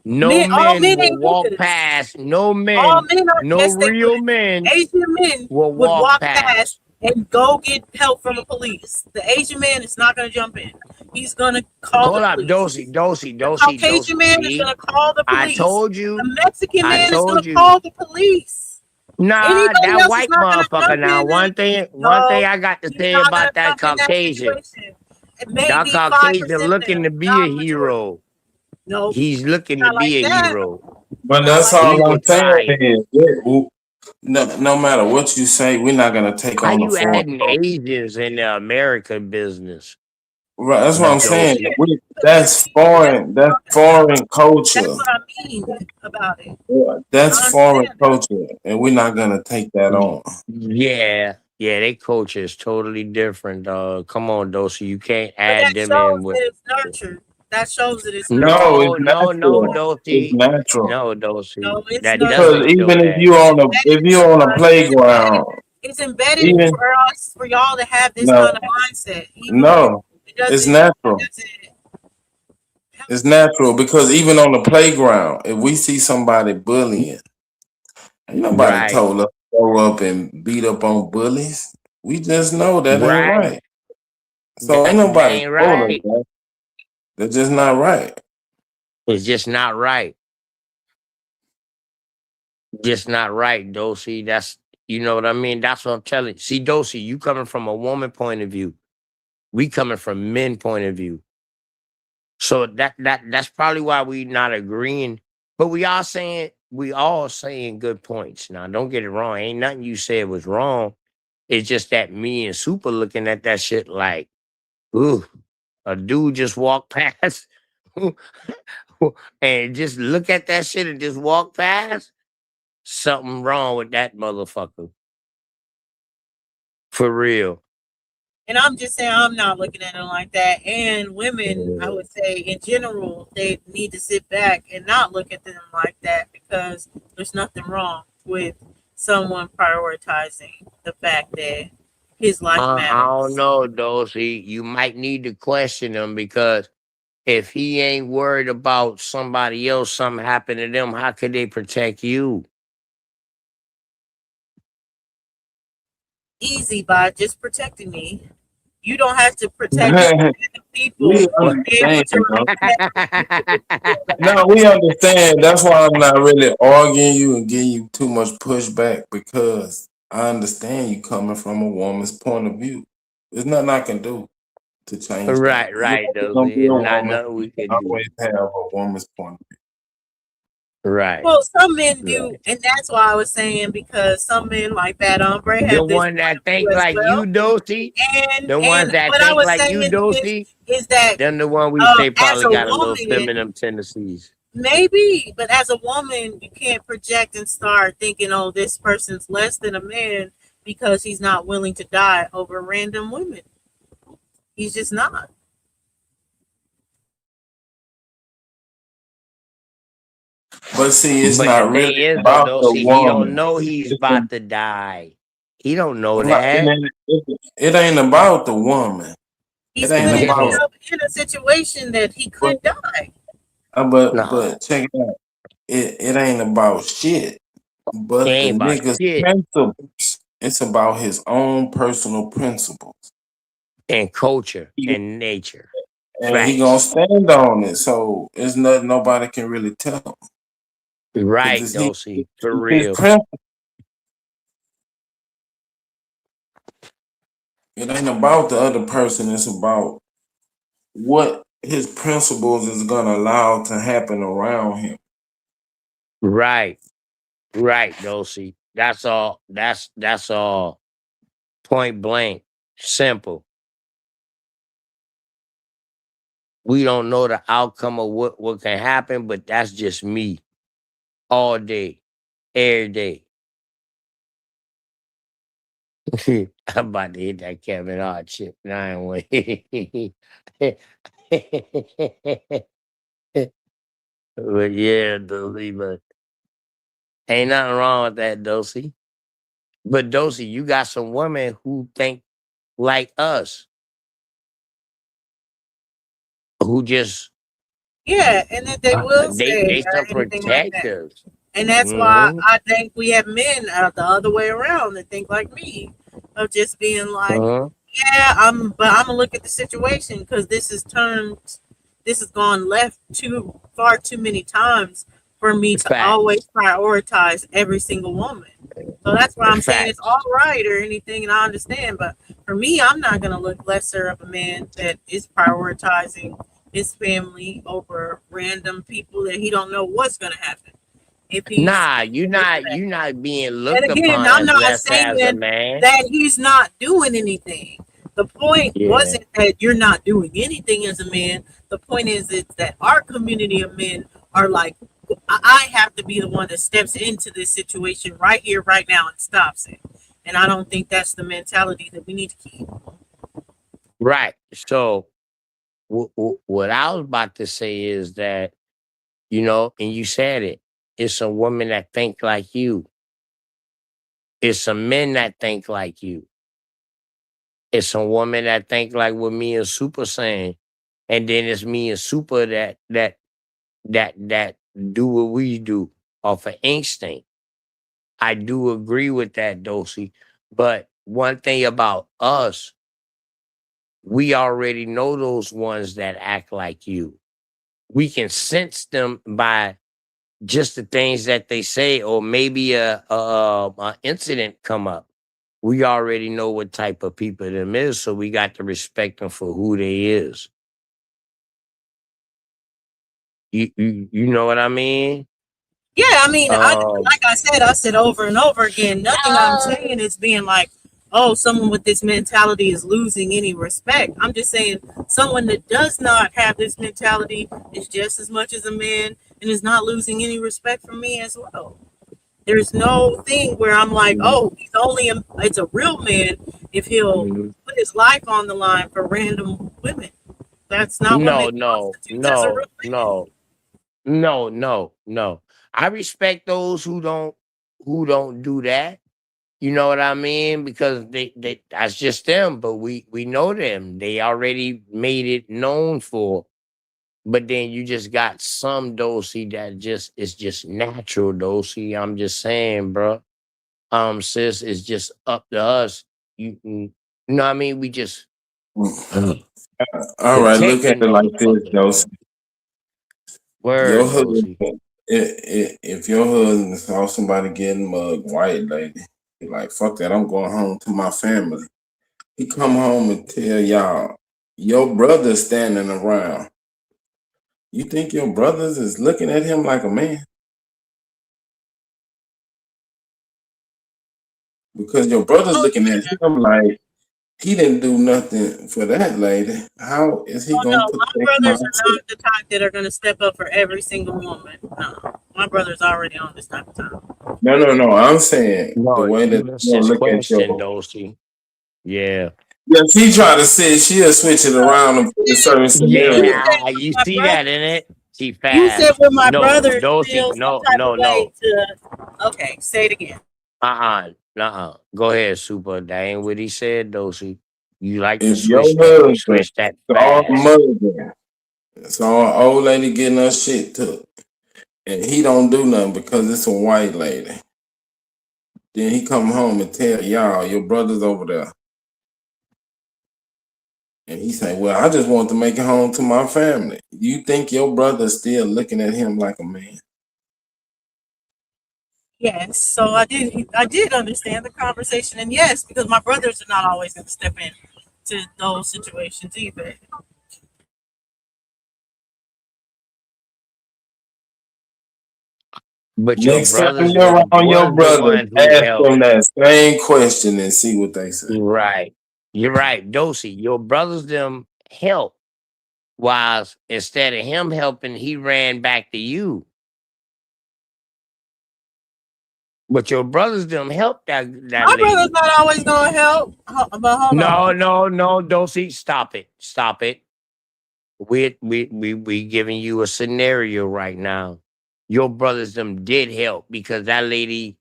No All men men will ain't walk niggas. past. No All men, men are, no yes, they real would. men Asian men will would walk walk past. past and go get help from the police. The Asian man is not going to jump in. He's going to call Hold the up, police. Dosey. Caucasian man is See, going to call the I police. told you. The Mexican I man is going told to you. call the police. Nah, Anybody that else is white not going to motherfucker. jump Now, in. one thing No, I got to he's say not going about to that jump in that Caucasian. situation. It may That be 5% Caucasian of looking to them, be a not majority. hero. No, He's looking not to like be a that. hero. But Not that's like all He that. I'm was saying trying. is, no matter what you say, we're not gonna take How on the you foreign adding culture. Asians in the American business? Right, that's what I'm saying. Dosey. That's foreign. That's foreign culture. That's what I mean about it. Yeah, I that's foreign understand that. culture, and we're not gonna take that on. Yeah. Yeah, they culture is totally different, dog. Come on, Dosey. You can't But add that them in shows with. that it's nurtured. That shows that it's nurtured. No, it's No, no, no, natural. It's Dosey. natural. No, Dosey. No, it's That Because doesn't nurtured. show even if that. you on a Embedded if in you're on a us. playground, It's embedded even for us, for y'all to have this no, kind of mindset. Even no, it it's doesn't. natural. It's natural because even on the playground, if we see somebody bullying, ain't nobody Right, told us to go up and beat up on bullies. We just know that ain't right. right. So ain't That nobody ain't told us right. that. That's just not right. It's just not right. Just not right, Dosey. That's you know what I mean. That's what I'm telling you. See, Dosey, you coming from a woman point of view. We coming from men point of view. So that's probably why we not agreeing. But we all saying good points. Now, don't get it wrong. Ain't nothing you said was wrong. It's just that me and Super looking at that shit like, ooh, a dude just walked past and just look at that shit and just walk past. Something wrong with that motherfucker. For real. And I'm just saying, I'm not looking at it like that. And women, I would say in general, they need to sit back and not look at them like that because there's nothing wrong with someone prioritizing the fact that his life I don't matters. know, Dosey. You might need to question him because if he ain't worried about somebody else, something happened to them, how could they protect you? Easy by just protecting me. You don't have to protect We people to be able understand, to though. protect the No, we understand. That's why I'm not really arguing you and giving you too much pushback because I understand you coming from a woman's point of view. There's nothing I can do to change that. Right, You right, always gonna be Dosey. a And not woman. nothing we You can do. always have a woman's point of Right, Well, some men do, right. and that's why I was saying because some men like that Ombre The have this one point that of view think as like you, well. Dosey, the ones And that what I think was like you, saying Dosey, is that them the one we say as probably a got a little woman, feminine tendencies. maybe, but as a woman, you can't project and start thinking, "Oh, this person's less than a man because he's not willing to die over random women." He's just not. But see, it's But the not really thing is though, about the Dosey, he don't woman. know he's It's about to die. He don't know not, that. it ain't about the woman. It He's ain't putting about. himself in a situation that he But could die. No, check it out. It ain't about shit. it But the ain't about nigga's shit. principles. It's about his own personal principles. And culture He, and nature. and he gonna Facts. stand on it. So it's nothing nobody can really tell him. Because Right, it's Dosey. For his real. principles. It ain't about the other person. It's about what his principles is gonna allow to happen around him. Right. Right, Dosey. That's all. That's all. Point blank. Simple. We don't know the outcome of what can happen, but that's just me. All day. Every day. I'm about to hit that Kevin Hart shit. Nine way. But yeah, Dosey, but ain't nothing wrong with that, Dosey. But Dosey, you got some women who think like us, who just Yeah, and that they will say they some anything like that. protectors. And that's why Mm-hmm. I think we have men the other way around that think like me, of just being like, Uh-huh. yeah, but I'm gonna look at the situation because this has gone left far too many times for me to always Facts. prioritize every single woman. So that's why I'm saying it's all Facts. right or anything, and I understand. But for me, I'm not gonna look lesser of a man that is prioritizing his family over random people that he don't know what's gonna happen if he's Nah, in this way. you not being And looked again, upon I'm as not less saying as a man. that he's not doing anything. The point Yeah. wasn't that you're not doing anything as a man. The point is that our community of men are like, I have to be the one that steps into this situation right here, right now, and stops it. And I don't think that's the mentality that we need to keep. Right. So what I was about to say is that, and you said it, it's some women that think like you. It's some men that think like you. It's some women that think like what me and Super saying. And then it's me and Super that do what we do off of instinct. I do agree with that, Dosey. But one thing about us, we already know those ones that act like you. We can sense them by just the things that they say, or maybe a incident come up. We already know what type of people them is, so we got to respect them for who they is. You know what I mean? Yeah, I mean, like I said over and over again, nothing I'm saying is being like, oh, someone with this mentality is losing any respect. I'm just saying someone that does not have this mentality is just as much as a man and is not losing any respect from me as well. There's no thing where I'm like, oh, it's a real man if he'll put his life on the line for random women. That's not what No, makes constitutes as a real man. no. I respect those who don't do that. You know what I mean? Because they that's just them, but we know them. They already made it known for. But then you just got some dosey that just is just natural dosey. I'm just saying, bro. Sis, it's just up to us. You know what I mean? We just All right, look at protecting it like this, motherfuckers, though. bro. Your Word, husband, dosey. if your husband saw somebody getting mugged, white lady, he like, fuck that, I'm going home to my family. He come home and tell y'all, your brother's standing around. You think your brothers is looking at him like a man? Because your brother's Oh, looking at him like he didn't do nothing for that lady. How is he oh gonna no, my protect my brothers are sister? not the type that are going to step up for every single woman. No, my brother's already on this type of time. No. I'm saying the No, way you that missed you this look at question, your. dosey. Yeah. Yeah, she try to say she'll switch it around and put a certain You scenario. said Yeah, you my see brother. that in it? She You said fast. when my No, brother dosey. feels some No, type of no, way no. to. Okay, say it again. Go ahead, Super. That ain't what he said, dosey. You like to If your husband switch that saw a fast. mother, saw an old lady getting her shit took, and he don't do nothing because it's a white lady, then he come home and tell y'all your brother's over there, and he say, "Well, I just want to make it home to my family." You think your brother's still looking at him like a man? Yes, so I did understand the conversation, and yes, because my brothers are not always going to step in to those situations either. But your Next time brothers you're around your was the brothers, one who ask helped. them that same question and see what they say. Right. You're right, dosey. Your brothers them helped. Whilst instead of him helping, he ran back to you. But your brothers them helped that My brother's lady. not always going to help, but hold No, on. no, Dosey, stop it. Stop it. We giving you a scenario right now. Your brothers them did help because that lady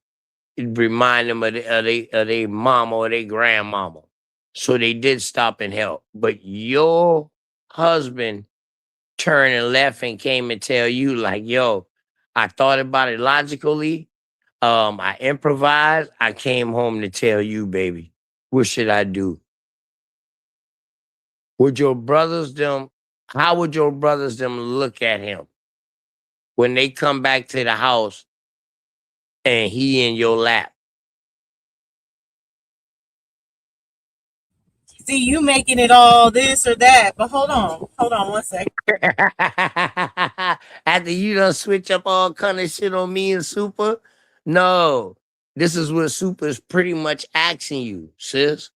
remind them of their mama or their grandmama. So they did stop and help. But your husband turned and left and came and tell you like, yo, I thought about it logically. I improvised. I came home to tell you, baby. What should I do? Would your brothers them? How would your brothers them look at him when they come back to the house and he in your lap? See, you making it all this or that, but hold on one second. After you done switch up all kind of shit on me and Super, no, this is what Super is pretty much asking you, sis.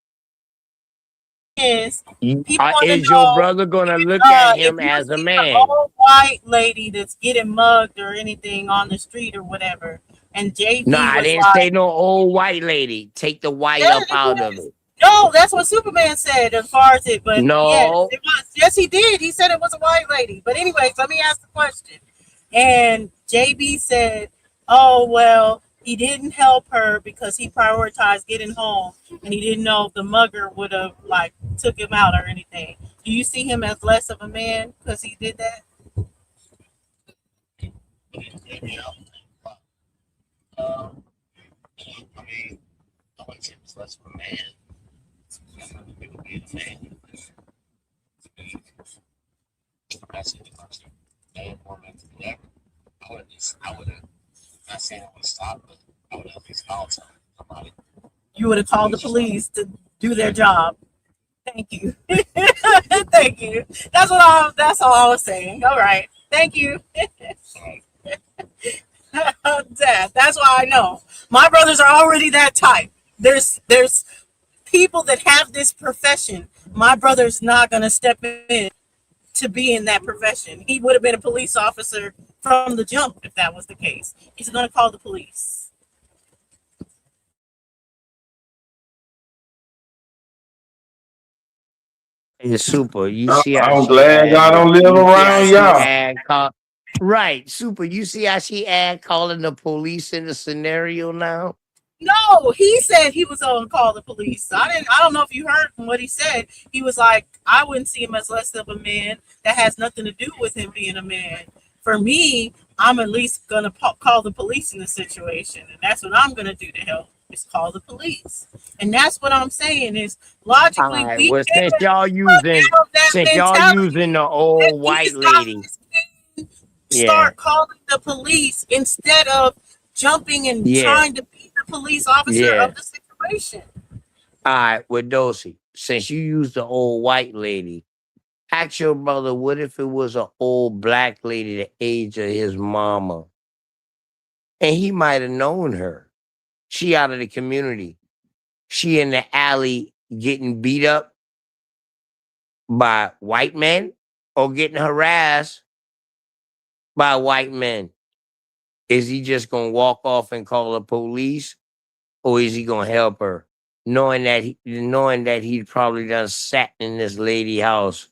Is people want to Is your know brother gonna look at if him you as a see an man? old white lady that's getting mugged or anything on the street or whatever, And JB No, I was didn't like, say no old white lady. Take the white yeah, up out of it. no, that's what Superman said as far as it. But yes, No. it was. Yes, he did. He said it was a white lady. But anyways, let me ask the question. And JB said, "Oh well, he didn't help her because he prioritized getting home, and he didn't know if the mugger would have like took him out or anything. Do you see him as less of a man because he did that?" I mean, I wouldn't say it's less of a man. I said the first man, woman, whatever. I would have, not saying I would stop, but I would have at least called somebody. You would have called the police to do their job. Thank you. Thank you. That's all I was saying. All right. Thank you. That's why I know. My brothers are already that type. There's people that have this profession. My brother's not gonna step in to be in that profession. He would have been a police officer from the jump if that was the case. He's gonna call the police. It's super. You see how I'm she glad add I the don't live you see how around she y'all. add call right, super. You see how she add calling the police in the scenario now? No, he said he was gonna call the police. I don't know if you heard from what he said. He was like, I wouldn't see him as less of a man. That has nothing to do with him being a man. For me, I'm at least gonna call the police in the situation, and that's what I'm gonna do to help. Is call the police, and that's what I'm saying. Is All logically right. we Well, can't put down that since y'all mentality using the that old white these lady, guys yeah, start calling the police instead of jumping and yeah, trying to be the police officer yeah. of the situation. All right, with Dosey, since you used the old white lady, ask your brother, what if it was an old black lady the age of his mama? And he might have known her. She out of the community. She in the alley getting beat up by white men or getting harassed by white men. Is he just gonna walk off and call the police, or is he gonna help her, knowing that he probably done sat in this lady house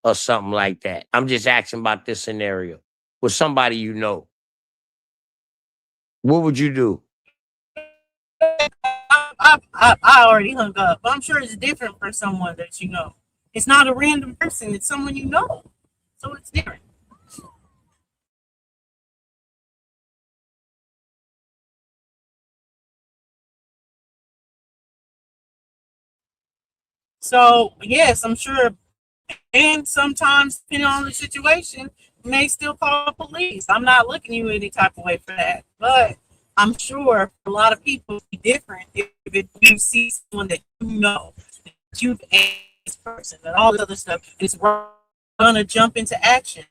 or something like that? I'm just asking about this scenario with somebody you know. What would you do? I already hung up. I'm sure it's different for someone that you know. It's not a random person. It's someone you know. So it's different. So yes, I'm sure. And sometimes, depending on the situation, you may still call the police. I'm not looking at you any type of way for that. But I'm sure a lot of people be different if you see someone that you know, that you've asked this person and all the other stuff, is gonna jump into action.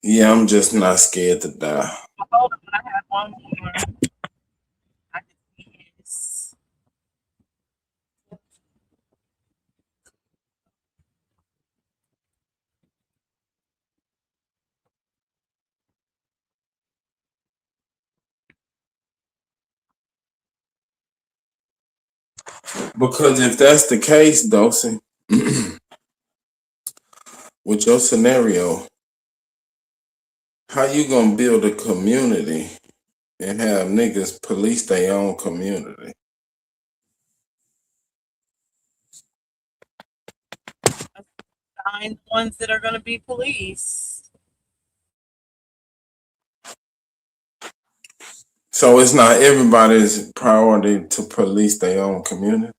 Yeah, I'm just not scared to die. Hold on, I have one more. I can see this. Because if that's the case, Dawson, with your scenario, how you gonna build a community and have niggas police their own community? Find ones that are gonna be police. So it's not everybody's priority to police their own community.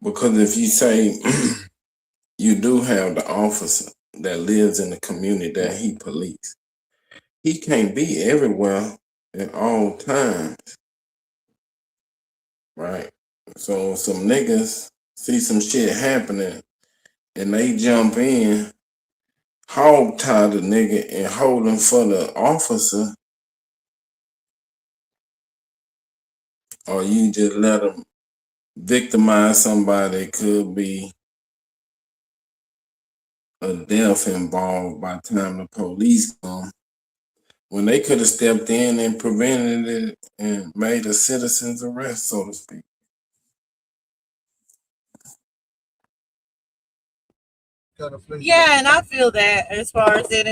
Because if you say you do have the officer that lives in the community that he police. He can't be everywhere at all times, right? So some niggas see some shit happening and they jump in, hog tie the nigga and hold him for the officer, or you just let him victimize somebody. Could be a death involved by the time the police come, when they could have stepped in and prevented it and made a citizen's arrest, so to speak. Yeah, and I feel that as far as it,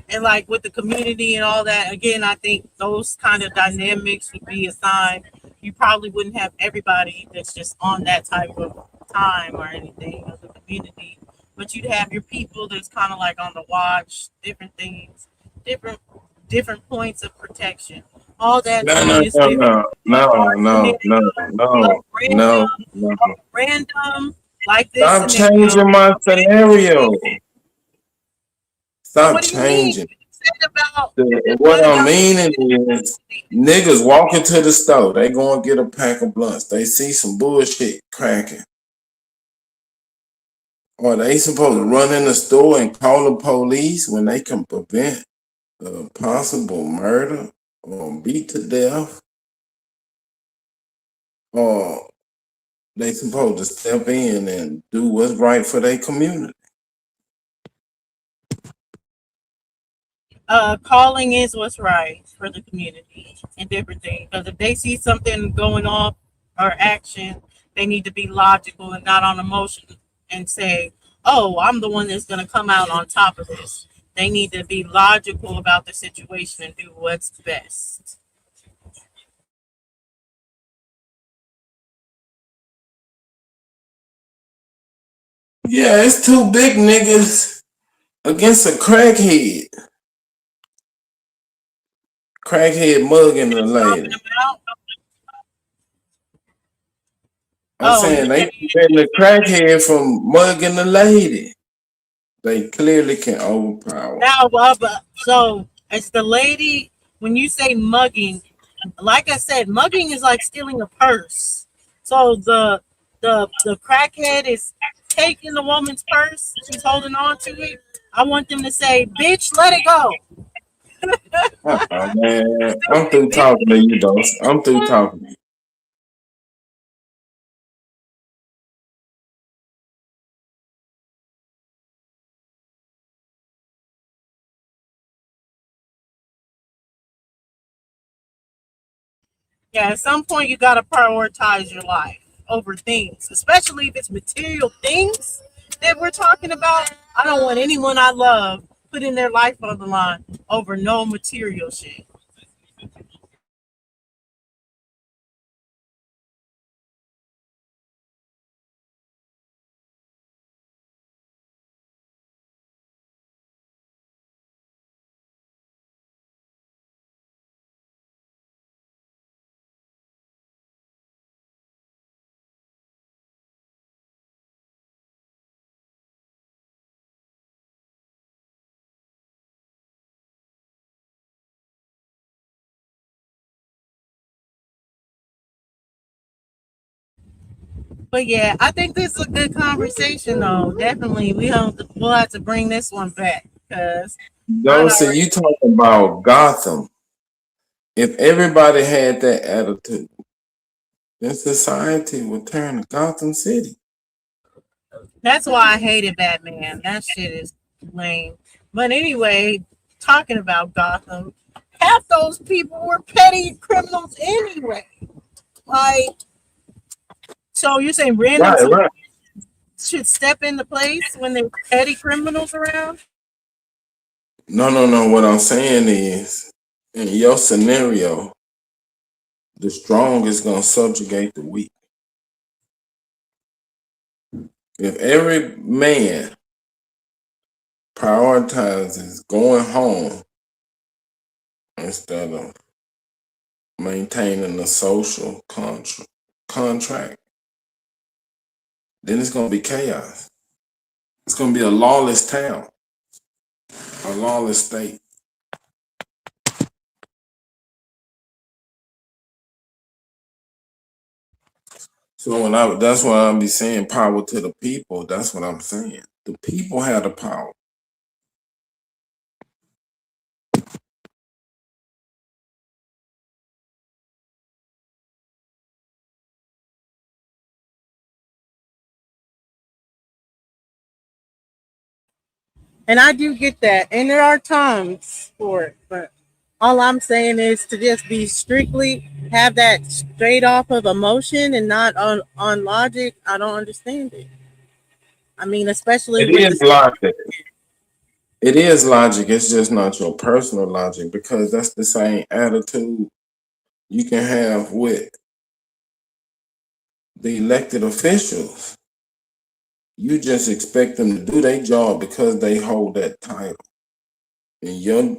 and like with the community and all that. Again, I think those kind of dynamics would be a sign. You probably wouldn't have everybody that's just on that type of time or anything of the community, but you'd have your people that's kind of like on the watch, different things, different different points of protection. All that No, too no, is no, different. no, no, no, no, A no, random, no, no. random like this Stop scenario. changing my scenario. Stop What do you mean? changing. You said about What what I'm about meaning is niggas walk into the store, they go and get a pack of blunts. They see some bullshit cracking. Or they supposed to run in the store and call the police when they can prevent a possible murder or beat to death? Or they supposed to step in and do what's right for their community? calling is what's right for the community and different things. Because if they see something going off or action, they need to be logical and not on emotion and say, "Oh, I'm the one that's going to come out on top of this." They need to be logical about the situation and do what's best. Yeah, it's two big niggas against a crackhead. Crackhead mugging the Talking lady. about, I'm oh, you saying they preventing the crackhead from mugging the lady. They clearly can overpower. now, so it's the lady. When you say mugging, like I said, mugging is like stealing a purse. So the crackhead is taking the woman's purse. She's holding on to it. I want them to say, "Bitch, let it go." Man, I'm through talking to you, though. I'm through talking to you. Yeah, at some point you gotta prioritize your life over things, especially if it's material things that we're talking about. I don't want anyone I love putting their life on the line over no material shit. But yeah, I think this is a good conversation though. Definitely, we'll have to bring this one back because I Though, see, already you talking about Gotham. If everybody had that attitude, then society would turn to Gotham City. that's why I hated Batman. That shit is lame. But anyway, talking about Gotham, half those people were petty criminals anyway. Like, so you're saying random Right, civilians right. should step into place when there's petty criminals around? No, no, no. What I'm saying is, in your scenario, the strong is going to subjugate the weak. If every man prioritizes going home instead of maintaining a social contract, then it's going to be chaos. It's gonna be a lawless town, a lawless state. So that's why I'll be saying power to the people. That's what I'm saying. The people have the power. And I do get that. And there are times for it. But all I'm saying is to just be strictly have that straight off of emotion and not on logic. I don't understand it. I mean, especially It with is the logic. It is logic. It's just not your personal logic because that's the same attitude you can have with the elected officials. You just expect them to do their job because they hold that title. And your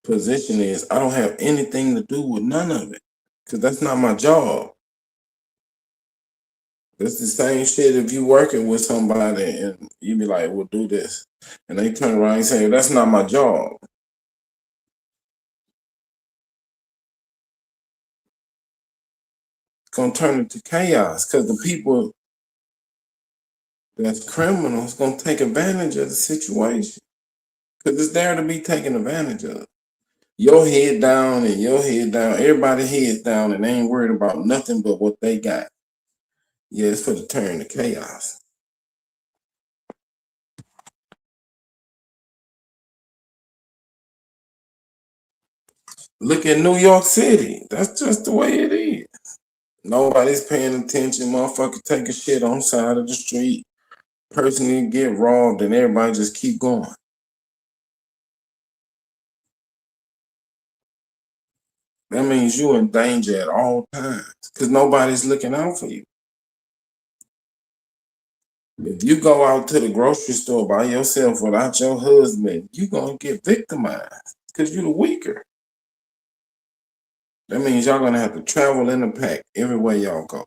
position is, I don't have anything to do with none of it because that's not my job. It's the same shit if you working with somebody and you be like, "We'll do this," and they turn around and say, "That's not my job." It's gonna turn into chaos because the people that's criminals gonna take advantage of the situation because it's there to be taken advantage of. Your head down and your head down, everybody heads down, and they ain't worried about nothing but what they got. Yeah, it's for the turn to chaos. Look at New York City. That's just the way it is. Nobody's paying attention. Motherfucker take a shit on the side of the street. Person get robbed and everybody just keep going. That means you're in danger at all times because nobody's looking out for you. If you go out to the grocery store by yourself without your husband, you're going to get victimized because you're the weaker. That means y'all going to have to travel in a pack everywhere y'all go.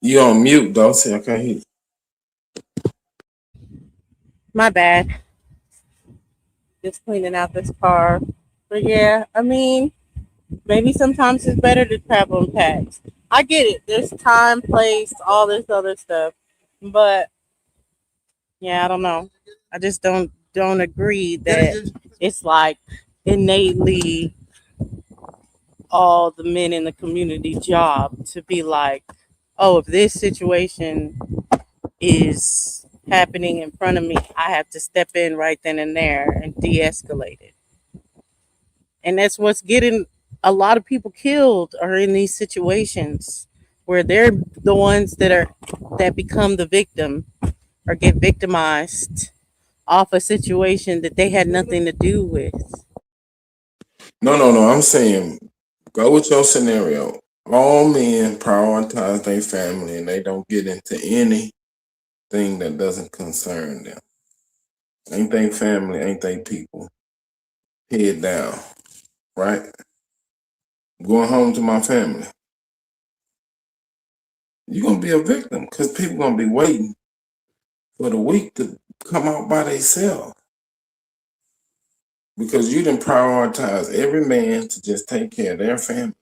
You on mute, though. See, I can't hear you. my bad. Just cleaning out this car. But yeah, I mean, maybe sometimes it's better to travel in packs. I get it. There's time, place, all this other stuff. But yeah, I don't know. I just don't agree that it's like innately all the men in the community job to be like, oh, if this situation is happening in front of me, I have to step in right then and there and de-escalate it. And that's what's getting a lot of people killed are in these situations where they're the ones that become the victim or get victimized off a situation that they had nothing to do with. No. I'm saying go with your scenario. All men prioritize their family and they don't get into anything that doesn't concern them. Ain't they family? Ain't they people? Head down, right? Going home to my family. You're gonna be a victim because people gonna be waiting for the week to come out by themselves. Because you didn't prioritize every man to just take care of their family.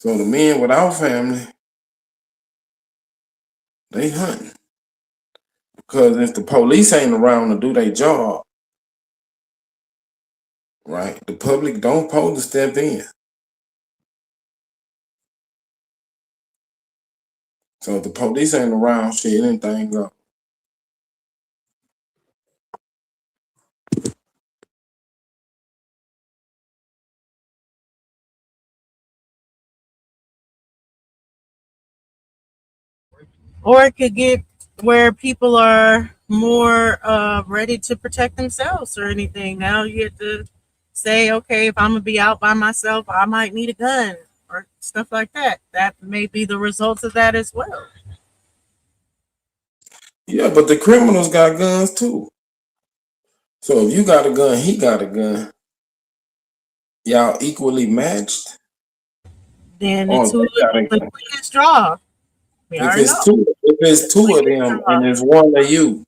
So the men without family, they hunting. Because if the police ain't around to do their job, right, the public don't supposed to step in. So if the police ain't around, shit, anything go. Or it could get where people are more ready to protect themselves or anything. Now you get to say, okay, if I'm gonna be out by myself, I might need a gun or stuff like that. That may be the results of that as well. Yeah, but the criminals got guns too. So if you got a gun, he got a gun. Y'all equally matched, Then or it's who they got a the gun. quickest draw. We If already it's know. two, if it's two of Quickest them draw. and it's one of you,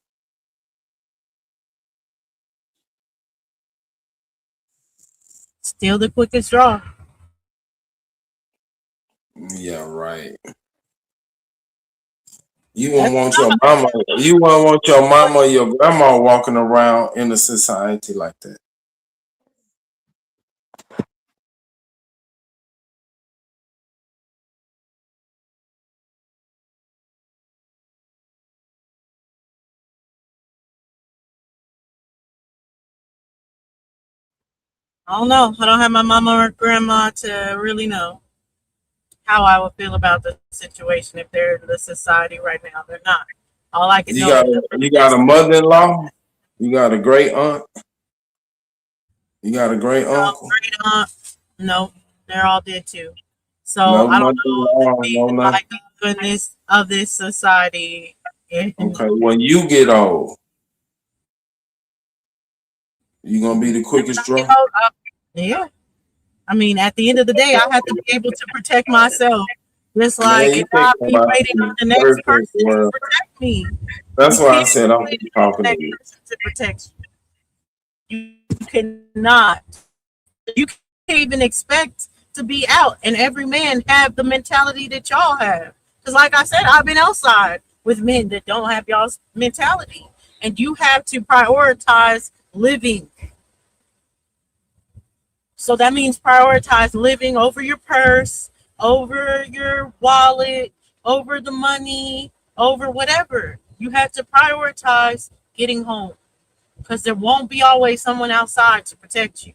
Still the quickest draw. yeah, right. You won't That's want your mama. You won't want your mama or your grandma walking around in a society like that. I don't know. I don't have my mama or grandma to really know how I would feel about the situation if they're in the society right now. They're not. All I can You know is got a mother-in-law. You got a great aunt. You got a great uncle. great aunt. No, they're all dead too. So No I don't know if mother-in-law. being No nothing. like goodness of this society. And Okay. When you get old, you gonna be the quickest draw. yeah. I mean, at the end of the day, I have to be able to protect myself. Just Man, like you and think not be about waiting on the the next perfect person to world. protect me. That's You why I can't said I'm wait on talking the to next you. person to protect you. You cannot. You can't even expect to be out and every man have the mentality that y'all have. Because like I said, I've been outside with men that don't have y'all's mentality. And you have to prioritize living. So that means prioritize living over your purse, over your wallet, over the money, over whatever. You have to prioritize getting home because there won't be always someone outside to protect you.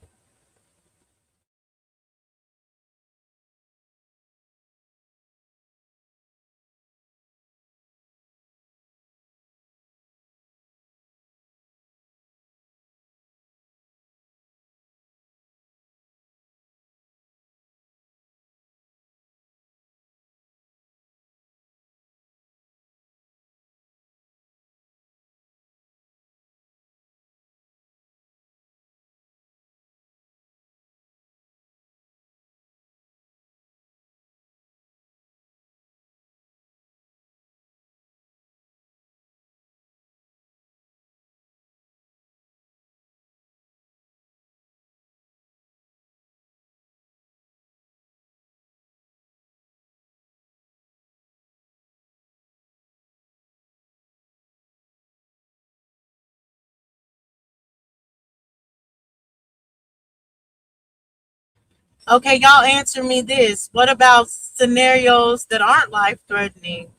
Okay, y'all answer me this. What about scenarios that aren't life threatening?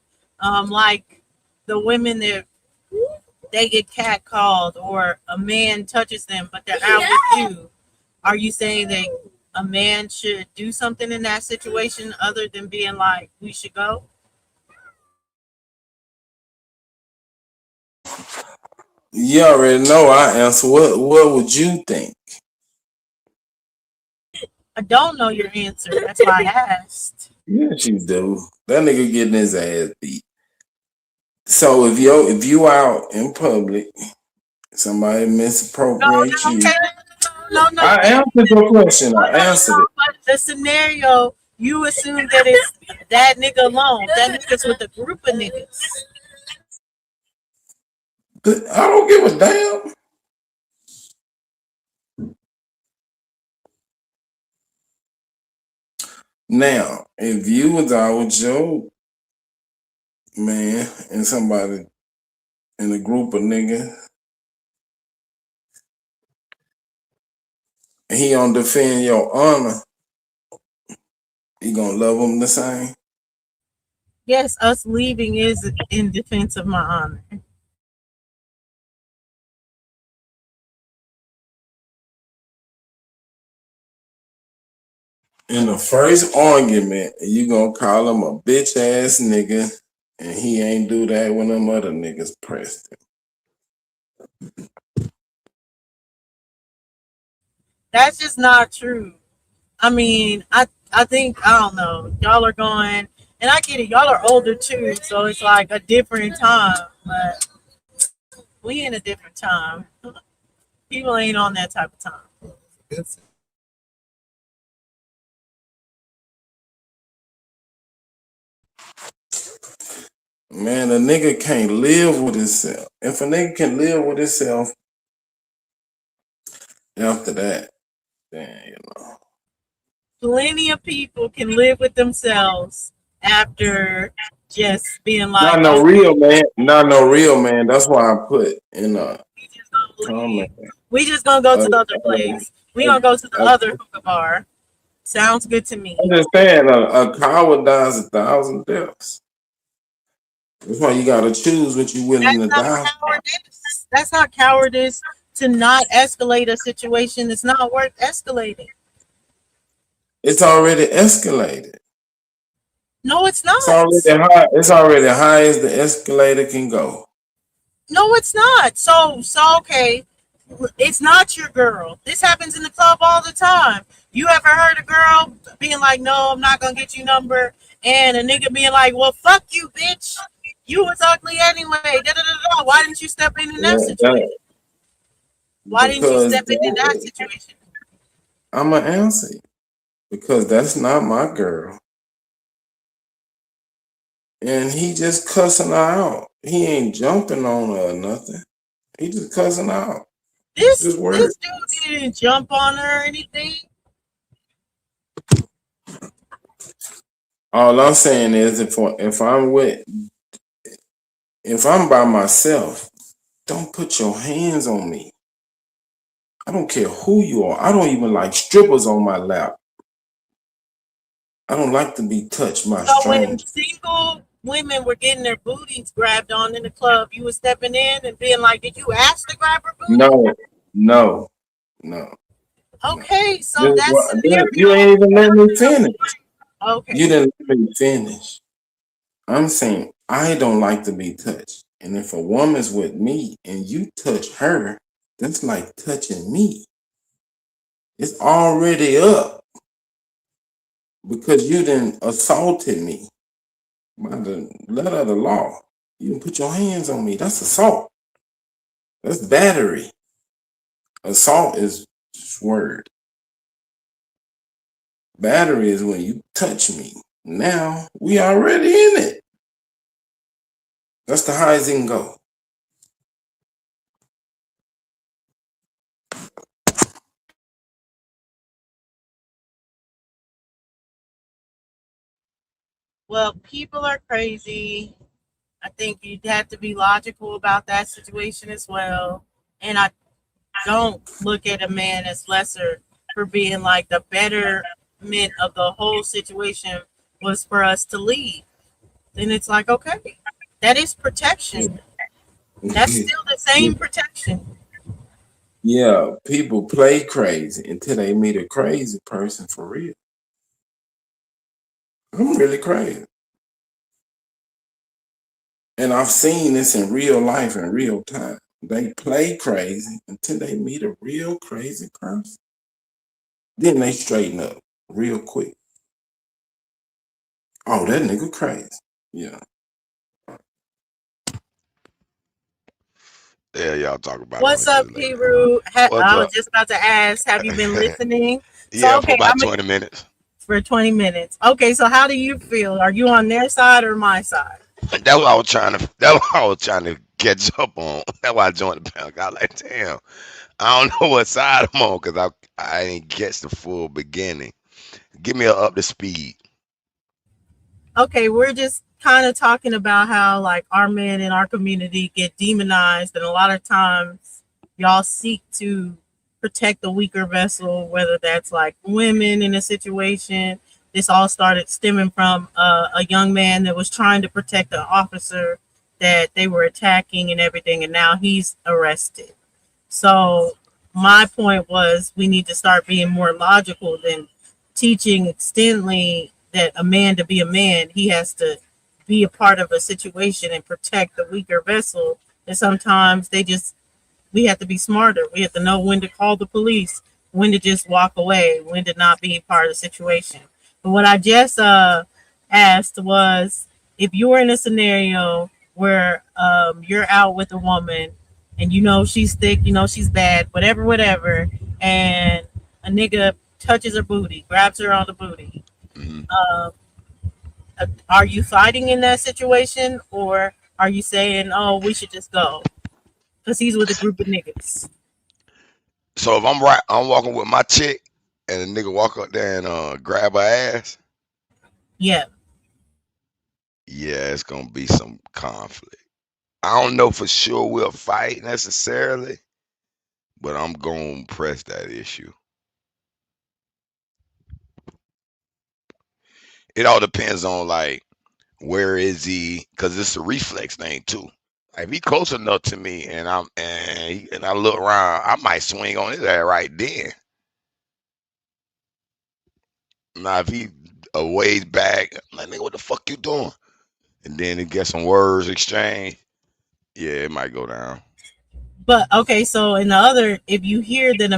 Like the women that they get catcalled or a man touches them but they're out with you. Are you saying that a man should do something in that situation other than being like, we should go? You already know I answer. What would you think? I don't know your answer. That's why I asked. Yes, you do. That nigga getting his ass beat. So if you out in public, somebody misappropriate No, you. okay. No. I answered your question. I answered it. But the scenario, you assume that it's that nigga alone. That nigga's with a group of niggas. But I don't give a damn. Now, if you was out with your man and somebody in a group of niggas, and he don't defend your honor, you gonna love him the same? Yes, us leaving is in defense of my honor. In the first argument, you gonna call him a bitch ass nigga, and he ain't do that when them other niggas pressed him. That's just not true. I mean, I think I don't know. Y'all are going, and I get it. Y'all are older too, so it's like a different time. But we in a different time. People ain't on that type of time. Man, a nigga can't live with himself. If a nigga can live with himself after that, then you know. Plenty of people can live with themselves after just being like, Not no oh, real man. Not no real man. That's why I put in a we just gonna comment. leave. We just gonna go to the other place. We gonna go to the other hookah bar. Sounds good to me. I'm just saying, a coward dies 1,000 deaths. That's why you gotta choose what you willing That's to not die. cowardice. That's not cowardice to not escalate a situation. It's not worth escalating. It's already escalated. No, it's not. It's already high. It's already high as the escalator can go. No, it's not. So okay. It's not your girl. This happens in the club all the time. You ever heard a girl being like, no, I'm not gonna get your number, and a nigga being like, well, fuck you, bitch. You was ugly anyway. Da, da, da, da. Why didn't you step in that situation? Why didn't you step in that situation? I'm gonna answer you because that's not my girl, and he just cussing her out. He ain't jumping on her or nothing. He just cussing her out. This dude didn't jump on her or anything. All I'm saying is, if I'm by myself, don't put your hands on me. I don't care who you are. I don't even like strippers on my lap. I don't like to be touched by So when strangers. single women were getting their booties grabbed on in the club, you were stepping in and being like, did you ask to grab her booty? No. Okay, so that's scenario. You ain't even let me finish. Okay. You didn't let me finish. I'm saying I don't like to be touched. And if a woman's with me and you touch her, that's like touching me. It's already up because you done assaulted me by the letter of the law. You can put your hands on me. That's assault. That's battery. Assault is just word. Battery is when you touch me. Now we already in it. That's the highest it can go. Well, people are crazy. I think you'd have to be logical about that situation as well. And I don't look at a man as lesser for being like the betterment of the whole situation was for us to leave. Then it's like, okay, that is protection. That's still the same protection. Yeah, people play crazy until they meet a crazy person for real. I'm really crazy. And I've seen this in real life, in real time. They play crazy until they meet a real crazy person. Then they straighten up real quick. Oh, that nigga crazy. Yeah. Yeah, y'all talk about What's it up, later. Piru? What's I was up? just about to ask, have you been listening? So, Yeah, for okay, about 20 minutes. for 20 minutes. Okay, so how do you feel? Are you on their side or my side? That's what I was trying to. That's what I was trying to catch up on. That's why I joined the panel. I was like, damn, I don't know what side I'm on because I didn't catch the full beginning. Give me a up to speed. Okay, we're just kind of talking about how like our men in our community get demonized, and a lot of times y'all seek to protect the weaker vessel, whether that's like women in a situation, this all started stemming from a young man that was trying to protect an officer that they were attacking and everything, and now he's arrested. So my point was we need to start being more logical than teaching extensively that a man to be a man, he has to be a part of a situation and protect the weaker vessel. And sometimes we have to be smarter. We have to know when to call the police, when to just walk away, when to not be part of the situation. But what I just asked was, if you're in a scenario where you're out with a woman and you know she's thick, you know she's bad, whatever, and a nigga touches her booty, grabs her on the booty, Mhm. are you fighting in that situation, or are you saying, oh, we should just go because he's with a group of niggas? So if I'm walking with my chick, and a nigga walk up there and grab her ass. Yeah. Yeah, it's gonna be some conflict. I don't know for sure we'll fight necessarily, but I'm gonna press that issue. It all depends on like where is he, because it's a reflex thing too. If he close enough to me and I look around, I might swing on his ass right then. Now if he a ways back, I'm like, nigga, what the fuck you doing? And then it get some words exchanged. Yeah, it might go down. But okay, so if you hear that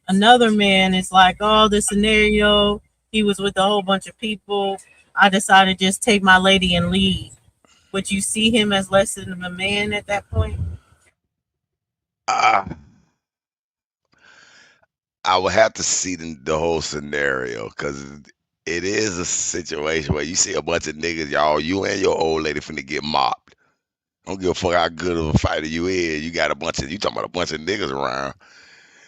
another man is like, oh, this scenario, he was with a whole bunch of people, I decided to just take my lady and leave. Would you see him as less than a man at that point? Uh, I would have to see the whole scenario because it is a situation where you see a bunch of niggas, y'all, you and your old lady finna get mopped. I don't give a fuck how good of a fighter you is. You talking about a bunch of niggas around.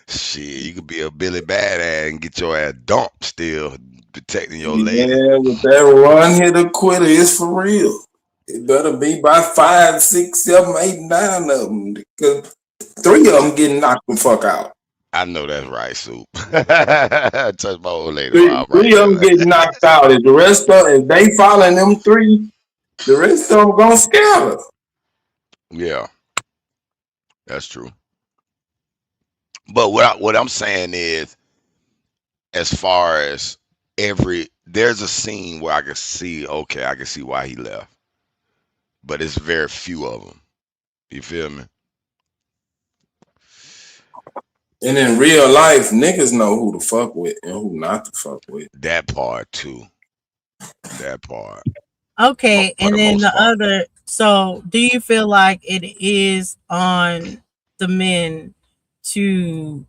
Shit, you could be a Billy Badass and get your ass dumped still protecting your lady. Yeah, but that run hitter quitter is for real. It better be by 5, 6, 7, 8, 9 of them. Because 3 of them getting knocked the fuck out. I know that's right, Soup. Touch my old lady Three, while right 3 of them there. getting knocked out. And the rest of if they following them 3, the rest of them gonna scatter. Yeah, that's true. But what I'm saying is, as far as there's a scene where I can see, okay, I can see why he left, but it's very few of them. You feel me? And in real life, niggas know who to fuck with and who not to fuck with. That part too. That part. Okay, For and the then most the part. other, so do you feel like it is on the men to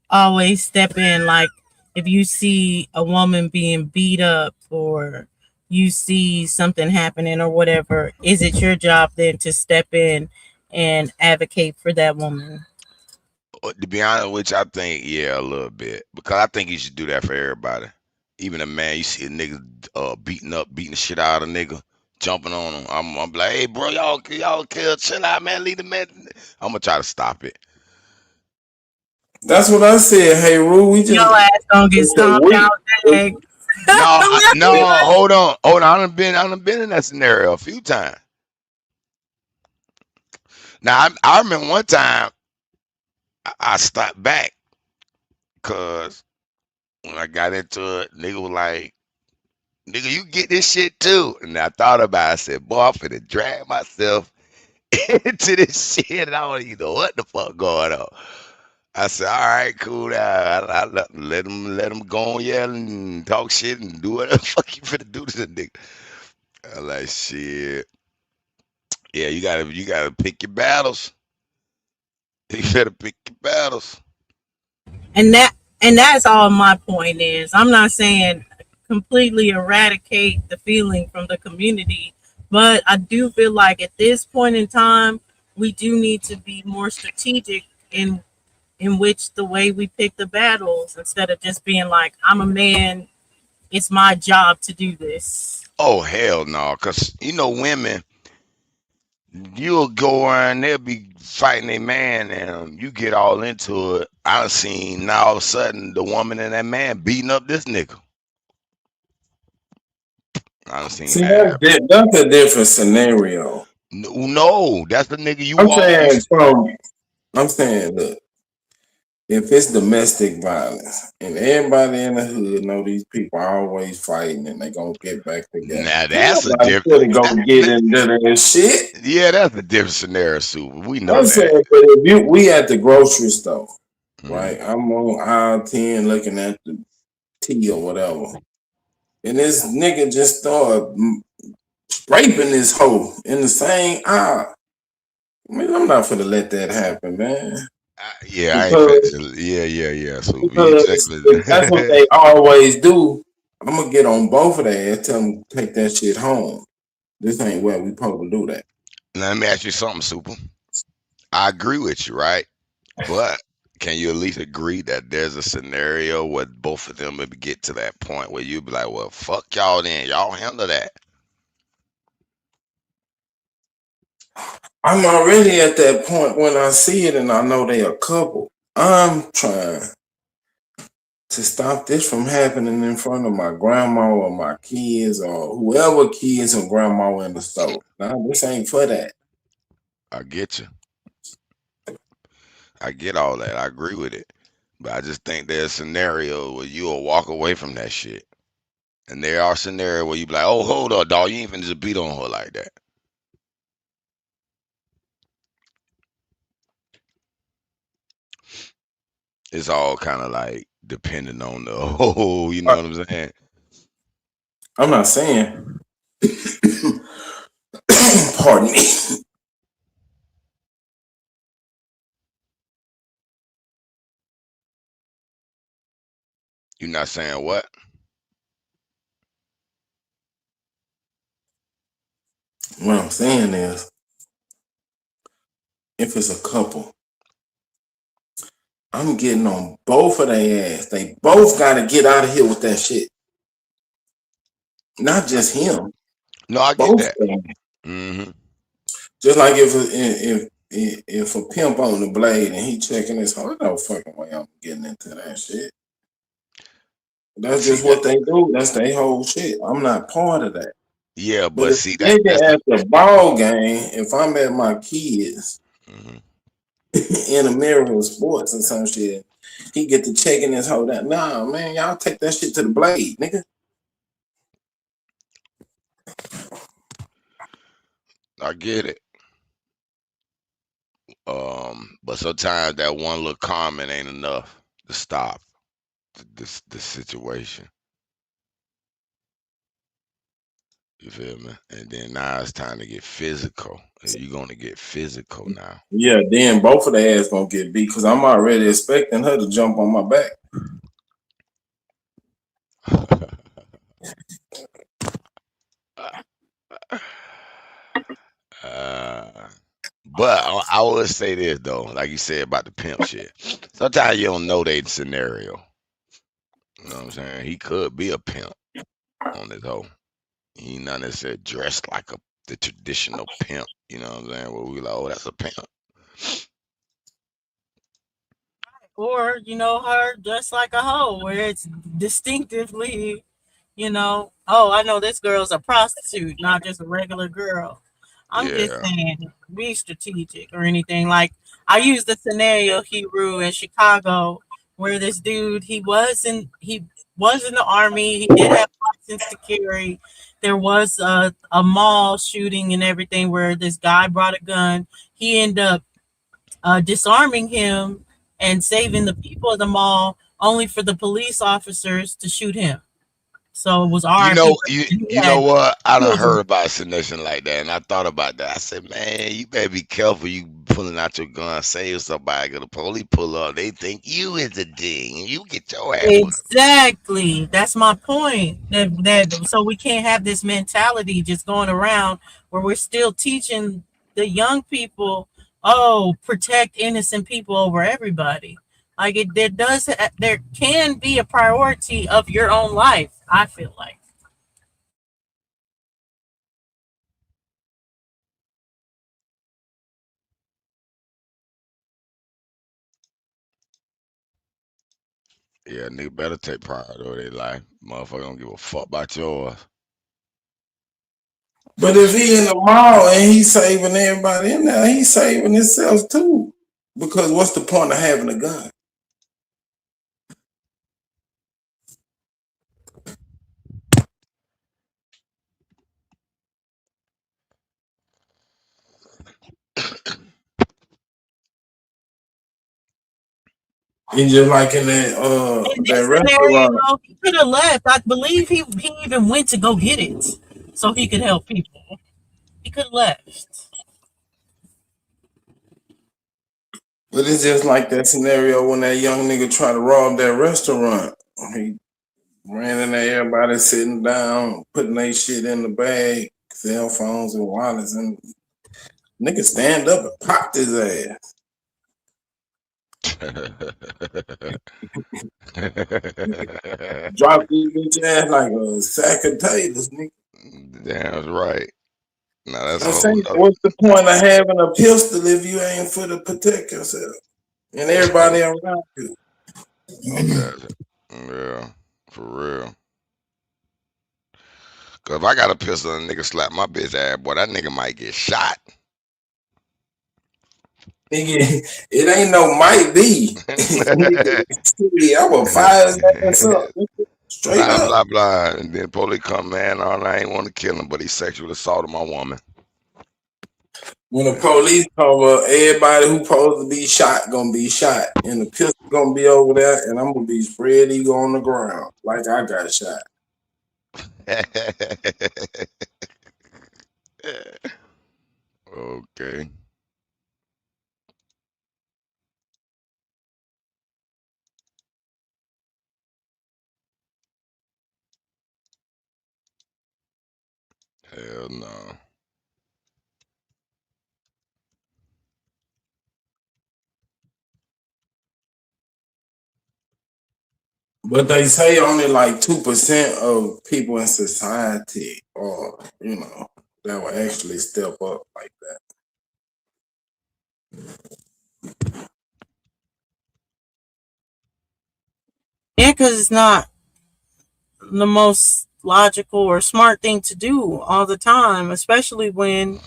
always step in, like if you see a woman being beat up or you see something happening or whatever, is it your job then to step in and advocate for that woman? To be honest with you, I think yeah, a little bit, because I think you should do that for everybody. Even a man, you see a nigga beating the shit out of a nigga, jumping on him. I'm like, hey, bro, y'all chill out, man. Leave the man. I'm gonna try to stop it. That's what I said. Hey, Rue, we Your just ass gonna get stomped out, dag. No, hold on. I done been in that scenario a few times. Now I remember one time I stopped back because when I got into it, nigga was like, nigga, you get this shit too. And I thought about it. I said, boy, I'm finna drag myself into this shit and I don't even know what the fuck going on. I said, all right, cool. I let him go on yell and talk shit and do whatever the fuck you finna do to the nigga. I'm like, shit. Yeah, you gotta pick your battles. You better pick your battles. and that's all my point is. I'm not saying completely eradicate the feeling from the community, but I do feel like at this point in time we do need to be more strategic in which the way we pick the battles, instead of just being like, I'm a man, it's my job to do this. Oh hell no, cause women, you'll go around, they'll be fighting a man and you get all into it. I've seen now all of a sudden the woman and that man beating up this nigga. I done seen See, mad. that's a different scenario. No, that's the nigga you I'm all you. saying look, if it's domestic violence and everybody in the hood know these people are always fighting and they gonna get back together, Now ain't that's a nobody different. really gonna get into this shit. Yeah, that's a different scenario, Super. We know I'm that. saying, but if we at the grocery store, Mhm. right? I'm on aisle 10 looking at the tea or whatever, and this nigga just started raping this hoe in the same aisle. Man, I'm not gonna let that happen, man. Yeah, I ain't Because finna. Yeah, Super. You because if that's what they always do, I'm gonna get on both of their ass, tell them take that shit home. This ain't where we supposed to do that. Let me ask you something, Super. I agree with you, right? But can you at least agree that there's a scenario where both of them would get to that point where you'd be like, well, fuck y'all then. Y'all handle that. I'm already at that point when I see it and I know they a couple. I'm trying to stop this from happening in front of my grandma or my kids or whoever kids or grandma in the store. Nah, this ain't for that. I get you. I get all that. I agree with it. But I just think there's scenarios where you'll walk away from that shit. And there are scenarios where you be like, oh, hold up, dog. You ain't finna just beat on her like that. It's all kind of like depending on the whole, you know what I'm saying? I'm not saying, pardon me. You're not saying what? What I'm saying is, if it's a couple, I'm getting on both of their ass. They both got to get out of here with that shit. Not just him, No, I get both that. of them. Hmm. Just like if a pimp on the blade and he checking his heart, no fucking way I'm getting into that shit. That's See just that? what they do. That's their whole shit. I'm not part of that. Yeah, But but if see a that that's nigga the. at the ball game, if I'm at my kids Hmm. in American sports and some shit, he get to checking his whole that. Nah, man, y'all take that shit to the blade, nigga. I get it. But sometimes that one little comment ain't enough to stop the situation. You feel me? And then now it's time to get physical. You're gonna get physical now. Yeah, then both of their ass gonna get beat because I'm already expecting her to jump on my back. uh, but I would say this though, like you said about the pimp shit. Sometimes you don't know their scenario. You know what I'm saying? He could be a pimp on his hoe. He not necessarily dressed like the traditional pimp. You know what I'm saying? Where we like, oh, that's a pimp. Or her just like a hoe, where it's distinctively, oh, I know this girl's a prostitute, not just a regular girl. I'm just Yeah. saying, be strategic or anything. Like, I used the scenario Hebrew in Chicago, where this dude, he was in the army, he did have license to carry. There was a mall shooting and everything where this guy brought a gun. He ended up disarming him and saving the people of the mall, only for the police officers to shoot him. So it was You RIP. know, you He you know had what? I done children. heard about submission like that, and I thought about that. I said, man, you better be careful. You pulling out your gun, save somebody. 'Cause the police pull up, they think you is the ding, and you get your ass put. Exactly. That's my point. That so we can't have this mentality just going around where we're still teaching the young people, oh, protect innocent people over everybody. Like there can be a priority of your own life, I feel like. Yeah, nigga better take pride over their life. Motherfucker don't give a fuck about yours. But if he in the mall and he's saving everybody in there, he's saving himself too. Because what's the point of having a gun? It's just like in In that this scenario, restaurant. he could have left. I believe he even went to go get it so he could help people. He could have left. But it's just like that scenario when that young nigga tried to rob that restaurant. He ran in there, everybody sitting down, putting their shit in the bag, cell phones and wallets, and nigga stand up and popped his ass. Dropped his bitch ass like a sack of taters, nigga. Damn right. Now that's a I'm whole saying, nother. what's the point of having a pistol if you ain't for to protect yourself and everybody around you? That's it. Yeah, for real. Cause if I got a pistol and a nigga slap my bitch ass, boy, that nigga might get shot. Nigga, it ain't no might be. Nigga, I will fire his ass up. Straight Blah up. blah blah. And then police come, man. Oh, I ain't want to kill him, but he sexually assaulted my woman. When the police come up, everybody who supposed to be shot gonna be shot. And the pistol gonna be over there, and I'm gonna be spread eagle on the ground. Like I got shot. Okay. Hell no. But they say only like 2% of people in society or that will actually step up like that. Yeah, because it's not the most logical or smart thing to do all the time, especially when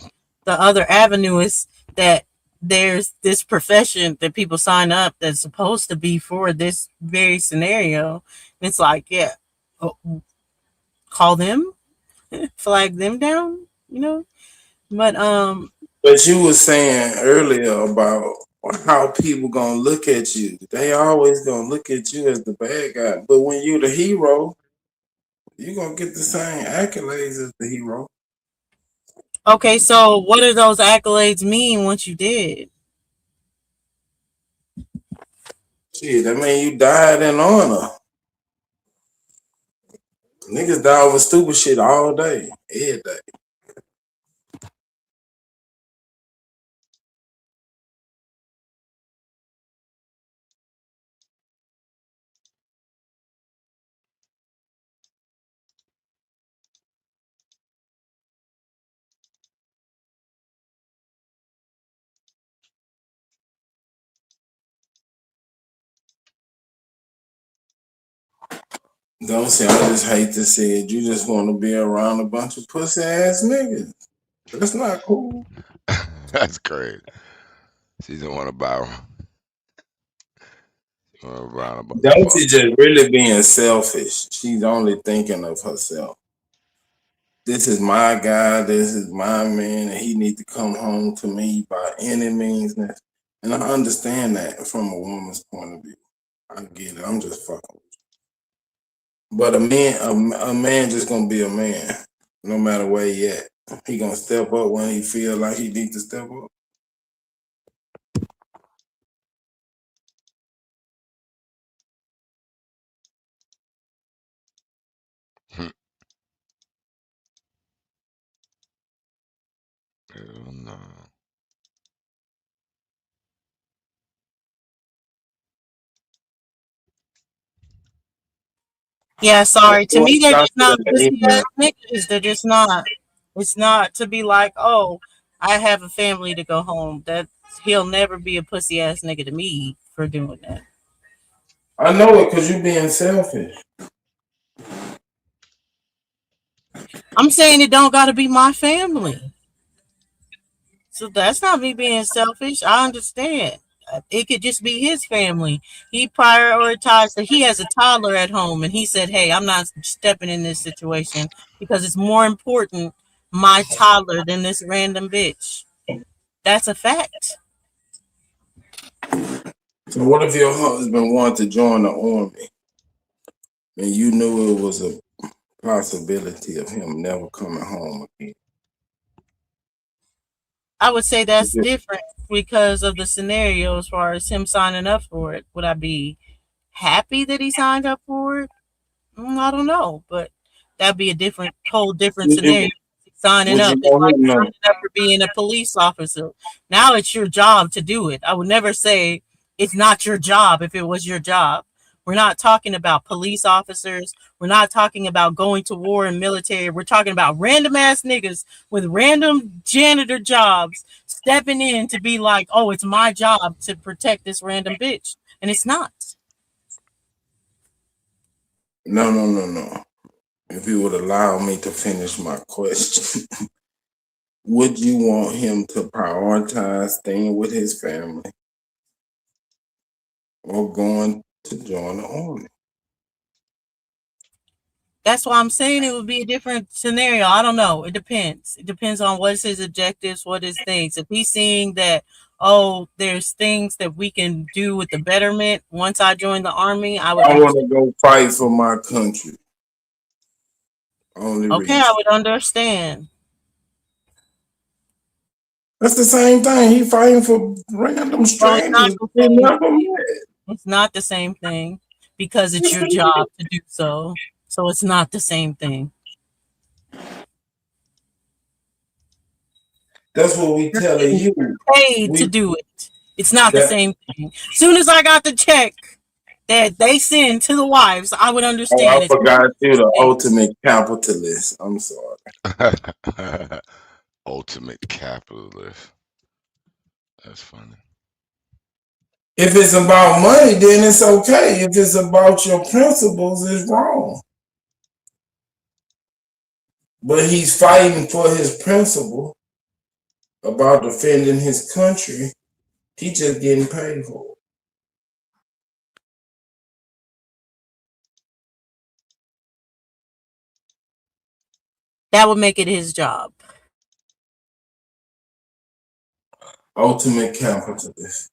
the other avenue is that there's this profession that people sign up that's supposed to be for this very scenario. It's like, yeah, oh, call them, flag them down, you know. But But you were saying earlier about how people gonna look at you. They always gonna look at you as the bad guy. But when you the hero, you gonna get the same accolades as the hero. okay, so what do those accolades mean once you did? Shit, that mean you died in honor. Niggas die over stupid shit all day, every day. Don't say I just hate to say it. You just want to be around a bunch of pussy ass niggas. That's not cool. That's crazy. She don't want to buy around a bunch of Don't fuck. she just really being selfish? She's only thinking of herself. This is my guy. This is my man, and he need to come home to me by any means. And I understand that from a woman's point of view. I get it. I'm just fucking. But a man just gonna be a man, no matter where he at. He gonna step up when he feel like he need to step up. Hell no. Yeah, sorry. To me, they're Stop just not that pussy email. ass niggas. They're just not. It's not to be like, oh, I have a family to go home. That he'll never be a pussy ass nigga to me for doing that. I know it because you being selfish. I'm saying it don't got to be my family. So that's not me being selfish. I understand. It could just be his family. He prioritized that he has a toddler at home and he said, "Hey, I'm not stepping in this situation because it's more important my toddler than this random bitch." That's a fact. So what if your husband wanted to join the army and you knew it was a possibility of him never coming home again? I would say that's different because of the scenario as far as him signing up for it. Would I be happy that he signed up for it? I don't know, but that'd be a whole different Would scenario. you, Signing would you up, it's want like him to? signing up for being a police officer. Now it's your job to do it. I would never say it's not your job if it was your job. We're not talking about police officers. We're not talking about going to war and military. We're talking about random ass niggas with random janitor jobs stepping in to be like, oh, it's my job to protect this random bitch. And it's not. No, no, no, no. If you would allow me to finish my question, would you want him to prioritize staying with his family or going to join the army? That's why I'm saying it would be a different scenario. I don't know. It depends. It depends on what's his objectives, what his things. If he's seeing that, oh, there's things that we can do with the betterment once I join the army, I would I want understand. to go fight for my country. Only Okay, I reason. would understand. That's the same thing. He fighting for random Well, it's not strangers the they same. never met. It's not the same thing because it's Yes, your it is. job to do so. So it's not the same thing. That's what we You're telling getting you. paid to We do it. It's not the that same thing. Soon as I got the check that they send to the wives, I would oh, I understand it's forgot you the paid. ultimate capitalist. I'm sorry. Ultimate capitalist. That's funny. If it's about money, then it's okay. If it's about your principles, it's wrong. But he's fighting for his principle about defending his country. He just getting paid for it. That would make it his job. Ultimate capitalist.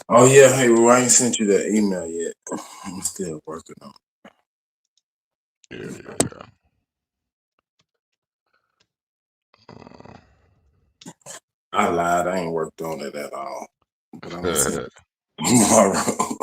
Oh yeah, hey, well, I ain't sent you that email yet. I'm still working on Yeah, it. yeah, yeah. I lied. I ain't worked on it at all. But I'm gonna send it tomorrow.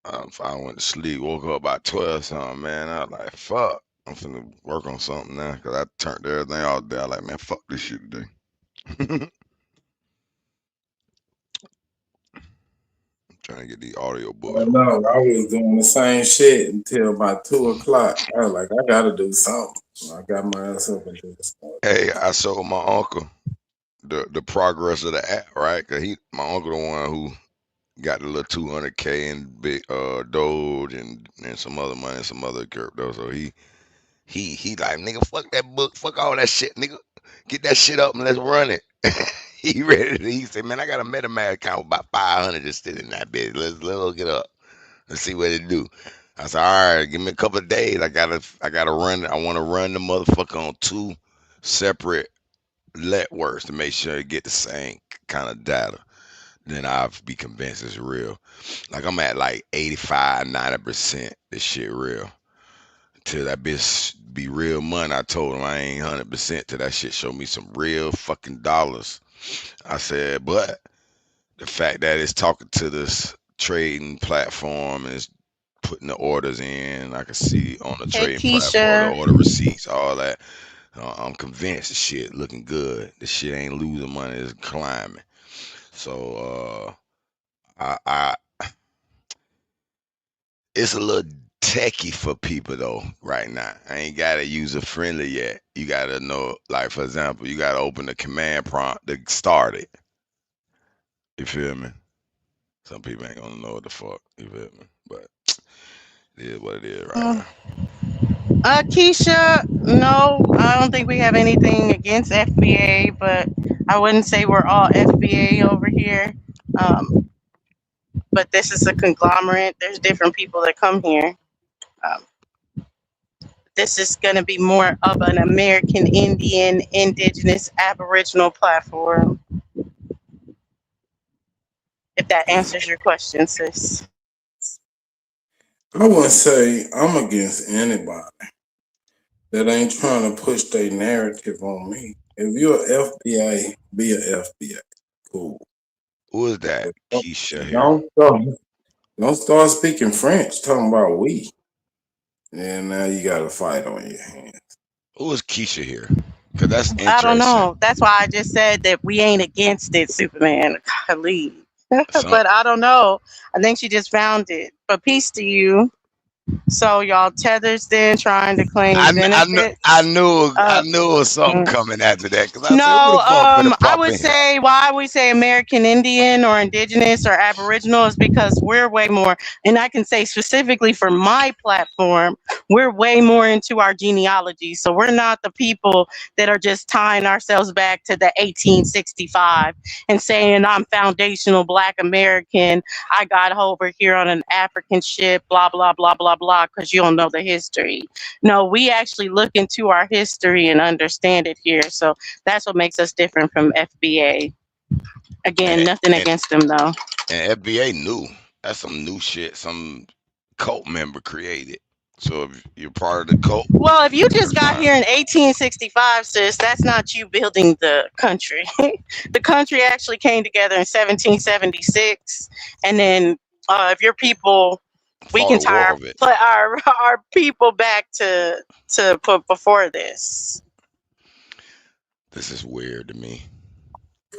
I went to sleep, woke up about 12 something, man. I was like, fuck. I'm finna work on something now because I turned everything all day. I was like, man, fuck this shit today. Trying to get these audio I books over know. with. I was doing the same shit until about 2 o'clock. I was like, I gotta do something. So I got my ass up and did this. Hey, I showed my uncle the progress of the app, right? Cause my uncle the one who got the little 200K and big Doge and some other money, some other crypto. So he like, nigga, fuck that book, fuck all that shit, nigga. Get that shit up and let's run it. He ready to, he said, man, I got a MetaMask account with about 500 just sitting in that bitch. Let's look it up. Let's see what it do. I said, all right, give me a couple of days. I gotta run. I want to run the motherfucker on two separate networks to make sure it get the same kind of data, then I'll be convinced it's real. Like I'm at like 85, 90% this shit real. Till that bitch be real money, I told him I ain't 100% till that shit show me some real fucking dollars. I said, but the fact that it's talking to this trading platform and it's putting the orders in, I can see on the Hey, trading platform the Keisha. order receipts, all that. I'm convinced the shit looking good. The shit ain't losing money, it's climbing. So I it's a little techie for people though right now. I ain't got it user friendly yet. You gotta know, like for example, you gotta open the command prompt to start it. You feel me? Some people ain't gonna know what the fuck. You feel me? But it is what it is right Mm. now. Keisha, no, I don't think we have anything against FBA, but I wouldn't say we're all FBA over here. Um, but this is a conglomerate. There's different people that come here. Um, this is going to be more of an American Indian, Indigenous, Aboriginal platform, if that answers your question, sis. I wouldn't say I'm against anybody that ain't trying to push their narrative on me. If you're a FBA, be a FBA. Cool. Who is that? But Keisha here. don't start speaking French, talking about we. And now you got a fight on your hands. Who is Keisha here? Cause that's I don't interesting. know. That's why I just said that we ain't against it, Superman. Khalid. Some But I don't know. I think she just found it. But peace to you. So y'all tethers then trying to claim I benefits. knew Uh, it was something mm. coming after that. Cause I said, who No, the fuck finna I pop would in here? say why we say American Indian or Indigenous or Aboriginal is because we're way more, and I can say specifically for my platform, we're way more into our genealogy. So we're not the people that are just tying ourselves back to the 1865 and saying I'm foundational Black American. I got over here on an African ship, blah, blah, blah, blah, blah, because you don't know the history. No, we actually look into our history and understand it here. So that's what makes us different from FBA. Again, And nothing and, against them though. and FBA new. That's some new shit. Some cult member created. So if you're part of the cult, Well, if you that's just got fine. here in 1865, sis, that's not you building the country. The country actually came together in 1776, and then if your people, we Fought can a war tie of it. our people back to put before this. This is weird to me.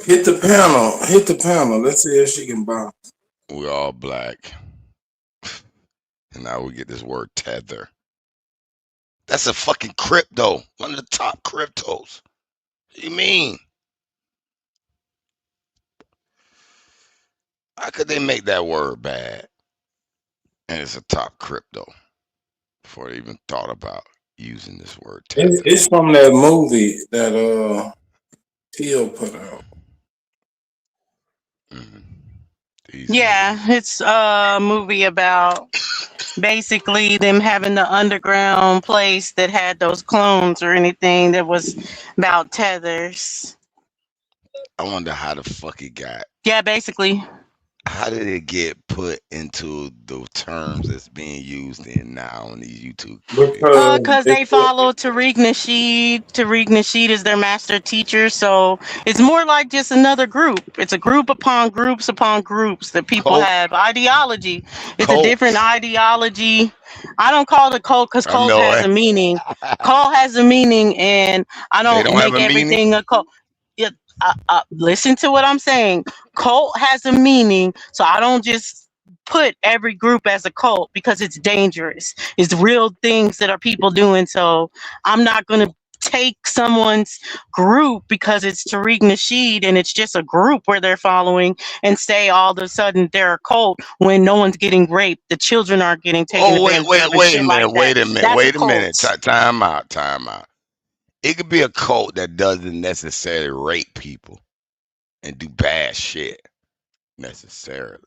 Hit the panel. Hit the panel. Let's see if she can bounce. We're all black. And now we get this word tether. That's a fucking crypto. One of the top cryptos. What do you mean? How could they make that word bad? And it's a top crypto before they even thought about using this word tether. It's from that movie that Teal put out. These Yeah, niggas. it's a movie about basically them having the underground place that had those clones or anything that was about tethers. I wonder how the fuck it got. Yeah, basically. How did it get put into the terms that's being used in now on these YouTube videos? Because Cause they follow Tariq Nasheed. Tariq Nasheed is their master teacher, so it's more like just another group. It's a group upon groups that people Cult, have ideology. It's a different cults. ideology. I don't call it cult because I cult know has it. a meaning. Cult has a meaning, and I They don't don't have make a meaning. everything a cult. Yeah, listen to what I'm saying. Cult has a meaning, so I don't just put every group as a cult because it's dangerous. It's real things that are people doing. So I'm not going to take someone's group because it's Tariq Nasheed and it's just a group where they're following and say all of a sudden they're a cult when no one's getting raped, the children aren't getting taken Oh advantage of and wait a shit like minute, that. That's a wait a cult. minute. Time out, time out. It could be a cult that doesn't necessarily rape people and do bad shit necessarily.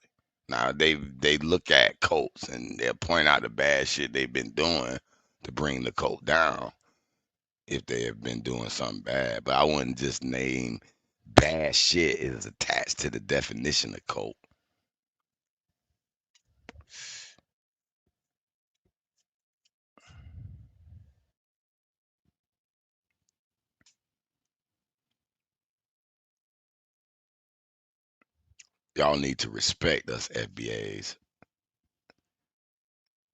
Now they look at cults and they'll point out the bad shit they've been doing to bring the cult down if they have been doing something bad. But I wouldn't just name bad shit is attached to the definition of cult. Y'all need to respect us FBAs.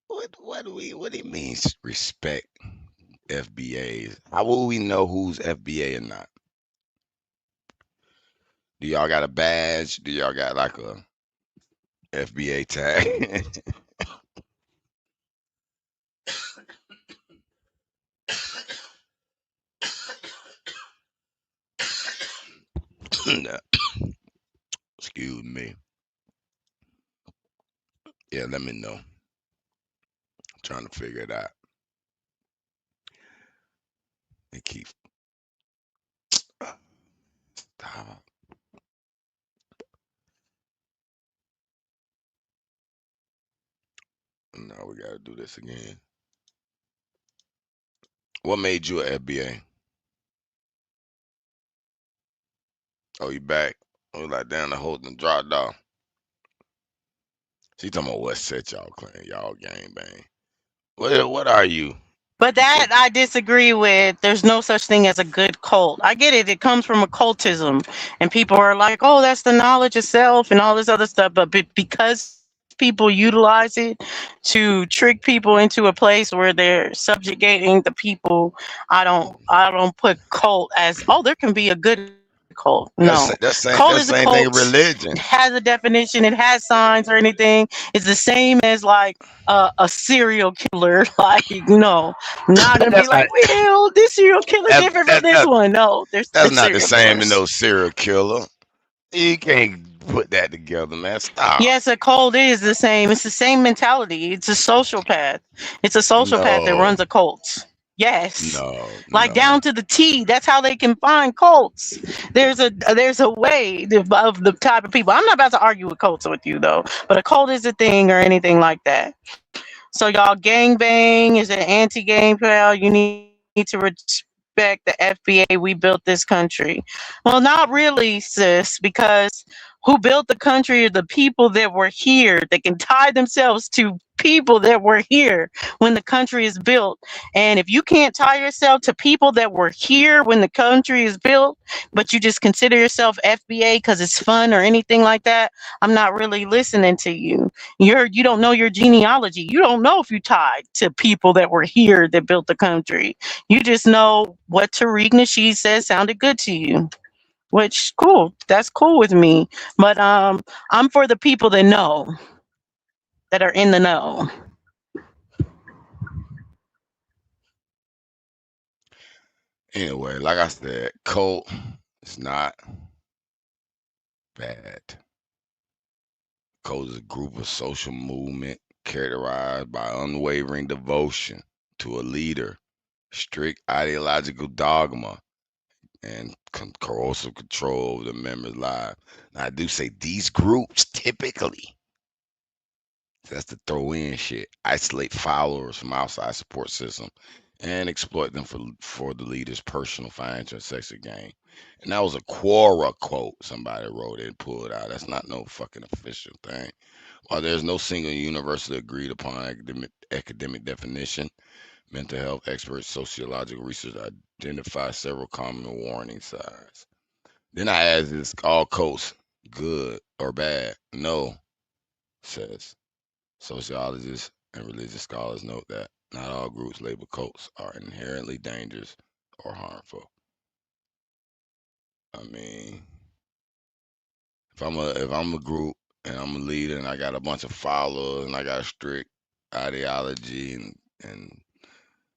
What do it means respect FBAs? How will we know who's FBA or not? Do y'all got a badge? Do y'all got like a FBA tag? No, excuse me. Yeah, let me know. I'm trying to figure it out. They keep stop. No, we gotta do this again. What made you a FBA? Oh, you back? Oh, like down the hold and drop down. She talking about what set y'all claim, y'all gang bang. What are you? But that I disagree with. There's no such thing as a good cult. I get it. It comes from occultism. And people are like, oh, that's the knowledge of self and all this other stuff. But because people utilize it to trick people into a place where they're subjugating the people, I don't put cult as, oh, there can be a good cult. No. Cult That's is a same thing in cult. It religion. has a definition. It has signs or anything. It's the same as like a serial killer. Like, no, not gonna be That's not like, well, this serial killer that, different from that, this that, one. No, that's they're not the serial same as killers. no serial killer. You can't put that together, man. Stop. Yes, a cult is the same. It's the same mentality. It's a sociopath. It's a sociopath that No, runs a cult. Yes. no, Like no. down to the T. That's how they can find cults. There's a way of the type of people. I'm not about to argue with cults with you though, but a cult is a thing or anything like that. So y'all gang bang is an anti-gang pal. You need to respect the FBA. We built this country. Well, not really, sis, because who built the country are the people that were here. They can tie themselves to people that were here when the country is built. And if you can't tie yourself to people that were here when the country is built, but you just consider yourself FBA because it's fun or anything like that, I'm not really listening to you. You don't know your genealogy. You don't know if you tied to people that were here that built the country. You just know what Tariq Nasheed said sounded good to you. Which cool. That's cool with me. But I'm for the people that know, that are in the know. Anyway, like I said, cult is not bad. Cult is a group of social movement characterized by unwavering devotion to a leader, strict ideological dogma, and corrosive control of the members' lives. Now, I do say these groups typically, that's to throw in shit, isolate followers from outside support system and exploit them for the leader's personal, financial, and sexual gain. And that was a Quora quote somebody wrote and pulled out. That's not no fucking official thing. While there's no single universally agreed upon academic definition, mental health experts, sociological research identify several common warning signs. Then I asked, is all cults good or bad? No, says sociologists and religious scholars note that not all groups labeled cults are inherently dangerous or harmful. I mean, if I'm a group and I'm a leader and I got a bunch of followers and I got a strict ideology and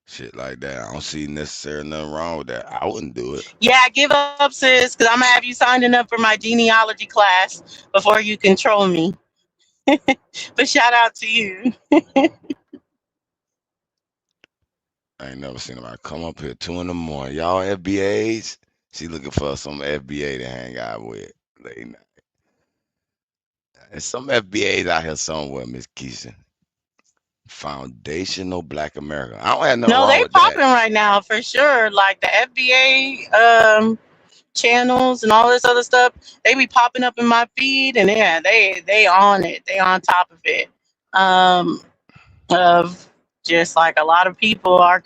shit like that, I don't see necessarily nothing wrong with that. I wouldn't do it. Yeah, give up, sis, because I'm gonna have you signing up for my genealogy class before you control me. But shout out to you. I ain't never seen nobody come up here 2 in the morning. Y'all FBAs? She looking for some FBA to hang out with late night. There's some FBAs out here somewhere, Miss Keisha. Foundational Black America. I don't have nothing No, wrong they with that. popping right now for sure. Like the FBA, channels and all this other stuff, they be popping up in my feed, and yeah, they on it. They on top of it. Of just like a lot of people are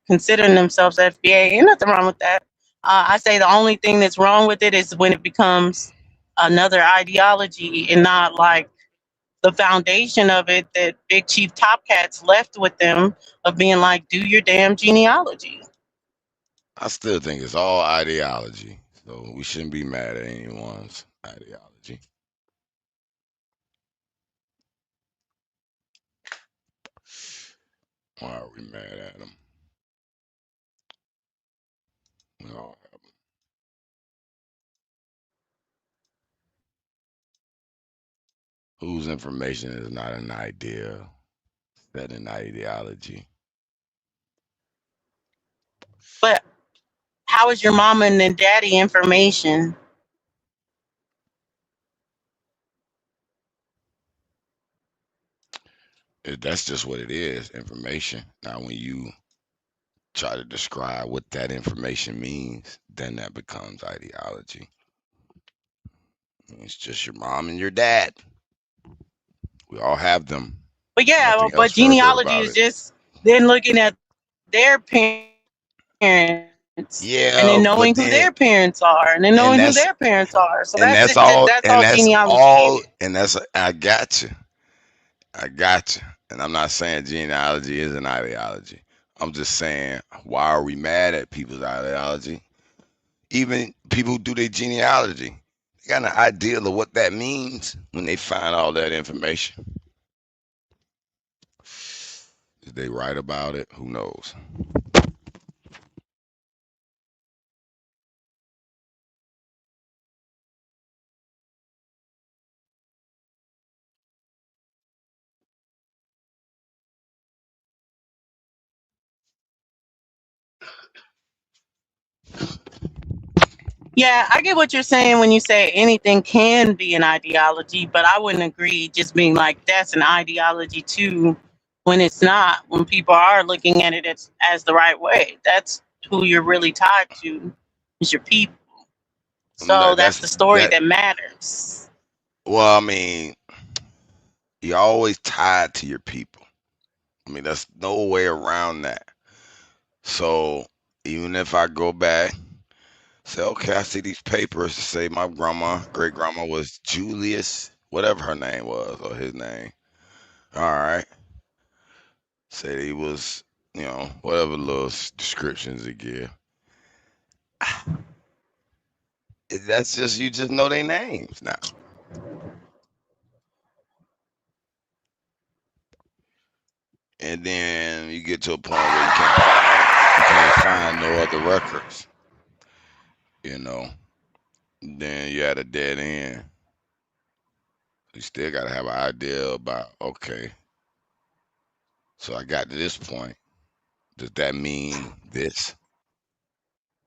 considering themselves FBA. Ain't nothing wrong with that. I say the only thing that's wrong with it is when it becomes another ideology and not like the foundation of it that Big Chief Top Cats left with them of being like, do your damn genealogy. I still think it's all ideology, so we shouldn't be mad at anyone's ideology. Why are we mad at them? We all have them. Whose information is not an idea, set an ideology? But how is your mama and then daddy information? That's just what it is, information. Now, when you try to describe what that information means, then that becomes ideology. It's just your mom and your dad. We all have them. But yeah, Nothing but else further genealogy about is it. just then looking at their parents and then Yeah, knowing but who then their parents are and then and knowing who that's their parents are. So and that's that's it. all That's and all that's genealogy all is. and that's I got you. I got you. And I'm not saying genealogy is an ideology. I'm just saying, why are we mad at people's ideology? Even people who do their genealogy, they got an idea of what that means when they find all that information. Is they right about it? Who knows? Yeah, I get what you're saying when you say anything can be an ideology, but I wouldn't agree just being like that's an ideology too when it's not, when people are looking at it as the right way. That's who you're really tied to, is your people. So that's That's the story that. that matters. Well, I mean, you're always tied to your people. I mean, there's no way around that. So even if I go back, say, okay, I see these papers that say my grandma, great grandma was Julius, whatever her name was or his name. All right. Say he was, whatever little descriptions they give. That's just, you just know their names now. And then you get to a point where you can't find no other records, you know. Then you at a dead end. You still gotta have an idea about, okay, so I got to this point. Does that mean this?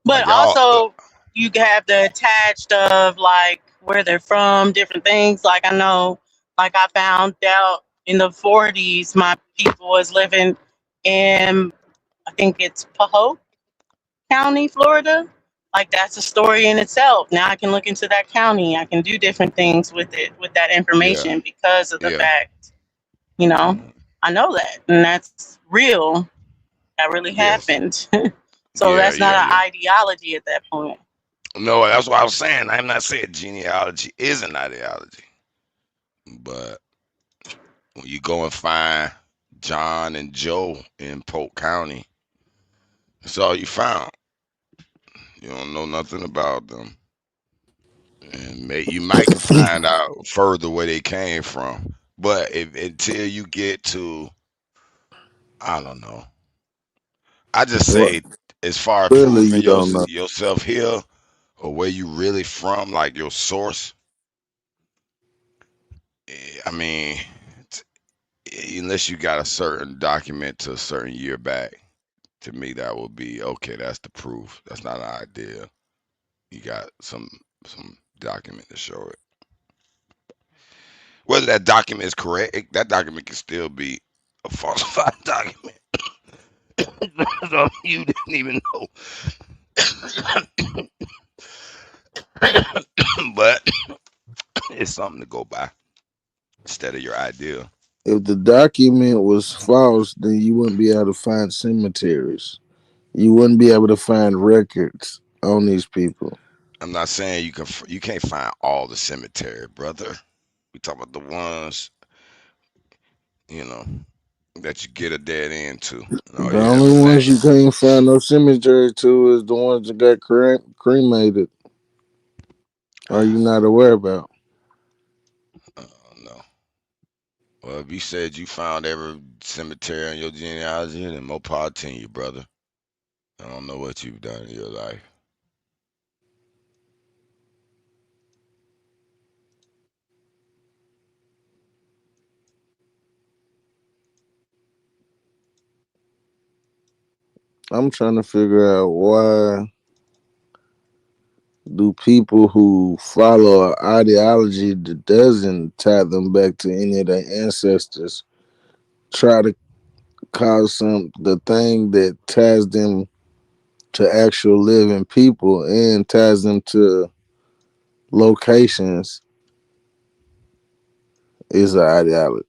But Like y'all, also, you can have the attached of like where they're from, different things. Like I know, like I found out in the 40s, my people was living in, I think it's Pahoe County, Florida. Like that's a story in itself. Now I can look into that county. I can do different things with it, with that yeah, information because of the yeah, fact, you know, mhm, I know that. And that's real. That really yes, happened. So yeah, that's not yeah, an yeah. ideology at that point. No, that's what I was saying. I'm not saying genealogy is an ideology, but when you go and find John and Joe in Polk County, that's all you found. You don't know nothing about them, and you might can find out further where they came from. But if until you get to, I don't know. I just Well, say, as far as really, proving you don't know. yourself here or where you really from, like your source. I mean, unless you got a certain document to a certain year back, to me that would be okay. That's the proof. That's not an idea. You got some document to show it. Whether that document is correct, that document can still be a falsified document. So you didn't even know. But it's something to go by instead of your ideal. If the document was false, then you wouldn't be able to find cemeteries. You wouldn't be able to find records on these people. I'm not saying you can't find all the cemetery, brother. We talk about the ones, you know, that you get a dead end to. And all The you have only is ones you names. can't find no cemetery to is the ones that got cremated. Are you not aware about? No. Well, if you said you found every cemetery in your genealogy, then more power to you, brother. I don't know what you've done in your life. I'm trying to figure out why do people who follow an ideology that doesn't tie them back to any of their ancestors try to cause the thing that ties them to actual living people and ties them to locations is an ideology.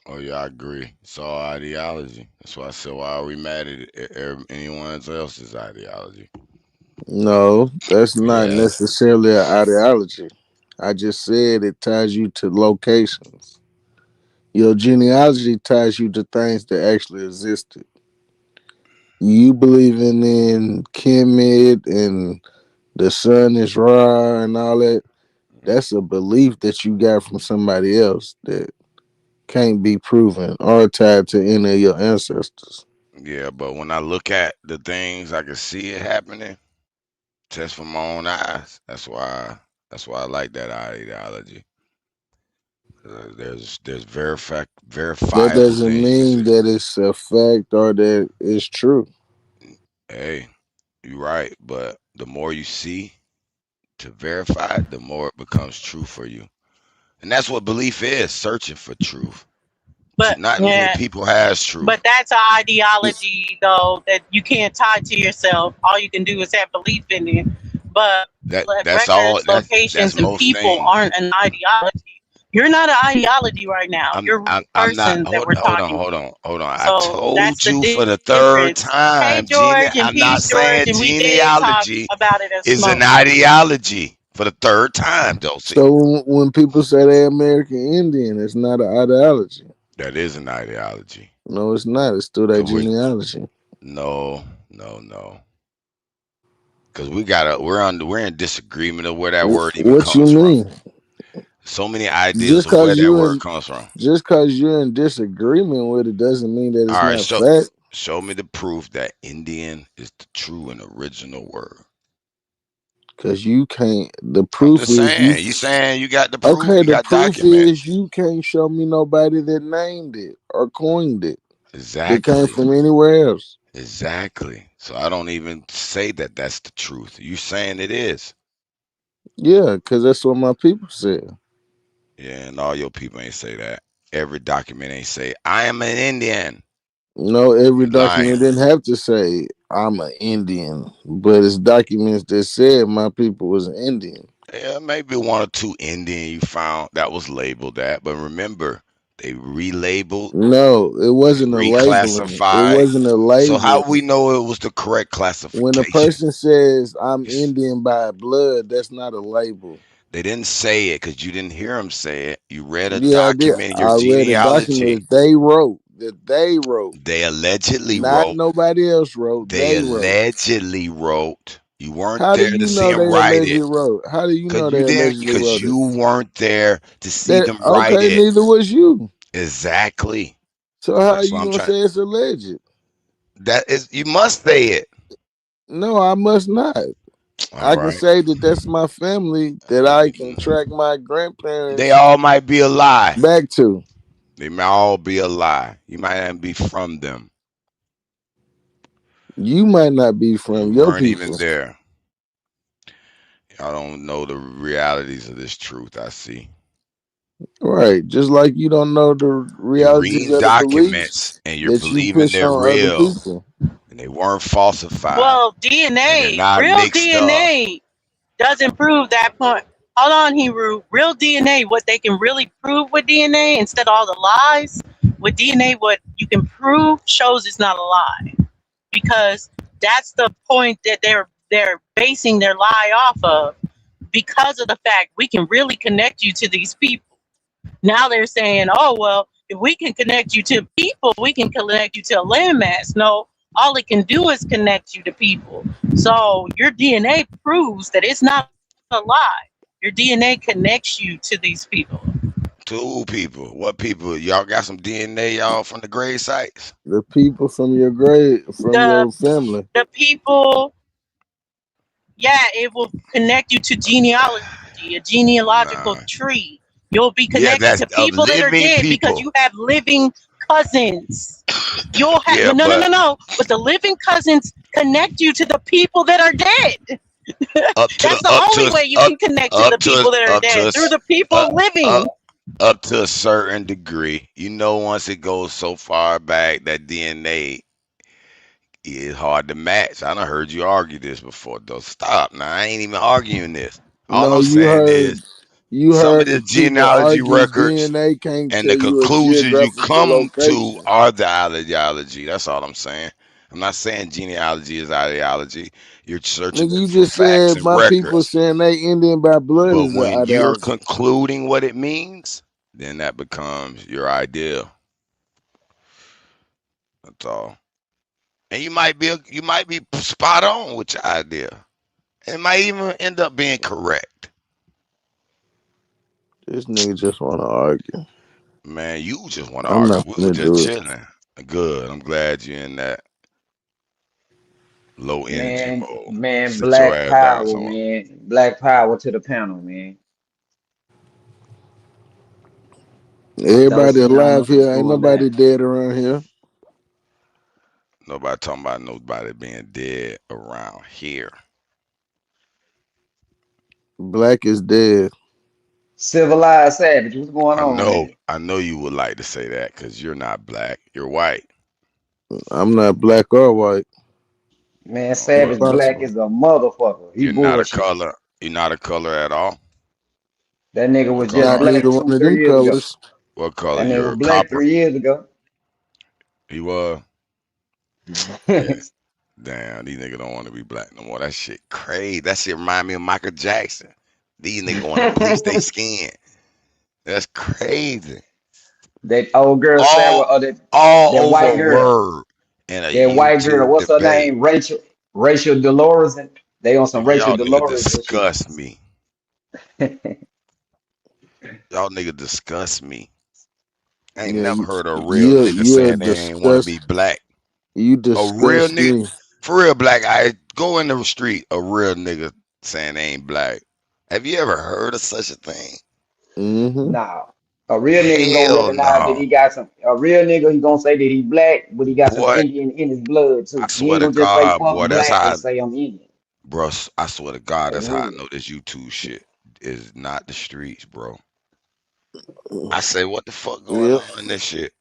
Oh yeah, I agree. It's all ideology. That's why I said, why are we mad at anyone else's ideology? No, that's not Yeah, necessarily an ideology. I just said it ties you to locations. Your genealogy ties you to things that actually existed. You believing in Kemet and the sun is Ra and all that. That's a belief that you got from somebody else that can't be proven or tied to any of your ancestors. yeah. But when I look at the things, I can see it happening, just from my own eyes. That's why I like that ideology. There's That verifiable doesn't things you can mean see. that it's a fact or that it's true. Hey, you're right, but the more you see to verify it, the more it becomes true for you. And that's what belief is, searching for truth. But Not many yeah, people has truth. but that's an ideology though that you can't tie to yourself. All you can do is have belief in it. But That's all records, that's locations, and most people things. aren't an ideology. You're not an ideology right now. I'm You're a real I'm not person that hold we're hold on, talking hold to. on, hold on. I So that's told the you for the third difference. Hey time, George, and I'm not peace George, saying and we did talk genealogy about it as is an smoke. ideology for the third time, Dulcie. So when people say they're American Indian, it's not an ideology. That is an ideology. No, it's not. It's still their Cause we genealogy. no, no, no. Cause we're in disagreement of where that word even What you comes from. mean? So many ideas Just of where cause that you word in comes from. just cause you're in disagreement with it doesn't mean that it's All right, not fact. show me the proof that Indian is the true and original word. Cause you can't. The I'm proof just is you. saying. You saying you got the proof? Okay, You the got proof is documents. you can't show me nobody that named it or coined it that came Exactly. from anywhere else. Exactly. So I don't even say that that's the truth. You saying it is. Yeah, cause that's what my people said. Yeah, and all your people ain't say that. Every document ain't say I am an Indian. No, every You document lying. didn't have to say I'm an Indian, but it's documents that said my people was an Indian. Yeah, maybe one or two Indian you found that was labeled that, but remember they relabeled, No, it they wasn't a labeling. It reclassified. wasn't a So how we labeling. know it was the correct When a classification? person says I'm It's- Indian by blood, that's not a label. They didn't say it because you didn't hear them say it. You read a Yeah, I did. document in your I read a genealogy. document they wrote that they wrote, They allegedly not wrote. nobody else wrote. They They wrote. allegedly wrote. You weren't How do there to you see know them they write it. allegedly wrote? How do you Cause know you they didn't. allegedly Cause wrote it? you weren't there to see That them write okay? it. Neither was you. Exactly. So how That's what you I'm gonna trying. say it's alleged? That is. You must say it. No, I must not. All I can right. say that that's my family that I can track my They grandparents all might be a lie. back to. They might all be a lie. You might not be from them. You might not be You from your weren't even people. there. I don't know the realities of this truth I see. Right. Just like you don't know the You're realities reading of the documents beliefs and you're that you believing push they're on other real. people. And and they weren't falsified, Well, and they're DNA, not real mixed up. DNA doesn't prove that point. Hold on, Hebrew. Real DNA, what they can really prove with DNA instead of all the lies, with DNA, what you can prove shows it's not a lie. Because that's the point that they're basing their lie off of. Because of the fact we can really connect you to these people. Now they're saying, oh, well, if we can connect you to people, we can connect you to a landmass. No, all it can do is connect you to people. So your DNA proves that it's not a lie. Your DNA connects you to these people. Two people. What people? Y'all got some DNA, y'all, from the grave sites? The people from your The family. the people, yeah, it will connect you to genealogy, a genealogical Nah. tree. You'll be Yeah, connected that's to of people that are living dead because people. you have living cousins. You'll have Yeah, no. But the living cousins connect you to the people that are dead. up to That's the up only to way you up can connect to up the to people that are up to dead, through the up people living. up to a certain degree. You know, once it goes so far back, that DNA is hard to match. I done heard you argue this before, though. Stop. Now, I ain't even arguing this. All No, I'm saying is you some of heard the the people genealogy argue records DNA can't and the tell you a conclusions you geographical come to location. are the ideology. That's all I'm saying. I'm not saying genealogy is ideology. You're searching Nigga, you for just facts said and my people records. saying they Indian by blood But is the when you're ideology. concluding what it means, then that becomes your ideal. That's all. And you might be spot on with your idea. It might even end up being correct. This nigga just want to argue. Man, you just want to I'm argue. not We were gonna just do it. chilling. Good. I'm glad you're in that low energy mode. Man, Sit your black ass down power, somewhere. man. Black power to the panel, man. Everybody Dosey, I don't know alive what's here. Ain't going nobody down. dead around here. Nobody talking about nobody being dead around here. Black is dead. Civilized savage, what's going on, man? I know you would like to say that because you're not black. You're white. I'm not black or white. Man, Well, Savage Black Impossible. is a motherfucker. He you're not a bullshit. color. You're not a color at all. That nigga What was color just Not are you? neither black one two, of them 3 years ago. colors. What color? That nigga You're was black copper. 3 years ago. He was. Yeah. Man, Damn, these niggas don't want to be black no more. That shit crazy. That shit remind me of Michael Jackson. These niggas want to bleach their skin. That's crazy. that old girl Sarah, All or that all that over white girl, word in a that white girl, YouTube what's her debate. name? Rachel Dolores, and they on some Rachel Y'all niggas Dolores and shit. disgust me. Y'all niggas disgust me. I ain't Yeah, never heard a real nigga you're saying they ain't want to disgust. be black. You A real disgust nigga, me. for real black. I go in the street. A real nigga saying they ain't black. Have you ever heard of such a thing? Mm-hmm. Nah. A real nigga gonna Hell recognize that no, he got some. A real nigga, he gonna say that he black, but he got some boy. Indian in his blood I too. He swear ain't to gonna just say God, fuck boy. That's black how, and say I'm Indian. bro. I swear to God, For that's how I real. know this YouTube shit is not the streets, bro. I say, what the fuck going Yep. on in this shit?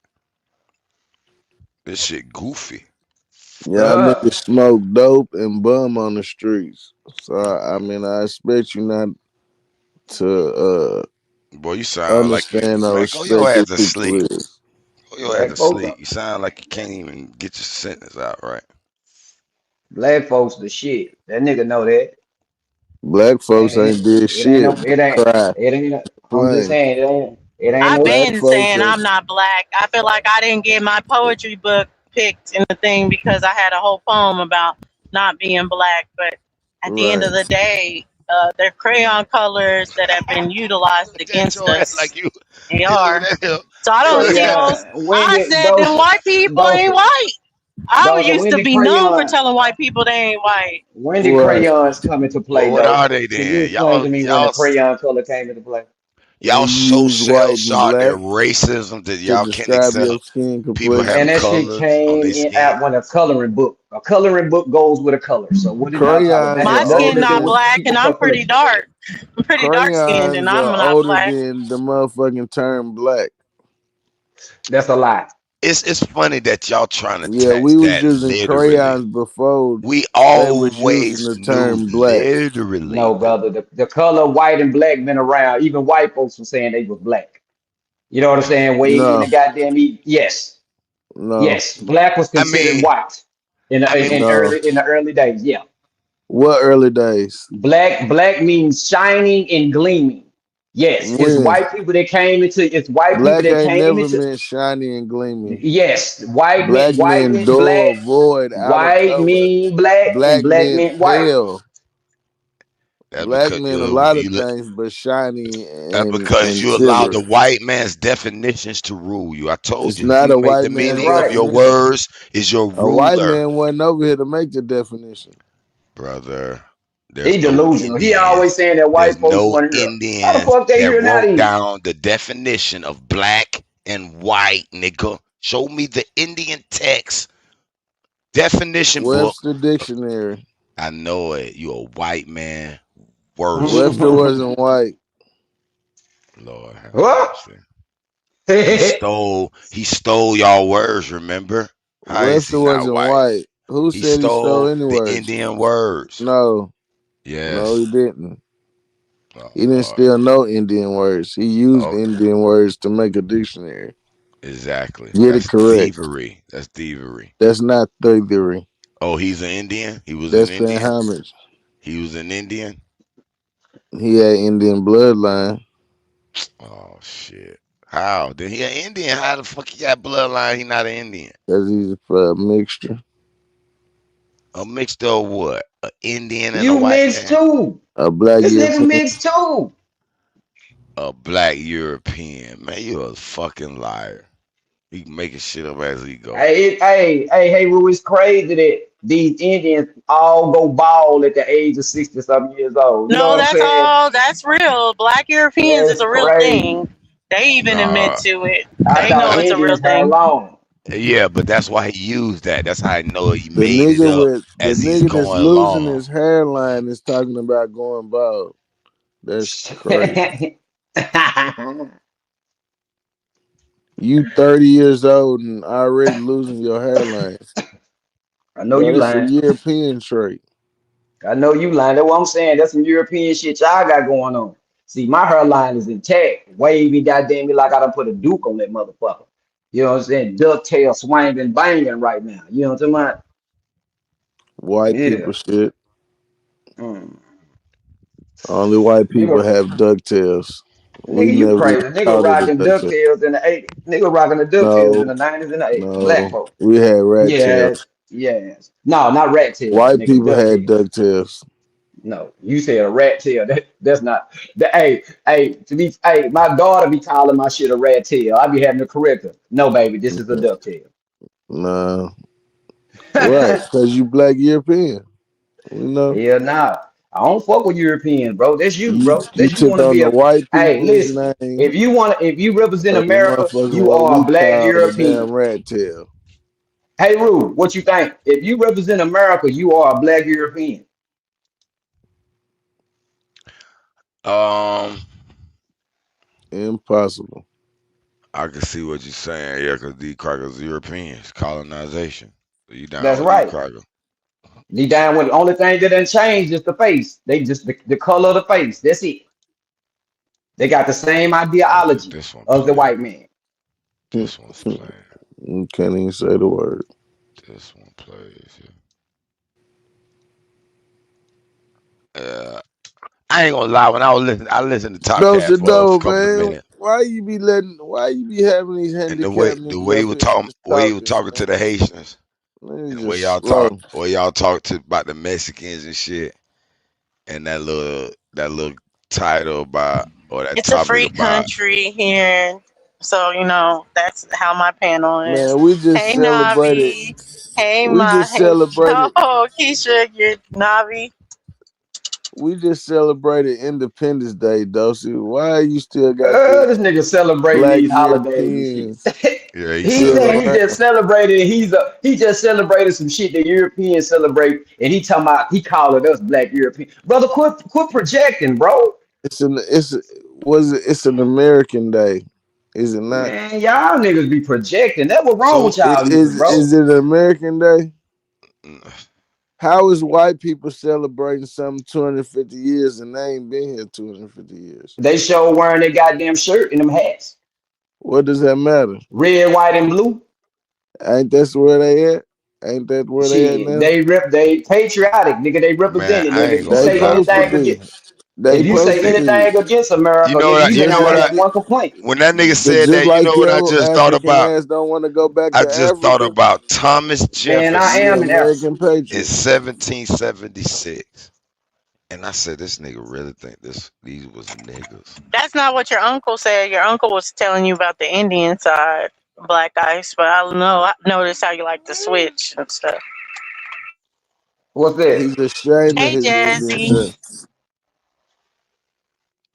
This shit goofy. Y'all niggas smoke dope and bum on the streets. So I mean, I expect you not to Boy, you sound like you, understand or man. Go your respect who ass to people sleep. is. Go your ass Black to folks, sleep. You sound like you can't even get your sentence out right. black folks, the shit. That nigga know that. Black folks ain't did It ain't shit. no. It ain't. Cry, It ain't. I'm just complain. saying. It ain't I've no. Black been folks saying are I'm not black. I feel like I didn't get my poetry book picked in the thing because I had a whole poem about not being black. But at the end right. of the day, they're crayon colors that have been utilized Look at against your ass us. like you. They Hey, look are. at that hell. So I don't Look see at those. Crayon. When I did said them those? white people ain't Those. white. I Those. used When to did be known for crayon? telling white people they ain't white. When did Right. crayons come into Well, play, what though? are they Can you then? explain to me when the crayon color came into play? When Y'all you so use shell white and shocked at black racism that to y'all can't describe accept your skin people Man, complexion. having that shit colors on came their in skin. out when a coloring book. A coloring book goes with a color. So what is y'all talking? That Crayons has My are nothing skin to older do not than with black, and people I'm pretty complexion. dark. I'm pretty dark skinned, and crayons I'm are not older black. than the motherfucking term black. That's a lie. it's funny that y'all trying to Yeah, tax we was that using literally. crayons before We they was using always the knew term black. literally, No, brother. The color white and black been around. Even white folks were saying they was black. You know what I'm saying? Way in No, the goddamn yes, no, yes. Black was I considered mean, white in I mean, no. the early days. Yeah, What early days? black means shining and gleaming. Yes, When it's white people black that ain't came never into meant shiny and gleaming. yes, Black white men meant black, dull, void, out of white color. mean black, and Black black meant meant white. pale. that's Black because meant a lot of things, but shiny that's and because and you allow silver. the white man's definitions to rule you. I told It's you, not he a made white the That's man's meaning of right. your definition. words is your A white ruler, man wasn't over here to make the definition. brother. There's He no delusional. He Indian. always saying that There's white folks no want to hear. How the Indian fuck they that hear now wrote these? down the definition of black and white, nigga. Show me the Indian text definition book. Webster Dictionary. I know it. You a white man. Worship. Webster wasn't white. Lord have What? mercy. He stole y'all words, remember? How is he Webster not wasn't white? white. Who He said he stole stole any the words? Indian words. No, no, he Yes. didn't. Oh He didn't Lord. steal no Indian words. He used Okay. Indian words to make a dictionary. Exactly. Get it That's correct. thievery. That's thievery. That's not thievery. Oh, he's an Indian? He was an That's paying Indian? homage. He was an Indian? He had Indian bloodline Oh shit. How? Then he an Indian. How the fuck he got bloodline? He not an Indian. because he's a mixture. A mixed of what? An Indian and a You white mixed man? too. A black This nigga European. mixed too. A black European. Man, you a fucking liar. He making shit up as he go. Hey, Rue, it's crazy that these Indians all go bald at the age of 60 something years old. You know No, what I'm that's saying? all. That's real. Black Europeans is That's a real crazy. thing. They even admit Nah. to it. I They thought know it's a real Indians hair thing. long. Yeah, but that's why he used that. That's how I know he The made it nigga up with the as he's nigga that's going losing along. his hairline is talking about going bald. That's crazy. You 30 years old and already losing your hairline. I know Bro, you that's a lying. European trait. I know you lying. That's what I'm saying. That's some European shit y'all got going on. See, my hairline is intact. Wavy, goddamn me, like I done put a duke on that motherfucker. You know what I'm saying? Ducktail swinging, banging right now. You know what I'm talking about? White Yeah. people shit. Mm. Only white people Nigga, have ducktails. We nigga, you never even crazy. Nigga called it a rocking ducktail. ducktails in the 80s. Nigga rocking the ducktails in No, the 90s and the 80s. Black no. folk. We had rat Yes, tails. yes. No, not rat tails, White nigga. people had Ducktails. ducktails. No, you said a rat tail. That's not. My daughter be calling my shit a rat tail. I be having to correct her. No, baby, this is a duck tail. Nah. Right. Because you black European. You know? Hell nah. I don't fuck with Europeans, bro. That's you, bro. You That's you took want to on be the a. white Hey, people's listen. name If you represent of America, motherfucking you what are a we black call the European. damn rat tail. Hey, Rue, what you think? If you represent America, you are a black European. Um, Impossible. I can see what you're saying. Yeah, because these crackers Europeans, colonization. So you down That's with these right. crackers. The down with the only thing that didn't change is the face. They just the color of the face. That's it. They got the same Okay, ideology this one of the playing. white man. This one's playing. You can't even say the word. This one plays. Yeah. I ain't gonna lie. When I listened to Top Close Cat the for a door, couple of man. minutes, Why you be having these and the way handicapped the way niggas he up was here just talking, talking to man? the Haitians, and Niggas the just slow. way y'all talk to about the Mexicans and shit, and that little title about or that It's a topic free about country here. So, that's how my panel is. Man, we just Hey, celebrated. Navi. Hey, We just hey, celebrated. Keisha, you're Navi. We just celebrated Independence Day, Dosey. Why you still got these This nigga celebrating black these holidays and Europeans shit. yeah he He still said he celebrating. just around? celebrated. He just celebrated some shit that Europeans celebrate, and he calling us black European. Brother, quit projecting, bro. It's an American day. Is it not? Man, y'all niggas be projecting. That's what wrong So with y'all niggas, bro. Is it American Day? mm, How is white people celebrating something 250 years and they ain't been here 250 years? They show wearing their goddamn shirt and them hats. What does that matter? Red, white, and blue. Ain't that where they at? Ain't that where they at Shit, now? they patriotic, nigga. They man, representing. I And ain't if you gonna They say lie, supposed to anything bro. be. against, They if you supposed say to They, be. anything against you America, know nigga, what? you You can know Just what? only like have one complaint. When that nigga said just that, you like know what I your just thought African about? ass don't want to go back I to just thought Africa. about Thomas Man, I You am Jefferson an African. American in patriot. 1776, and I said, this nigga really think these was niggas. That's not what your uncle said. Your uncle was telling you about the Indian side, black ice. But I don't know. I noticed how you like to switch and stuff. What's that? He's ashamed of Hey, his Indian Jazzy. stuff.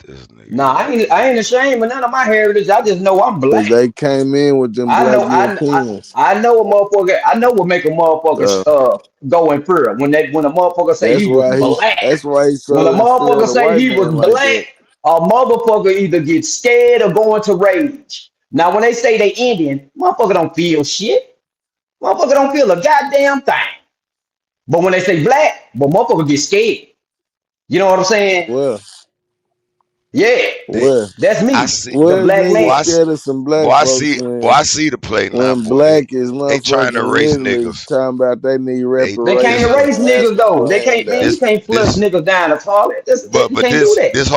This nigga Nah, here. I ain't ashamed of none of my heritage. I just know I'm Cause black. they came in with them I black know Europeans. I know a motherfucker. I know what make a motherfucker So go in fear when a motherfucker say he was black. that's why he's When a so in fear of motherfucker the say white he was man like that. black, a motherfucker either get scared or go into rage. Now, when they say they Indian, motherfucker don't feel shit. Motherfucker don't feel a goddamn thing. But when they say black, but motherfucker get scared. You know what I'm saying? Well, Yeah, They, well, that's I me, see. the well, black Boy, niggas I, man. s- scared of some boy, black I folks see. Boy, I see the play now. when Boy, black is they trying to motherfucking race literally niggas. talking about they need They can't This reparations erase and niggas asking though. for They can't, man. You handouts. can't flush this niggas down the toilet. You but can't do that. this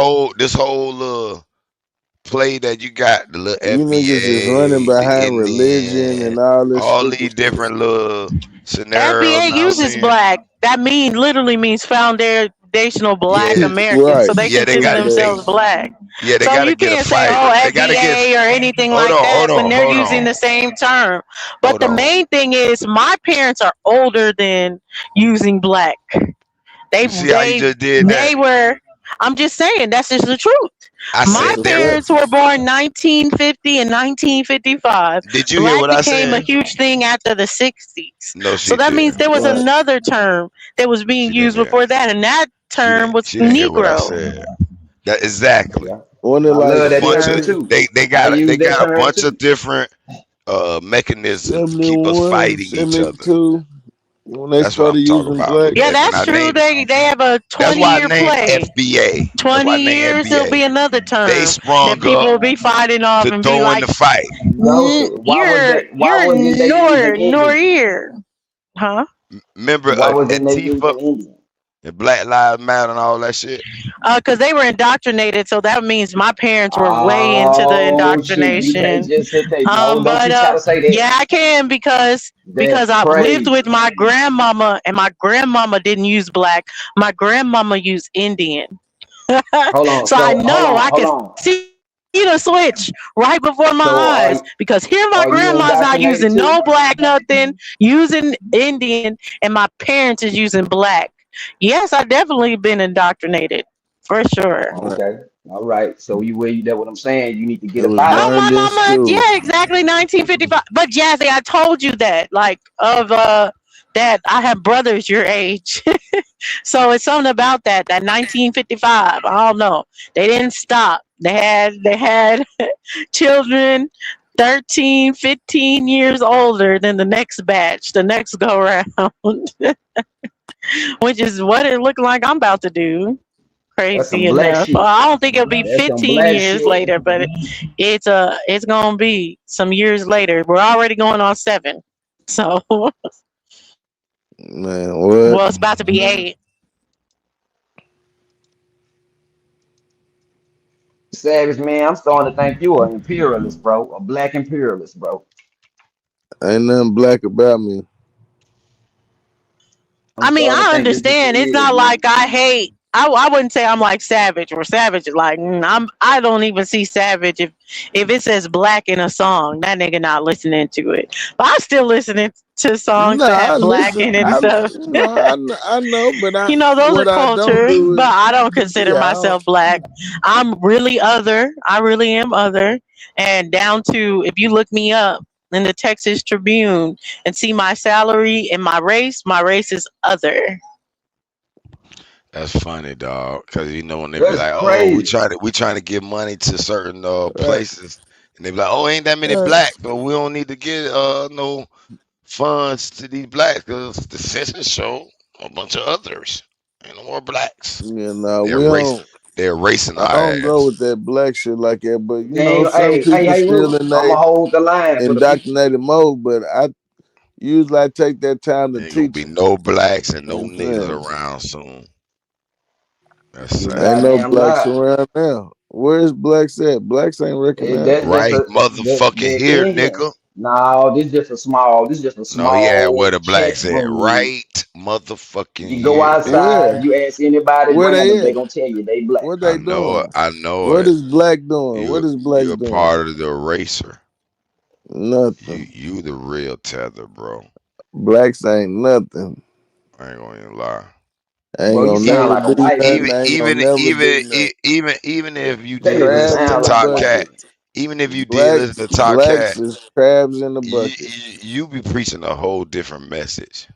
whole play that you got, the little You niggas is running FBA, the behind religion Indian, and all this all stupid these shit. different little scenarios. FBA Now uses seeing, black. That literally means foundational black yeah, Americans. Right. So they yeah, they consider got But they themselves black. yeah they So got to you get a can't say, fighter. oh, They got to get. FBA or anything Hold like on, that hold when on, they're hold using on, the same term. But hold the on. main thing is my parents are older than using black. They You see how you they just did that? they were. I'm just saying that's just the truth. I My that's said a they. fact. parents were born 1950 and 1955. Did you hear Black what I became a said? huge thing after the 60s. No, So she that means didn't. there was Right. another term that was being She didn't used hear. before that, and that term was She didn't hear what I Negro. said. That exactly. Yeah, Wasn't it I like It's love a that bunch of term 70, too. I they use that got a term bunch of too. different mechanisms to keep us 71, fighting each other. 72 when they That's what I'm started talking using about. black? Yeah, When that's I true. named, They have a that's 20 why I year named play. FBA. That's why I 20 named years, there'll FBA. be another They term that sprung people up will be fighting off to and be throw in like, the fight. Why wasn't they using Indian? Nor, huh? Remember Why wasn't they Antifa using Indian? and Black Lives Matter and all that shit. Because they were indoctrinated, so that means my parents were way into the Oh shit! You can't indoctrination. just sit there. No, don't But you try to say that. yeah, I can because That's I've lived crazy. with my grandmama, and my grandmama didn't use black. My grandmama used Indian, Hold on. so I So know I hold can on. see the switch right before my So eyes. Because here, my are you grandma's not indoctrinated using too? no black nothing, using Indian, and my parents is using black. Yes, I definitely been indoctrinated for sure. Right. Okay. All right. So that what I'm saying. You need to It get up was out of Oh, it. my learned in mama, school. yeah, exactly, 1955. But Jazzy, I told you that, like, that I have brothers your age. So it's something about that 1955. I don't know. They didn't stop. They had children 13, 15 years older than the next batch, the next go round, which is what it looked like I'm about to do. That's some Crazy black enough. shit. I don't think it'll be That's some 15 black years shit. later, but it's gonna be some years later. We're already going on 7, so Man, what? well, it's about to be 8. Savage man, I'm starting to think you an imperialist, bro. A black imperialist, bro. Ain't nothing black about me. I'm I mean, starting to I think that's what understand. you It's is, not man. like I hate. I wouldn't say I'm like Savage or Savage is like I don't even see Savage if it says black in a song, that nigga not listening to it. But I still listening to songs that Nah, have black listen, in it and stuff. I know, but Those are what I don't culture, do but is, I don't consider yeah, myself black. I'm really other. I really am other. And down to, if you look me up in the Texas Tribune and see my salary and my race is other. That's funny, dog. Because you know when they be That's like, "Oh, crazy. we trying to give money to certain right. places," And they be like, "Oh, ain't that many blacks, but we don't need to get no funds to these blacks because the census show a bunch of others. Ain't no more blacks. You know, They're we erasing. don't. They're erasing I our don't go ass. with that black shit like that. But you know, Dang, some people hey, still Roots, in I'ma that hold the line for the people. indoctrinated mode. But I usually I take that time to Ain't gonna teach be them. no blacks and You know no what I'm niggas saying? around soon. That's You sad. Ain't no goddamn blacks lie. around now. Where's blacks at? Blacks ain't recognized. That's Right, the motherfucking here, opinion. nigga. No, this just a No, yeah, where small the chat blacks at? room. Right, motherfucking You go here. outside, Where? you ask anybody Where random, they they at? gonna tell you they black. What I they know it. doing? I know What it. is black doing? What is You blacks a doing? part of the eraser. Nothing. You the real tether, bro. Blacks ain't nothing. I ain't gonna even lie. Ain't Bro, you gonna sound never like a be white nothing. even dude. Ain't gonna even never even be e- nothing. even if you That did nigga listen Crabs to in sound the like a Top white Cat, bucket. dude. even if you did listen to Top Blacks Cat, is crabs in the you, bucket. you be preaching a whole different message.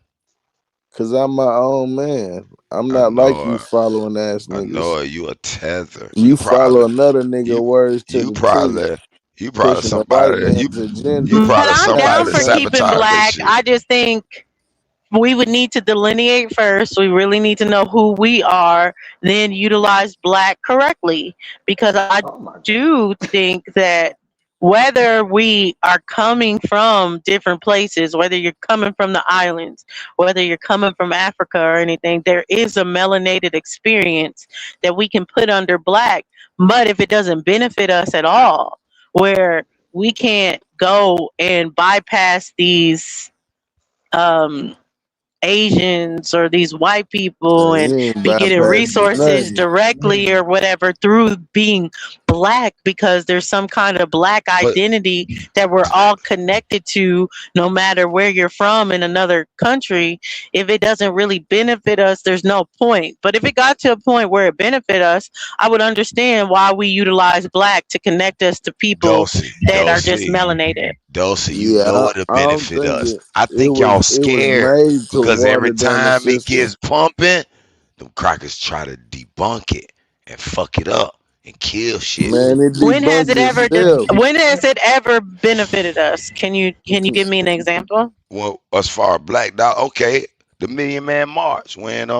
Cause I'm my own man. I'm I not like know you it. following ass I know niggas. it. You a tether. You follow another nigga You words to you the T, probably you probably pushing the white somebody man's you agenda. But probably I'm That's somebody down the that for same. keeping sabotage that black. shit. I just think we would need to delineate first. We really need to know who we are, then utilize black correctly. Because I Oh my god. do think that whether we are coming from different places, whether you're coming from the islands, whether you're coming from Africa or anything, there is a melanated experience that we can put under black. But if it doesn't benefit us at all, where we can't go and bypass these um Asians or these white people Man, and you ain't be getting bypassing resources nothing. directly or whatever through being black because there's some kind of black But identity that we're all connected to no matter where you're from in another country. If it doesn't really benefit us, there's no point. But if it got to a point where it benefit us, I would understand why we utilize black to connect us to people that are just melanated. Dulcie, you Yeah, know it'll I don't benefit think us. it. I It think y'all was scared made to because every water down the time it system. gets pumping, them crackers try to debunk it and fuck it up and kill shit. Man, it When has debunked it ever itself. when has it ever benefited us? Can you give me an example? Well, as far as Black Dog, okay, the Million Man March when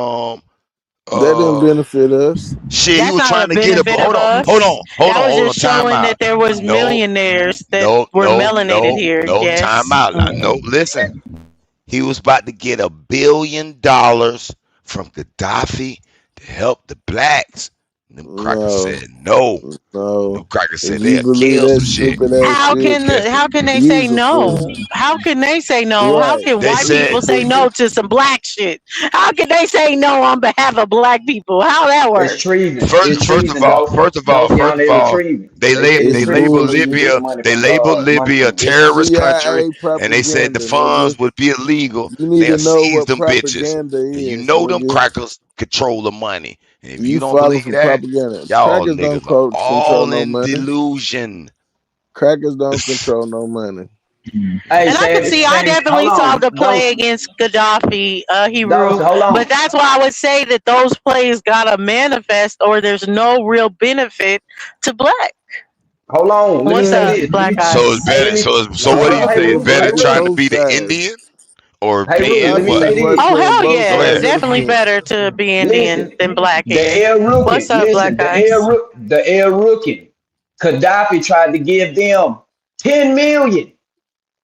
That didn't uh benefit us. shit he That's was not a trying to get a benefit of us. That was hold on, just time showing out. that there was No, millionaires that were melanated here. no, time Yes. out. No, listen. He was about to get $1 billion from Gaddafi to help the blacks. Them crackers No, said no. Them no. crackers If said you they'll believe kill that some shit. stupid ass shit, How can they say use a fool. no? How can they say no? How Right. can They white said people say no to some black shit? How can they say no on behalf of black people? How that It's work? treason. It's treason, first down of there is all, treason. They said it's It's treason labeled for you to bullshit. get Libya money a from them. It's terrorist country, CIA and they said the propaganda, nigga. funds would be illegal, You and need they'll to know seize what them bitches. propaganda And you is, know them nigga. crackers control the money. And if you You don't follow believe for that, propaganda. y'all Crackers don't niggas are control all no in money. delusion. Crackers don't control no money. Hey, And I can see, I hold definitely saw on, the play against Gaddafi, Hebrew, Hold but on, that's why I would say that those plays gotta manifest, or there's no real benefit to black. hold on. Let me What's say up, Man, this. Let Black me, So it's Eyes? hey, better. let me, So what do you hey, say? Gaddafi It's was Roots, better hey, playing trying to Roots, both be the sides. Indian or hey, be Roots. Let me what? say Gaddafi was this. Oh playing hell both Go yeah, it's sides ahead. of the definitely fence. better to be Indian Listen, than black the here. El What's Rookin. up, Listen, Black Eyes? The El Rookin. Gaddafi tried to give them 10 million.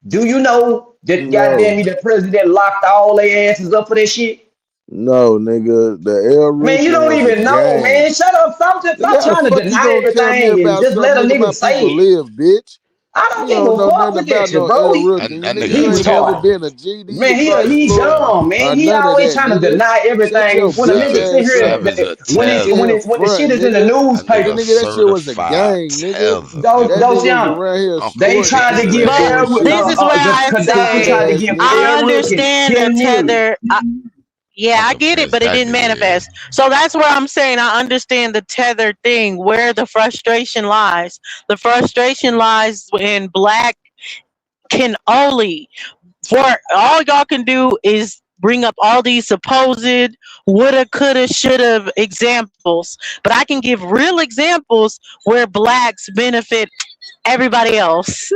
Do you know that goddamn No, me, the president locked all their asses up for that shit? no, nigga. The El Man, you Rookin don't was a even know, gang. man. Shut up. Nigga, Stop how the trying to fuck you deny gonna tell me everything and about just something, let a nigga? nigga My say people it. live, bitch. I don't You give don't a know fuck. nothing Look about at you, no bro. El Rookin. That Nigga, nigga you He's ain't never tall. been a GD Man, across the he's floor dumb, man. or He none of always that, trying to nigga. deny Shut everything. your When a bitch nigga sit ass here, up. Sav is a when Nigga it tether. when can't it when the front, shit is in the nigga. That newspaper, nigga Nigga, that shit was a certified gang, nigga. tether. That those nigga was young. around here Uncle They sporting, tried to Beans nigga, give and ass. doing This shit. is where I Gaddafi Stupid tried to say ass give nigga. I El Rookin understand the 10 million. tether. Yeah, I Uncle get it, Vince, but it that didn't nigga. manifest. So that's where I'm saying I understand the tether thing, where the frustration lies. The frustration lies when black can only, for all y'all can do is bring up all these supposed woulda, coulda, shoulda examples. But I can give real examples where blacks benefit everybody else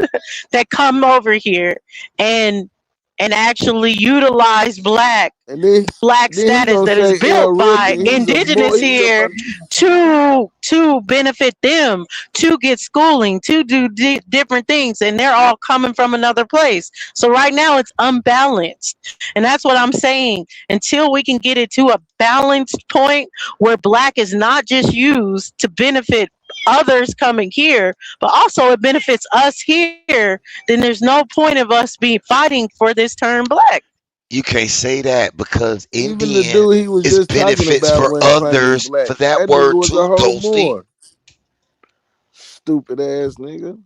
that come over here and actually utilize black And then he status gonna that is say L built by Ricky, he's a boy, indigenous he's a here to benefit them, to get schooling, to do different things, and they're all coming from another place. So right now it's unbalanced, and that's what I'm saying. Until we can get it to a balanced point where black is not just used to benefit others coming here, but also it benefits us here, then there's no point of us fighting for this term black. You can't say that because even the Indian dude he was is just talking benefits about for wasn't claiming others black. for that That nigga word was a too, whole Toasty. Moor. Stupid ass nigga.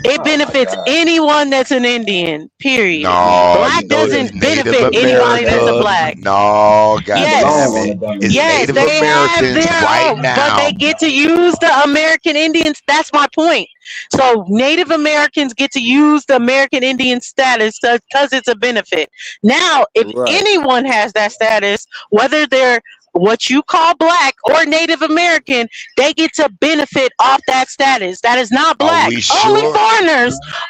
It Oh my benefits God. anyone that's an Indian, period. No, Black it's doesn't Native benefit anybody that's a America. black. No, He god Yes. belong damn on it. the dummy It's list. Yes, Native they have Americans their right own, but they now. get to use the American Indians. That's my point. So Native Americans get to use the American Indian status because it's a benefit. Now, if Right. anyone has that status, whether they're what you call black or Native American, they get to benefit off that status. That is not Are black. we sure?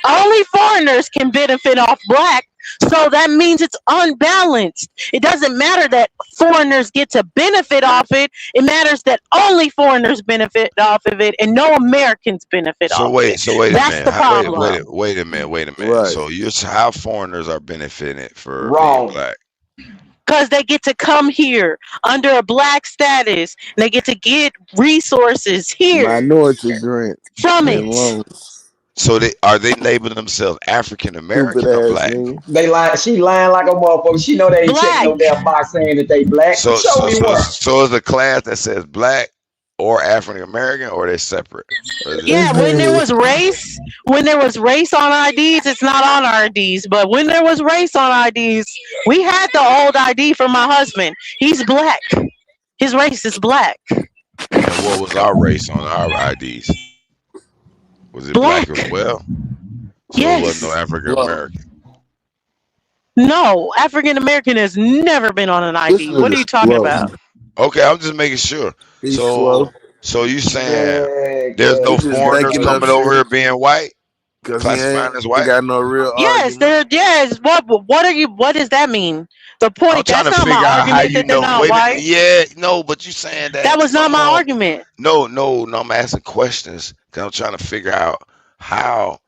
Only foreigners can benefit off black. So that means it's unbalanced. It doesn't matter that foreigners get to benefit off it. It matters that only foreigners benefit off of it and no Americans benefit So off wait, it. so wait a That's minute. the Wait, problem. wait a minute. Wait a minute. Right. So you're how foreigners are benefiting for being Wrong. black? Because they get to come here under a black status and they get to get resources here Minority grants from and it. loans. So are they labeling themselves African Stupid American or ass black? nigga. They lying. She lying like a motherfucker. She know they ain't checking no Black. damn box saying that they black. So Show me one. so is a class that says black or African American, or they're separate? Or is it Yeah, when there was race on IDs, it's not on IDs. But when there was race on IDs, we had the old ID for my husband. He's black. His race is black. And what was our race on our IDs? Was it Black. black as well? So it Yes. wasn't no African American. No, African American has never been on an This ID. What are nigga you talking slow. about? Okay, I'm just making sure. He's slow. So you saying Yeah, there's no He just foreigners making up coming over shit here being white, because he classifying as ain't white? got no real Yes, argument. yes. What does that mean? The I'm point, trying that's to not figure my out how argument you that they're know. not Wait a minute. white. Yeah, no, but you saying That that was not my somehow. argument. No, I'm asking questions because I'm trying to figure out how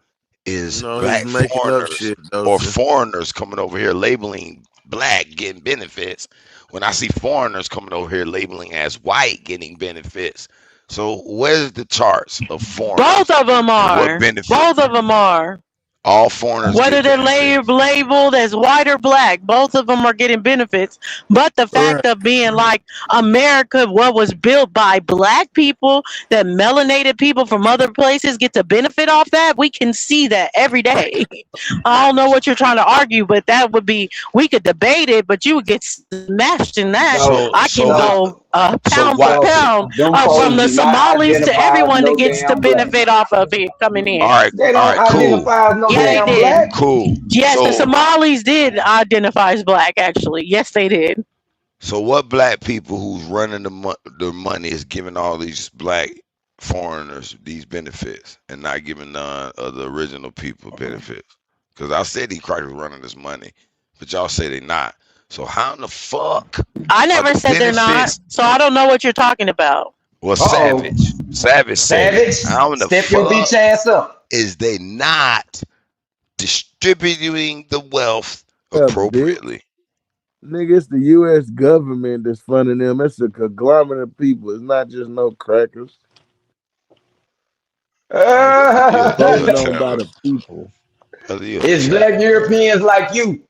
is No, black he's making up foreigners shit, or Dosey. foreigners coming over here labeling black getting benefits when I see foreigners coming over here labeling as white getting benefits. So where's the charts of foreigners Both of them and what are. benefit? Both of them are. All foreigners Whether get they're benefits. labeled as white or black, both of them are getting benefits. But the fact Right. of being like America, what was built by black people, that melanated people from other places get to benefit off that, we can see that every day. I don't know what you're trying to argue, but that would be, we could debate it, but you would get smashed in that. So, I can So go so pound why? for pound them from folks the do not Somalis to identify as everyone that no gets to damn black. benefit off of it coming in. All right, They don't cool, identify as no Yeah, they damn did. black. cool. Yes, the So Somalis did identify as black, actually. Yes, they did. so what black people who's running the money is giving all these black foreigners these benefits and not giving none of the original people benefits? Because I said these crackers running this money, but y'all say they not. So how in the fuck I are never the said they're not, benefits? so I don't know what you're talking about. Well, Uh-oh. Savage said it. Savage, How in the step your bitch fuck ass up. is they not distributing the wealth Yeah, bitch. appropriately? Nigga, it's the U.S. government that's funding them. It's a conglomerate of people. It's not just no crackers. You're Voted a on by terror. the people. Brother, you're a It's terror. black Europeans like you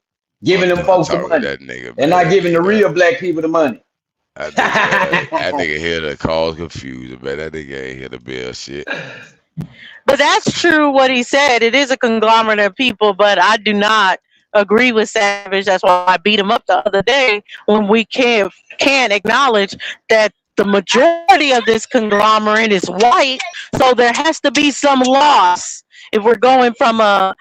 giving I'm them done folks the talking to money that nigga, and man. not giving the That real black people the money. nigga here to cause confusion, man. That nigga ain't here to build shit. But that's true what he said. It is a conglomerate of people, but I do not agree with Savage. That's why I beat him up the other day when we can't acknowledge that the majority of this conglomerate is white, so there has to be some loss. If we're going from a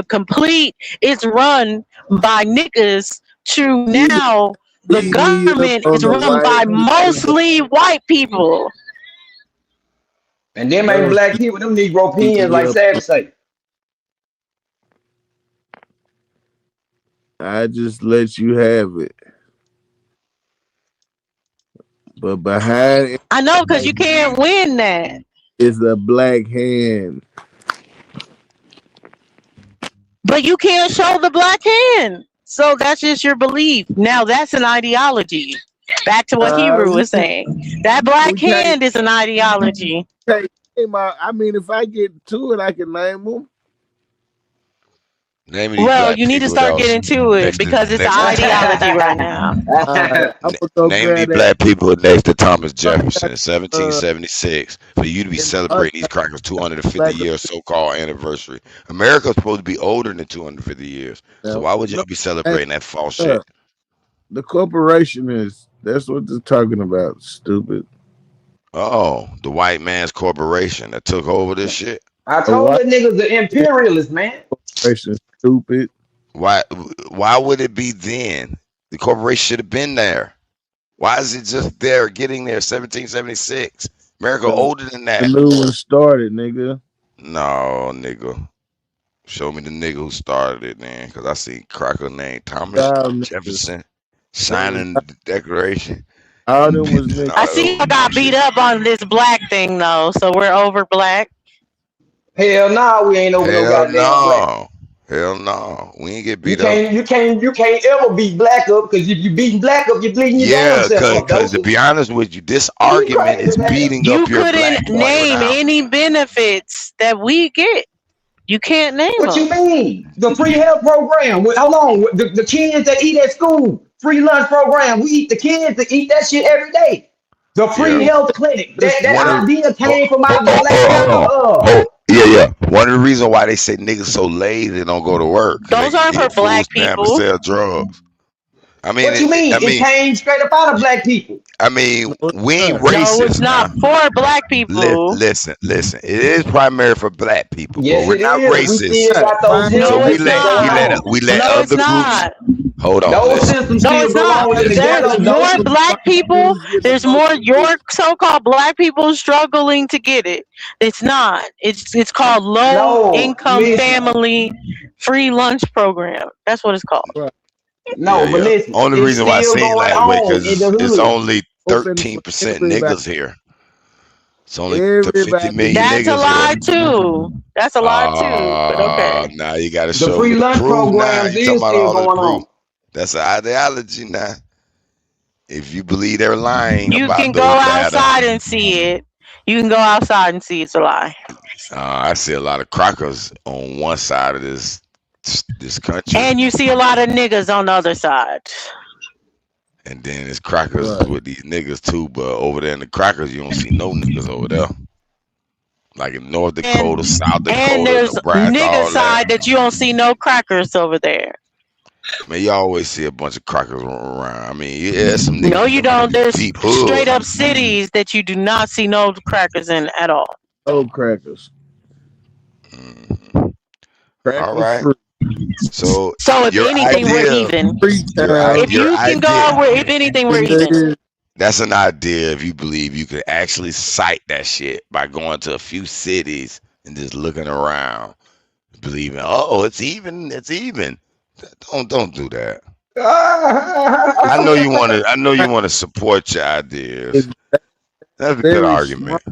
complete, it's run by niggas to now the Beating you up government on is the run by white. mostly white people. And them ain't Those black people, them Negro pins, like yeah, Savage say. I just let you have it. But behind it I know, because you can't win that. is a black hand. But you can't show the black hand. So that's just your belief. Now that's an ideology. Back to what Hebrew We was saying. That black can't hand is an ideology. name out. I mean, if I get to it, I can name them. Name of these Well, black you need to people start that was getting to it next to because it's an next to ideology right now. I'm gonna go name grab these that. black people next to Thomas Uh, Jefferson, 1776. For you to be and celebrating these crackers' 250 black year so-called anniversary. America's supposed to be older than 250 years. So why would no, y'all be celebrating that false shit? uh, the corporation is. That's what they're talking about. Stupid. Oh, the white man's corporation that took over this shit. I The told white the niggas the imperialists, man. corporation is stupid. Why why would it be then? The corporation should have been there. Why is it just there getting there 1776? America The, older than the that. new one started, nigga. No, nigga. Show me the nigga who started it, man. Cause I see cracker named Thomas Y'all niggas. Jefferson That was signing the Declaration. all them was No, niggas. I see I got beat up on this black thing though, so we're over black. Hell nah, we ain't over no Hell goddamn black. no. Hell no. We ain't get You beat up. can't ever beat black up because if you beating black up, you're bleeding your damn Yeah, self up, cause to don't be honest with you, this you? You argument crazy, is man. beating You up your black couldn't point name now. any benefits that we get. You can't name What you them. mean? The free health program. Hold on. The kids that eat at school, free lunch program. We eat the kids that eat that shit every day. The free Yeah. health clinic. That's One That of idea hold, came from hold, out the hold, Black hold Panther. on. Yeah. One of the reasons why they say niggas so lazy they don't go to work because they Those can aren't for hit food black stamp and people. sell drugs. I mean, What you mean? It came straight up out of black people. no, it's we ain't not. No, it's racist not now. for black people. Listen. It is primary for black people, but Yes, we're it not is. We racist. still got those Find So No, we it's generations let going we not. let on. we let No, it's other groups. not. Hold on, Those listen. systems No, still it's not. belong to the There's ghetto, more though. black people. niggas getting the There's more most your so-called black people struggling to get it. It's not. It's called low No, income listen. family free lunch program. That's what it's called. right. No, but listen. Only It's reason why I still say it going that way on because in the it's hood. only Open for 13% everybody. niggas here. It's only 50 Everybody million get That's a niggas here. lie too. That's a lie too. But okay. Now you got to The show me free the lunch proof. Now programs you talking is about still all of the going proof. on. That's an ideology now. If you believe they're lying You about can go those data, outside and see it. You can go outside and see it's a lie. I see a lot of crackers on one side of this country, And you see a lot of niggas on the other side. and then it's crackers right. with these niggas too. But over there in the crackers, you don't see no niggas over there. Like in North And Dakota, South and Dakota, there's Nebraska, nigga all that. side that you don't see no crackers over there. Man, you always see a bunch of crackers around. I mean, yeah, some No, niggas you in them don't. There's deep straight hood. up cities that you do not see no crackers in at all. No crackers. Mhm. All Crackers right. free. So So if your anything, we're idea, even. Free your town. If your you can idea, go, if anything, we're And there even. is that's an idea if you believe you could actually cite that shit by going to a few cities and just looking around, believing, oh, it's even. Don't do that. I know you want to. I know you want to support your ideas. it's That's a good very small. argument.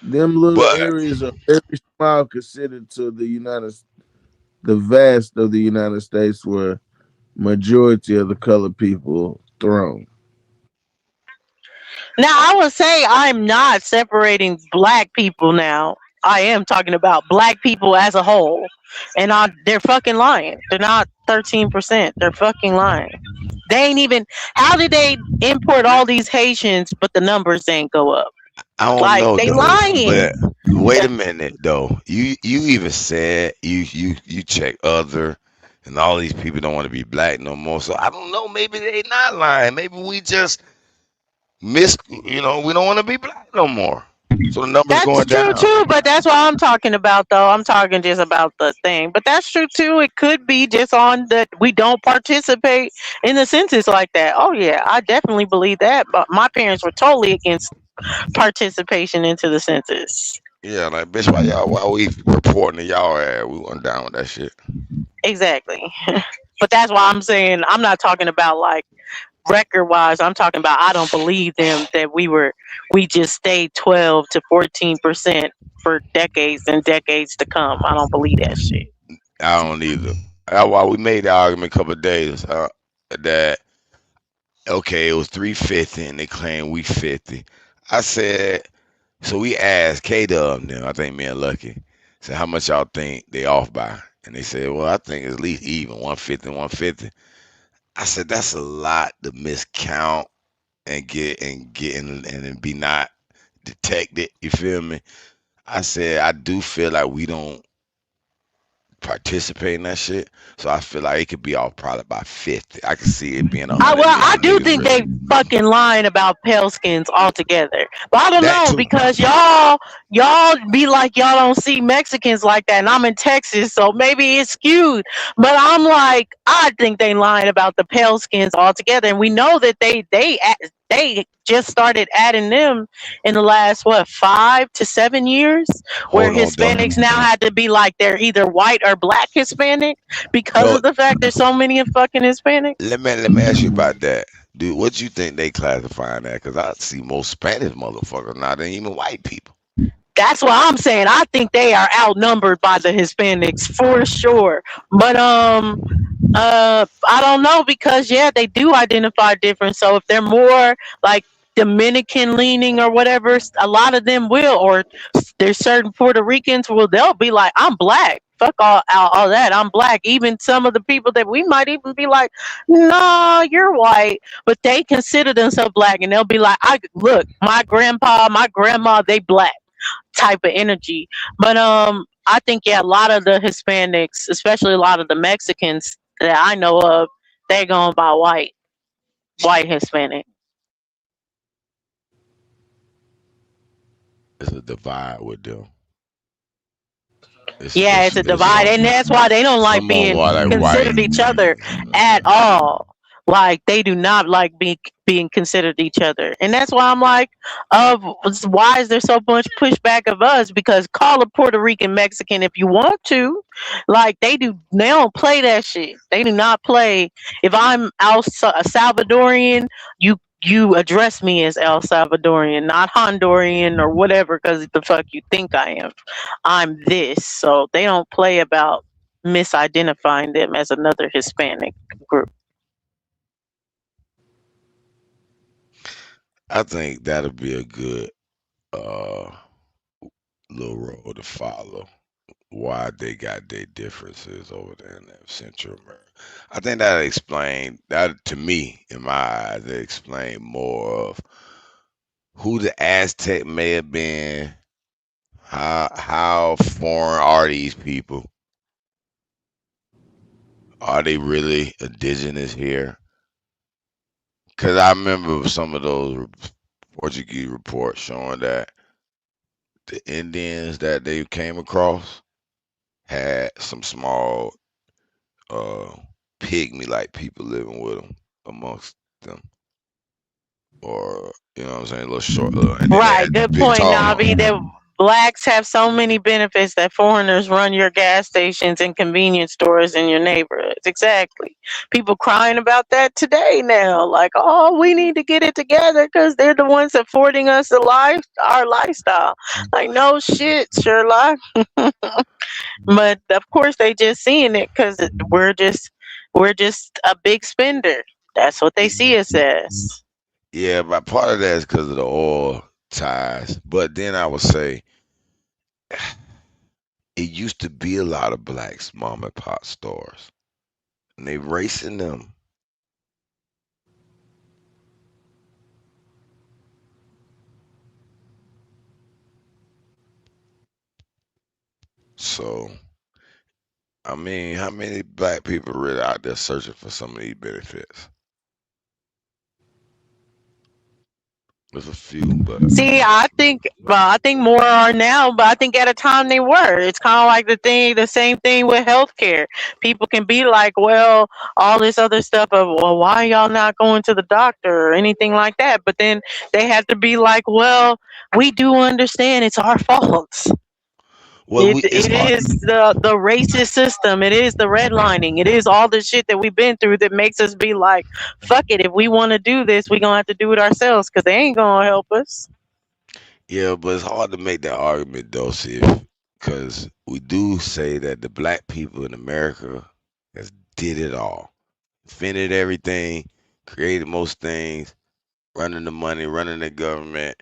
Them little But areas are very small considered to the vast of the United States where majority of the colored people thrown. Now, I would say I'm not separating black people now. I am talking about black people as a whole. And they're fucking lying. They're not 13%. They're fucking lying. They ain't even, how did they import all these Haitians, but the numbers ain't go up? I don't Like, know they though. lying. But wait a minute though. You even said you check other, and all these people don't want to be black no more. So I don't know. Maybe they not lying. Maybe we just miss. We don't want to be black no more. So the numbers That's going true down. too, but that's what I'm talking about though. I'm talking just about the thing. But that's true too. It could be just on that we don't participate in the census like that. Oh yeah, I definitely believe that. But my parents were totally against participation into the census. Yeah, like bitch, why we reporting to y'all ass? We weren't down with that shit. Exactly. But that's why I'm saying I'm not talking about like record wise. I'm talking about I don't believe them that we just stayed 12 to 14% for decades and decades to come. I don't believe that shit. I don't either. That's why we made the argument a couple of days that okay, it was 350 and they claimed we 50. I said, so we asked K Dub them, I think me and Lucky, said how much y'all think they off by? And they said, well, I think it's at least even 150, 150. I said that's a lot to miscount and and be not detected. You feel me? I said I do feel like we don't participate in that shit. So I feel like it could be off probably by 50. I can see it being 100 Well, I if do niggas think they really fucking lying about pale skins altogether. But I don't that know too. because y'all be like y'all don't see Mexicans like that, and I'm in Texas, so maybe it's skewed. But I'm like, I think they lying about the pale skins altogether, and we know that they just started adding them in the last 5 to 7 years, where Hold on, though. Hispanics now had to be like they're either white or black Hispanic because No, of the fact there's so many fucking Hispanics. let me ask you about that. Dude, what you think they classifying that? Because I see most Spanish motherfuckers now than even white people. That's what I'm saying. I think they are outnumbered by the Hispanics for sure. But I don't know because yeah, they do identify different. So if they're more like Dominican leaning or whatever, a lot of them will. Or there's certain Puerto Ricans will they'll be like, I'm black. Fuck all that. I'm black. Even some of the people that we might even be like, no, you're white, but they consider themselves black, and they'll be like, I look, my grandpa, my grandma, they black type of energy. But I think yeah, a lot of the Hispanics, especially a lot of the Mexicans that I know of, they going by white Hispanic. It's a divide with them. Yeah, it's a It's divide, and that's why they don't like some of them being are like considered white. each other at all. Like they do not like being considered each other, and that's why I'm like, why is there so much pushback of us? Because call a Puerto Rican Mexican if you want to, like they do. They don't play that shit. They do not play. If I'm Salvadorian, you address me as El Salvadorian, not Honduran or whatever, because the fuck you think I am. I'm this. So they don't play about misidentifying them as another Hispanic group. I think that'll be a good uh little road to follow. Why they got their differences over there in that Central America. I think that explain that to me, in my eyes, it explain more of who the Aztec may have been, how foreign are these people? Are they really indigenous here? Because I remember some of those Portuguese reports showing that the Indians that they came across had some small uh pygmy like people living with them amongst them, or you know what I'm saying, a little short, and then they Right, had the good big point, tall Navi. motherfucker. That blacks have so many benefits that foreigners run your gas stations and convenience stores in your neighborhoods. Exactly. People crying about that today now. Like, oh, we need to get it together because they're the ones affording us our lifestyle. Like, no shit, Sherlock. But of course, they just seeing it because we're just a big spender. That's what they see us as. Yeah, but part of that is because of the oil ties. But then I would say it used to be a lot of blacks mom and pop stores, and they racing them. So I mean, how many black people really out there searching for some of these benefits? There's a few, but See, I think more are now, but I think at a time they were. It's kind of like the same thing with healthcare. People can be like, well, all this other stuff of, well, why y'all not going to the doctor or anything like that? But then they have to be like, well, we do understand it's our fault. well, it's It hard. is the racist system. It is the redlining. It is all the shit that we've been through that makes us be like, fuck it. If we want to do this, we gonna have to do it ourselves because they ain't gonna help us. Yeah, but it's hard to make that argument though, see, because we do say that the black people in America has did it all, invented everything, created most things, running the money, running the government.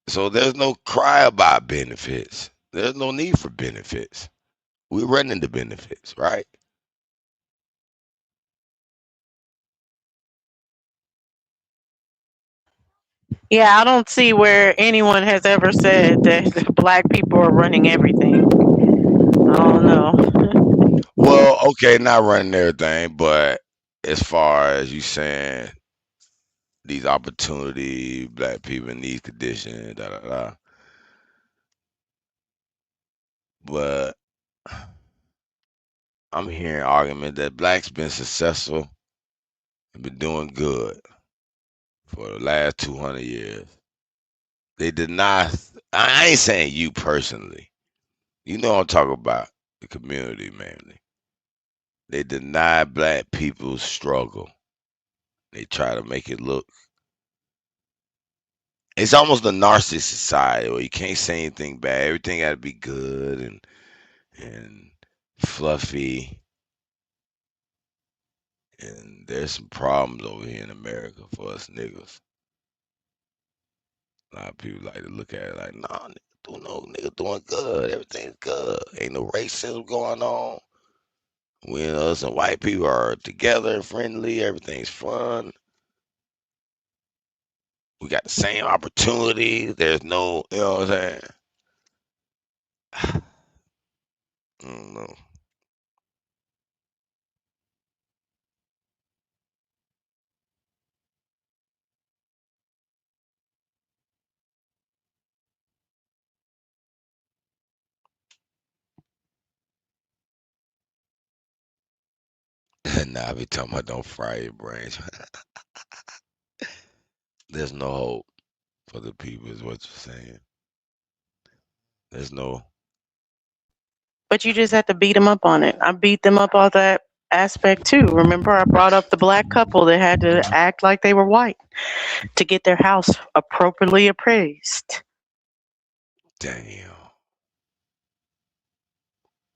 So there's no cry about benefits. There's no need for benefits. We're running the benefits, right? Yeah, I don't see where anyone has ever said that black people are running everything. I don't know. Well, okay, not running everything, but as far as you saying these opportunity, black people in these conditions, da da da. But I'm hearing argument that blacks been successful and been doing good for the last 200 years. They deny. I ain't saying you personally. You know I'm talking about the community mainly. They deny black people's struggle. They try to make it look. It's almost a narcissist society where you can't say anything bad. Everything got to be good and fluffy. And there's some problems over here in America for us niggas. A lot of people like to look at it like, nah, nigga doing good. Everything's good. Ain't no racism going on. We and us and white people are together, friendly. Everything's fun. We got the same opportunities. There's no, you know what I'm saying? I don't know. Nah, I be talking about don't fry your brains. There's no hope for the people, is what you're saying. There's no. But you just have to beat them up on it. I beat them up on that aspect too. Remember, I brought up the black couple that had to act like they were white to get their house appropriately appraised. Damn.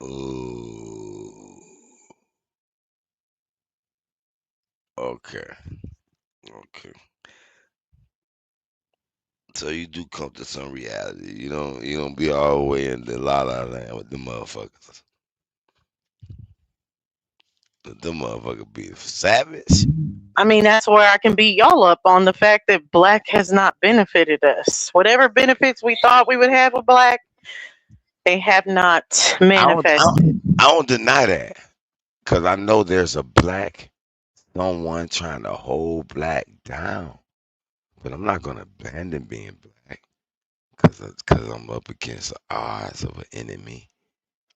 Ooh. Okay. Okay. So you do come to some reality. You don't be all the way in the la la land with the motherfuckers. The motherfucker be savage. I mean, that's where I can beat y'all up on the fact that black has not benefited us. Whatever benefits we thought we would have with black, they have not I don't I manifested. don't, I don't deny that. Cause I know there's a black someone trying to hold black down. But I'm not gonna abandon being black cause I'm up against the odds of an enemy.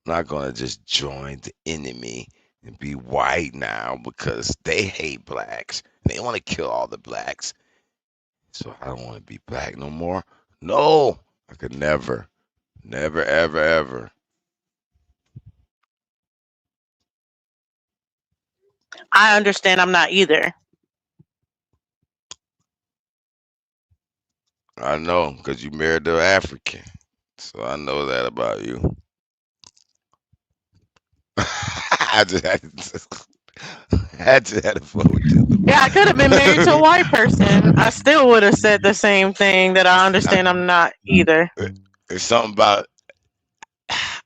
I'm not gonna just join the enemy and be white now because they hate blacks. They want to kill all the blacks. So I don't want to be black no more. No, I could never, never, ever, ever. I understand I'm not either. I know because you married an African. So I know that about you. I just had to, I just had to fuck with you. Yeah, I could have been married to a white person. I still would have said the same thing that I understand I'm not either. It's something about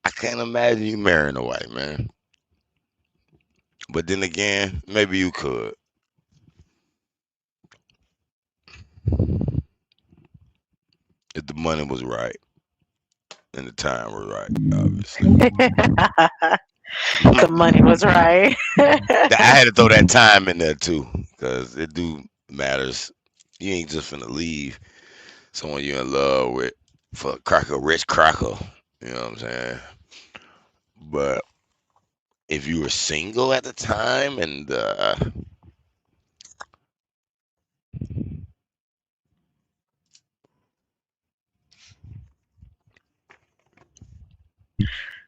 I can't imagine you marrying a white man. But then again, maybe you could if the money was right and the time was right, obviously. The money was right. I had to throw that time in there too, because it do matters. You ain't just finna leave someone you're in love with for a rich cracker. You know what I'm saying? But if you were single at the time and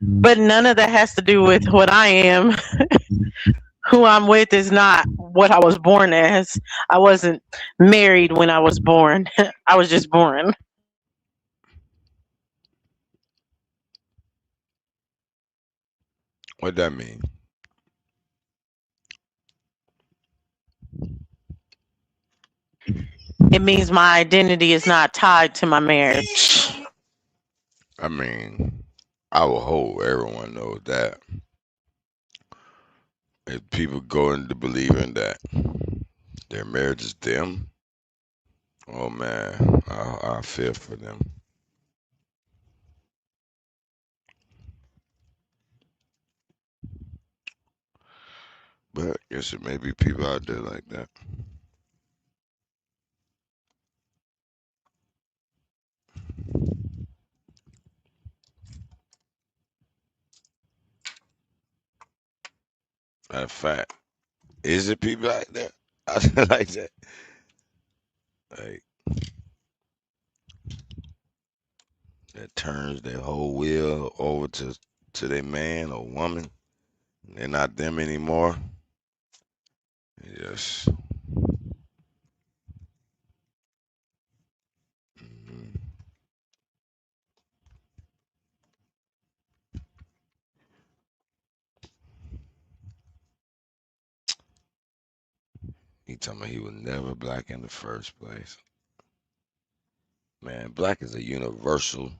But none of that has to do with what I am. Who I'm with is not what I was born as. I wasn't married when I was born. I was just born. what that mean? It means my identity is not tied to my marriage. I mean, I will hope everyone knows that. If people go into believing that their marriage is them, oh man, I feel for them. But I guess it may be people out there like that. Matter of fact, is it people like that? I feel like that. Like that turns their whole will over to their man or woman. They're not them anymore. Yes. Mhm. He told me he was never black in the first place. Man, black is a universal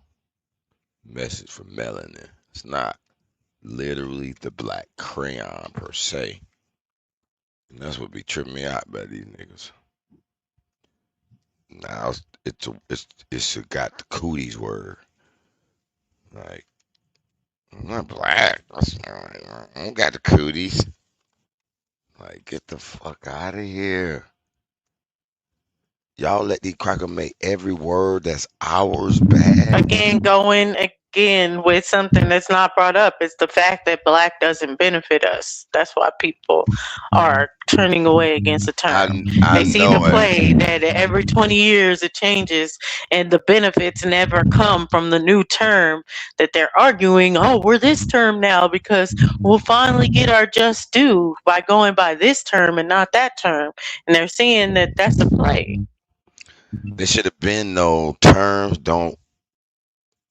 message for melanin. It's not literally the black crayon per se. And that's what be tripping me out about these niggas. Now it's got the cooties word. Like I'm not black. I don't got the cooties. Like get the fuck out of here. Y'all let these crackers make every word that's ours bad. Again, going again with something that's not brought up is the fact that black doesn't benefit us. That's why people are turning away against the term. I They seem to know it. play that every 20 years it changes and the benefits never come from the new term that they're arguing, oh, we're this term now because we'll finally get our just due by going by this term and not that term. And they're saying that that's the play. There should have been no terms don't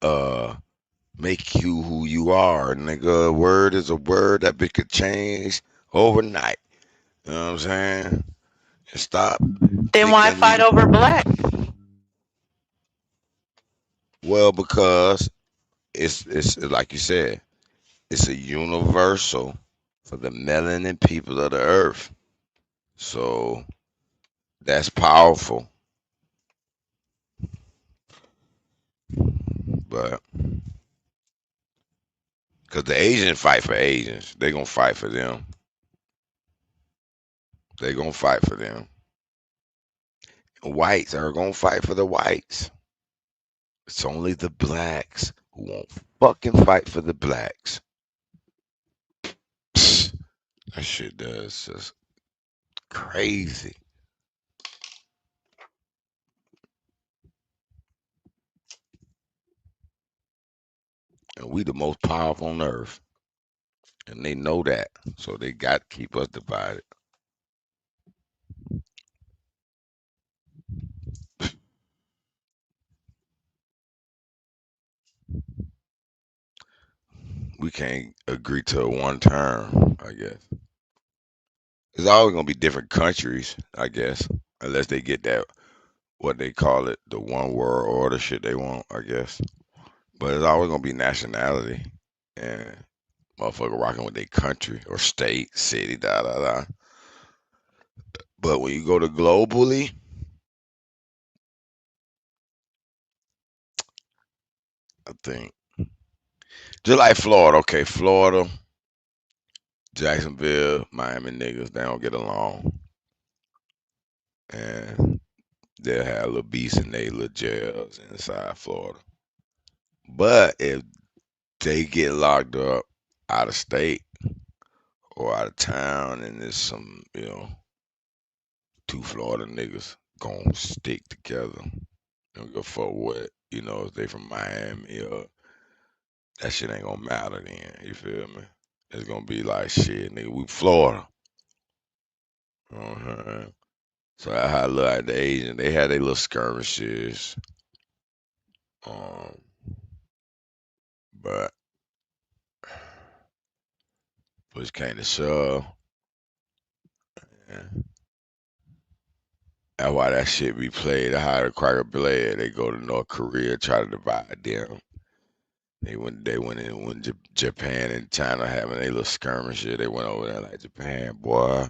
uh make you who you are, nigga. A word is a word that could change overnight. You know what I'm saying? And stop Then why thinking fight over black? well because it's like you said, it's a universal for the melanin people of the earth. So that's powerful. But because the Asians fight for Asians, they gonna fight for them. They gonna fight for them. Whites are gonna fight for the whites. It's only the blacks who won't fucking fight for the blacks. Psst, that shit does just crazy. And we the most powerful on earth. And they know that. So they got to keep us divided. We can't agree to a one term, I guess. It's always gonna be different countries, I guess. Unless they get that what they call it, the one world order shit they want, I guess. But it's always gonna be nationality and motherfucker rocking with their country or state, city, da da da. But when you go to globally, I think just like Florida, okay, Florida, Jacksonville, Miami niggas, they don't get along. And they'll have little beasts in their little jails inside Florida. But if they get locked up out of state or out of town, and there's some, two Florida niggas gonna stick together. Don't give a fuck what, if they from Miami or that shit ain't gonna matter then. You feel me? It's gonna be like shit, nigga. We Florida. You know what I'm saying? So that's how I look at the Asian. They had their little skirmishes. Um, but push came to shove. Yeah. That's why that shit be played. How the cracker blade. They go to North Korea, try to divide them. They went in when Japan and China having a little skirmishes. They went over there like, Japan, boy,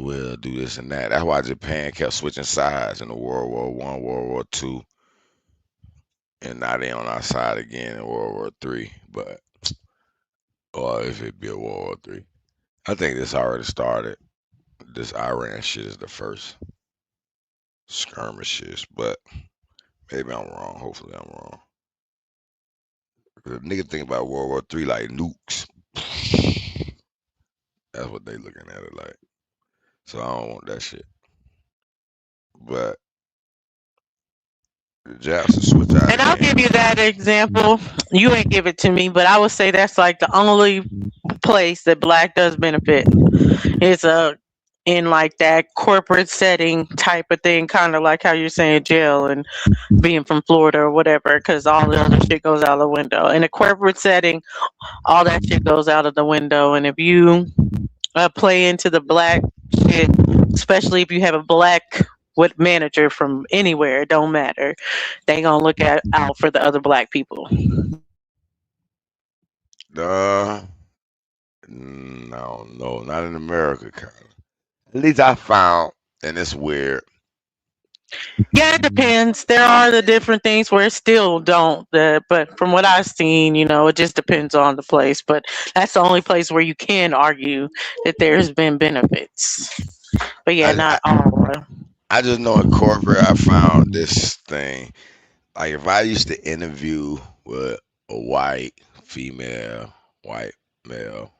we'll do this and that. That's why Japan kept switching sides in the World War One, World War Two, and now they on our side again in World War Three. But or if it be a World War Three, I think this already started. This Iran shit is the first skirmishes, but maybe I'm wrong. Hopefully I'm wrong. The nigga think about World War Three like nukes. That's what they looking at it like. So I don't want that shit. But the Jackson switch out And I'll again. give you that example. You ain't give it to me, but I would say that's like the only place that black does benefit. It's in like that corporate setting type of thing, kind of like how you're saying jail and being from Florida or whatever, because all the other shit goes out the window. In a corporate setting, all that shit goes out of the window. And if you play into the black shit, especially if you have a black manager from anywhere, it don't matter. They gonna look out for the other black people. No, not in America, kind of. At least I found, and it's weird. Yeah, it depends. There are the different things where it still don't. But from what I've seen, it just depends on the place. But that's the only place where you can argue that there's been benefits. But yeah, I, not I, all. I just know in corporate I found this thing. Like if I used to interview with a white female, white male,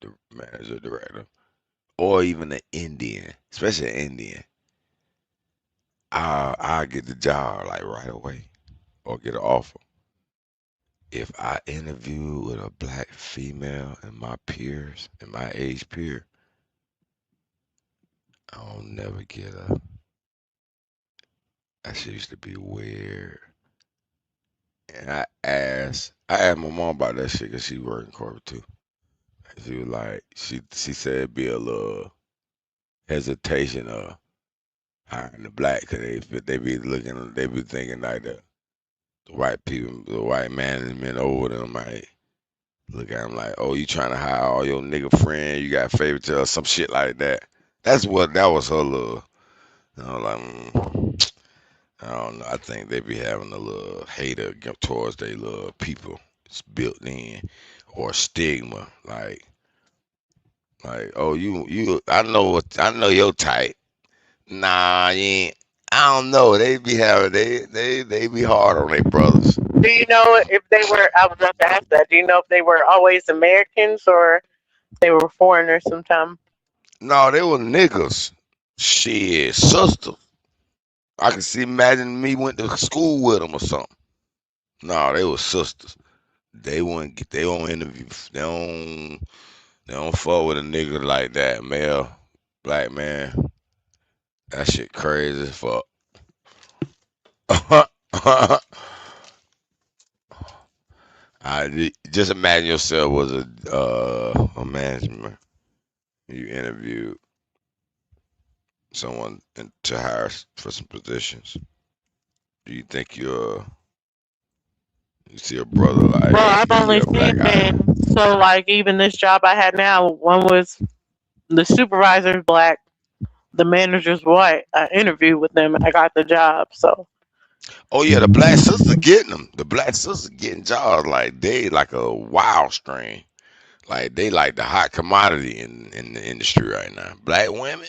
the manager, director, or even an Indian, especially an Indian, I'll get the job like right away or get an offer. If I interview with a black female and my peers and my age peer, I'll never get a. That shit used to be weird. And I asked my mom about that shit because she worked in corporate too. And she was like, she said it'd be a little hesitation of hiring the black because they be looking, they be thinking like the white people, the white management over them might look at them like, oh, you trying to hire all your nigga friend, you got favorites or some shit like that. That was her little, like, I don't know. I think they be having a little hater towards their little people. It's built in or stigma, like, oh, I know your type. Nah, you ain't. I don't know. They be having they be hard on their brothers. Do you know if they were? I was about to ask that. Do you know if they were always Americans or they were foreigners sometimes? No, they were niggas. Shit, sister. I can see imagine me went to school with them or something. No, they were sisters. They wouldn't get their own interview. They don't fuck with a nigga like that, male, black man. That shit crazy as fuck. Just imagine yourself was a management. You interviewed someone to hire for some positions. Do you think you see a brother like Well, I've you only with a black seen eye? men. So, like, even this job I had now, one was the supervisor's black, the manager's white. I interviewed with them and I got the job. So, Oh yeah, the black sister getting them. The black sister getting jobs like they like a wild strain. Like they like the hot commodity in the industry right now. Black women,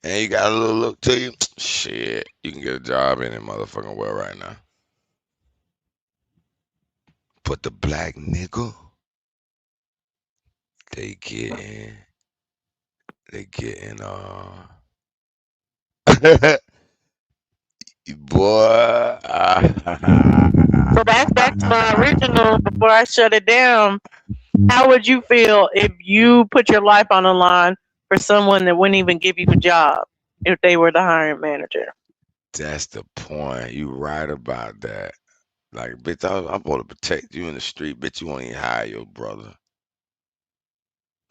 and you got a little look to you, shit, you can get a job in it motherfucking world right now. But the black nigga, they getting, they getting, boy. So that's back to my original before I shut it down. How would you feel if you put your life on the line for someone that wouldn't even give you a job if they were the hiring manager? That's the point. You right about that. Like, bitch, I'm supposed to protect you in the street. Bitch, you won't even hire your brother.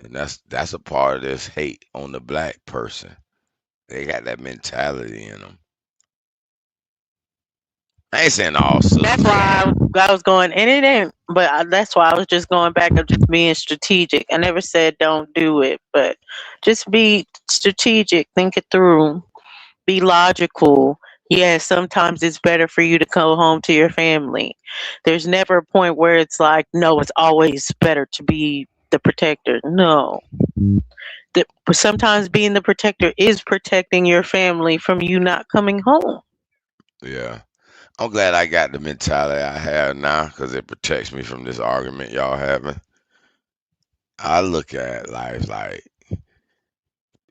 And that's a part of this hate on the black person. They got that mentality in them. I ain't saying all That's sisters why are. I was going, and it ain't, but that's why I was just going back of just being strategic. I never said don't do it, but just be strategic, think it through, be logical. Yes, sometimes it's better for you to go home to your family. There's never a point where it's like, no, it's always better to be the protector. No. Sometimes being the protector is protecting your family from you not coming home. Yeah. I'm glad I got the mentality I have now because it protects me from this argument y'all having. I look at life like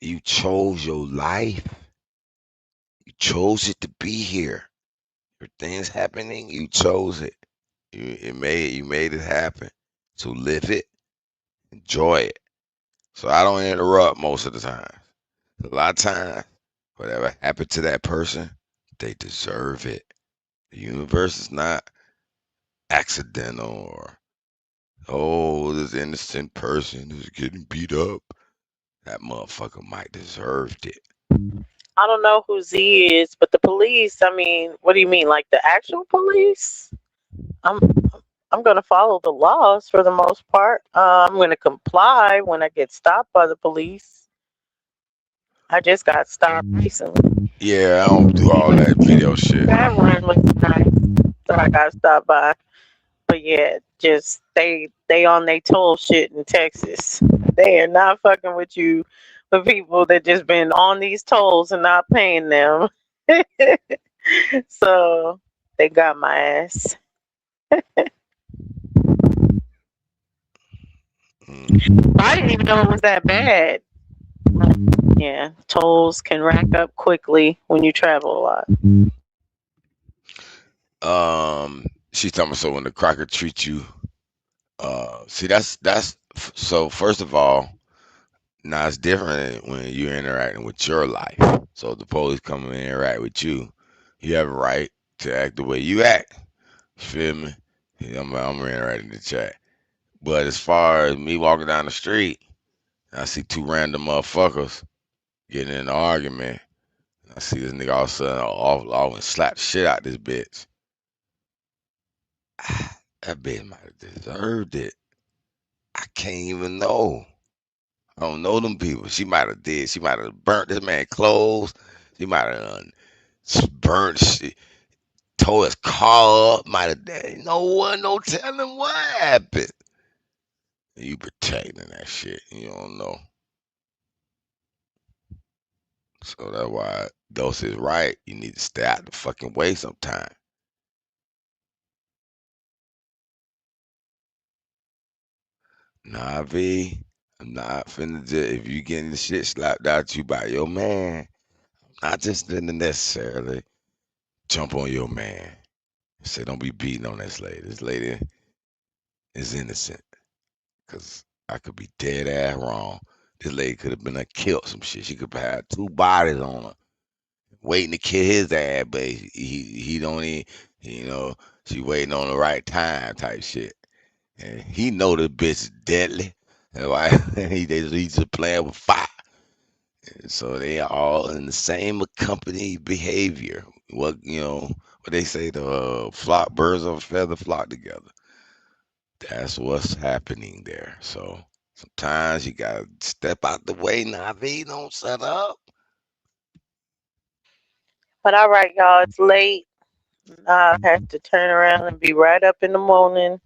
you chose your life. You chose it to be here. Your things happening, you chose it. You made it happen. So live it, enjoy it. So I don't interrupt most of the time. A lot of times, whatever happened to that person, they deserve it. The universe is not accidental or oh, this innocent person who's getting beat up. That motherfucker might deserved it. I don't know who Z is, but the police, I mean, what do you mean? Like the actual police? I'm I'm gonna follow the laws for the most part. I'm gonna comply when I get stopped by the police. I just got stopped recently. Yeah, I don't do all that video shit. That one was nice that I got stopped by. But yeah, just they on they toll shit in Texas. They are not fucking with you for people that just been on these tolls and not paying them. So they got my ass. Mm. I didn't even know it was that bad. Yeah, tolls can rack up quickly when you travel a lot. She's talking about so when the cracker treats you, see so first of all, now it's different when you're interacting with your life. So if the police come and interact with you, you have a right to act the way you act. You feel me? Yeah, I'm interacting in the chat. But as far as me walking down the street, I see two random motherfuckers getting in an argument. I see this nigga all of a sudden off and slap the shit out this bitch. That bitch might have deserved it. I can't even know. I don't know them people. She might have did. She might have burnt this man clothes. She might have burnt shit, tore his car up. Might have. No one, no telling what happened. You protecting that shit. You don't know. So that's why Dose is right. You need to stay out the fucking way sometime. Nah, V. I'm not finna just, if you getting the shit slapped out you by your man, not just finna necessarily jump on your man. Say don't be beating on this lady. This lady is innocent. Cause I could be dead ass wrong. This lady could have been killed some shit. She could have had two bodies on her, waiting to kill his ass, but he don't even, you know, she waiting on the right time type shit. And he know the bitch is deadly. That's why he's just playing with fire. And so they all in the same accompanied behavior. What what they say, the flock birds of a feather flock together. That's what's happening there. So sometimes you gotta step out the way, Navi. Don't set up. But all right, y'all, it's late. I have to turn around and be right up in the morning.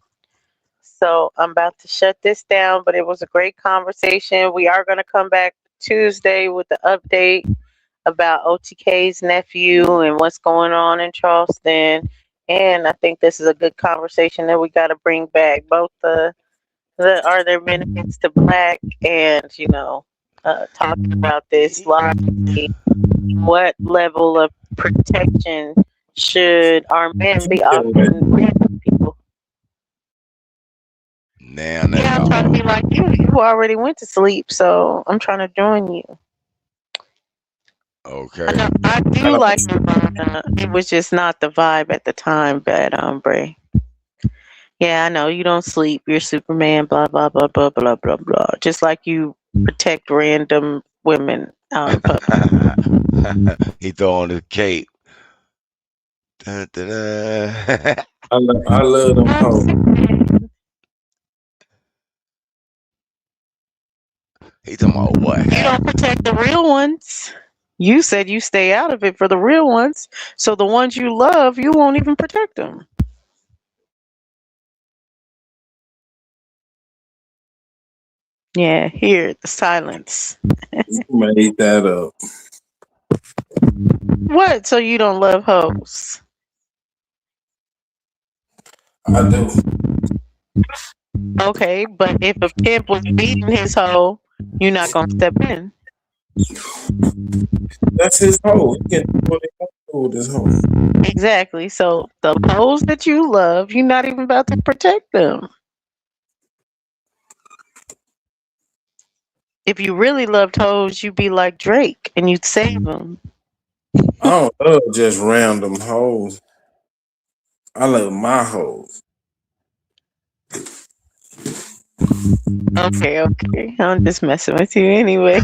So I'm about to shut this down, but it was a great conversation. We are going to come back Tuesday with the update about OTK's nephew and what's going on in Charleston. And I think this is a good conversation that we got to bring back, both the are there benefits to black and talking about this logically. What level of protection should our men be offering random people? Now that Yeah, I'm trying to be like you. You already went to sleep, so I'm trying to join you. okay. I do like Nirvana. It was just not the vibe at the time, but Bray. Yeah, I know you don't sleep. You're Superman. Blah blah blah blah blah blah blah. Just like you protect random women out in public. He throw on the cape. Dun, dun, dun. I love them hoes. He talking about what? You don't protect the real ones. You said you stay out of it for the real ones. So the ones you love, you won't even protect them. Yeah, hear the silence. You made that up. What? So you don't love hoes? I do. Okay, but if a pimp was beating his hoe, you're not gonna step in. That's his hoe. He can do what he wants to do with his hoe. Exactly. So the hoes that you love, you're not even about to protect them. If you really loved hoes, you'd be like Drake and you'd save them. I don't love just random hoes. I love my hoes. Okay. I'm just messing with you anyway.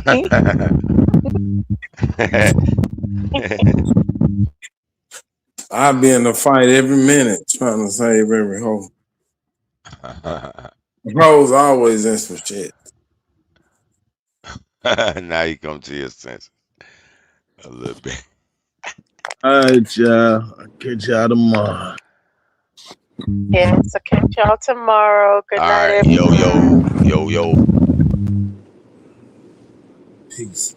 I be in a fight every minute trying to save every hoe. Hoes always in some shit. Now you come to your senses a little bit. All right, y'all. I'll catch y'all tomorrow. Yeah, so catch y'all tomorrow. Good All night, right, everyone. yo. Peace.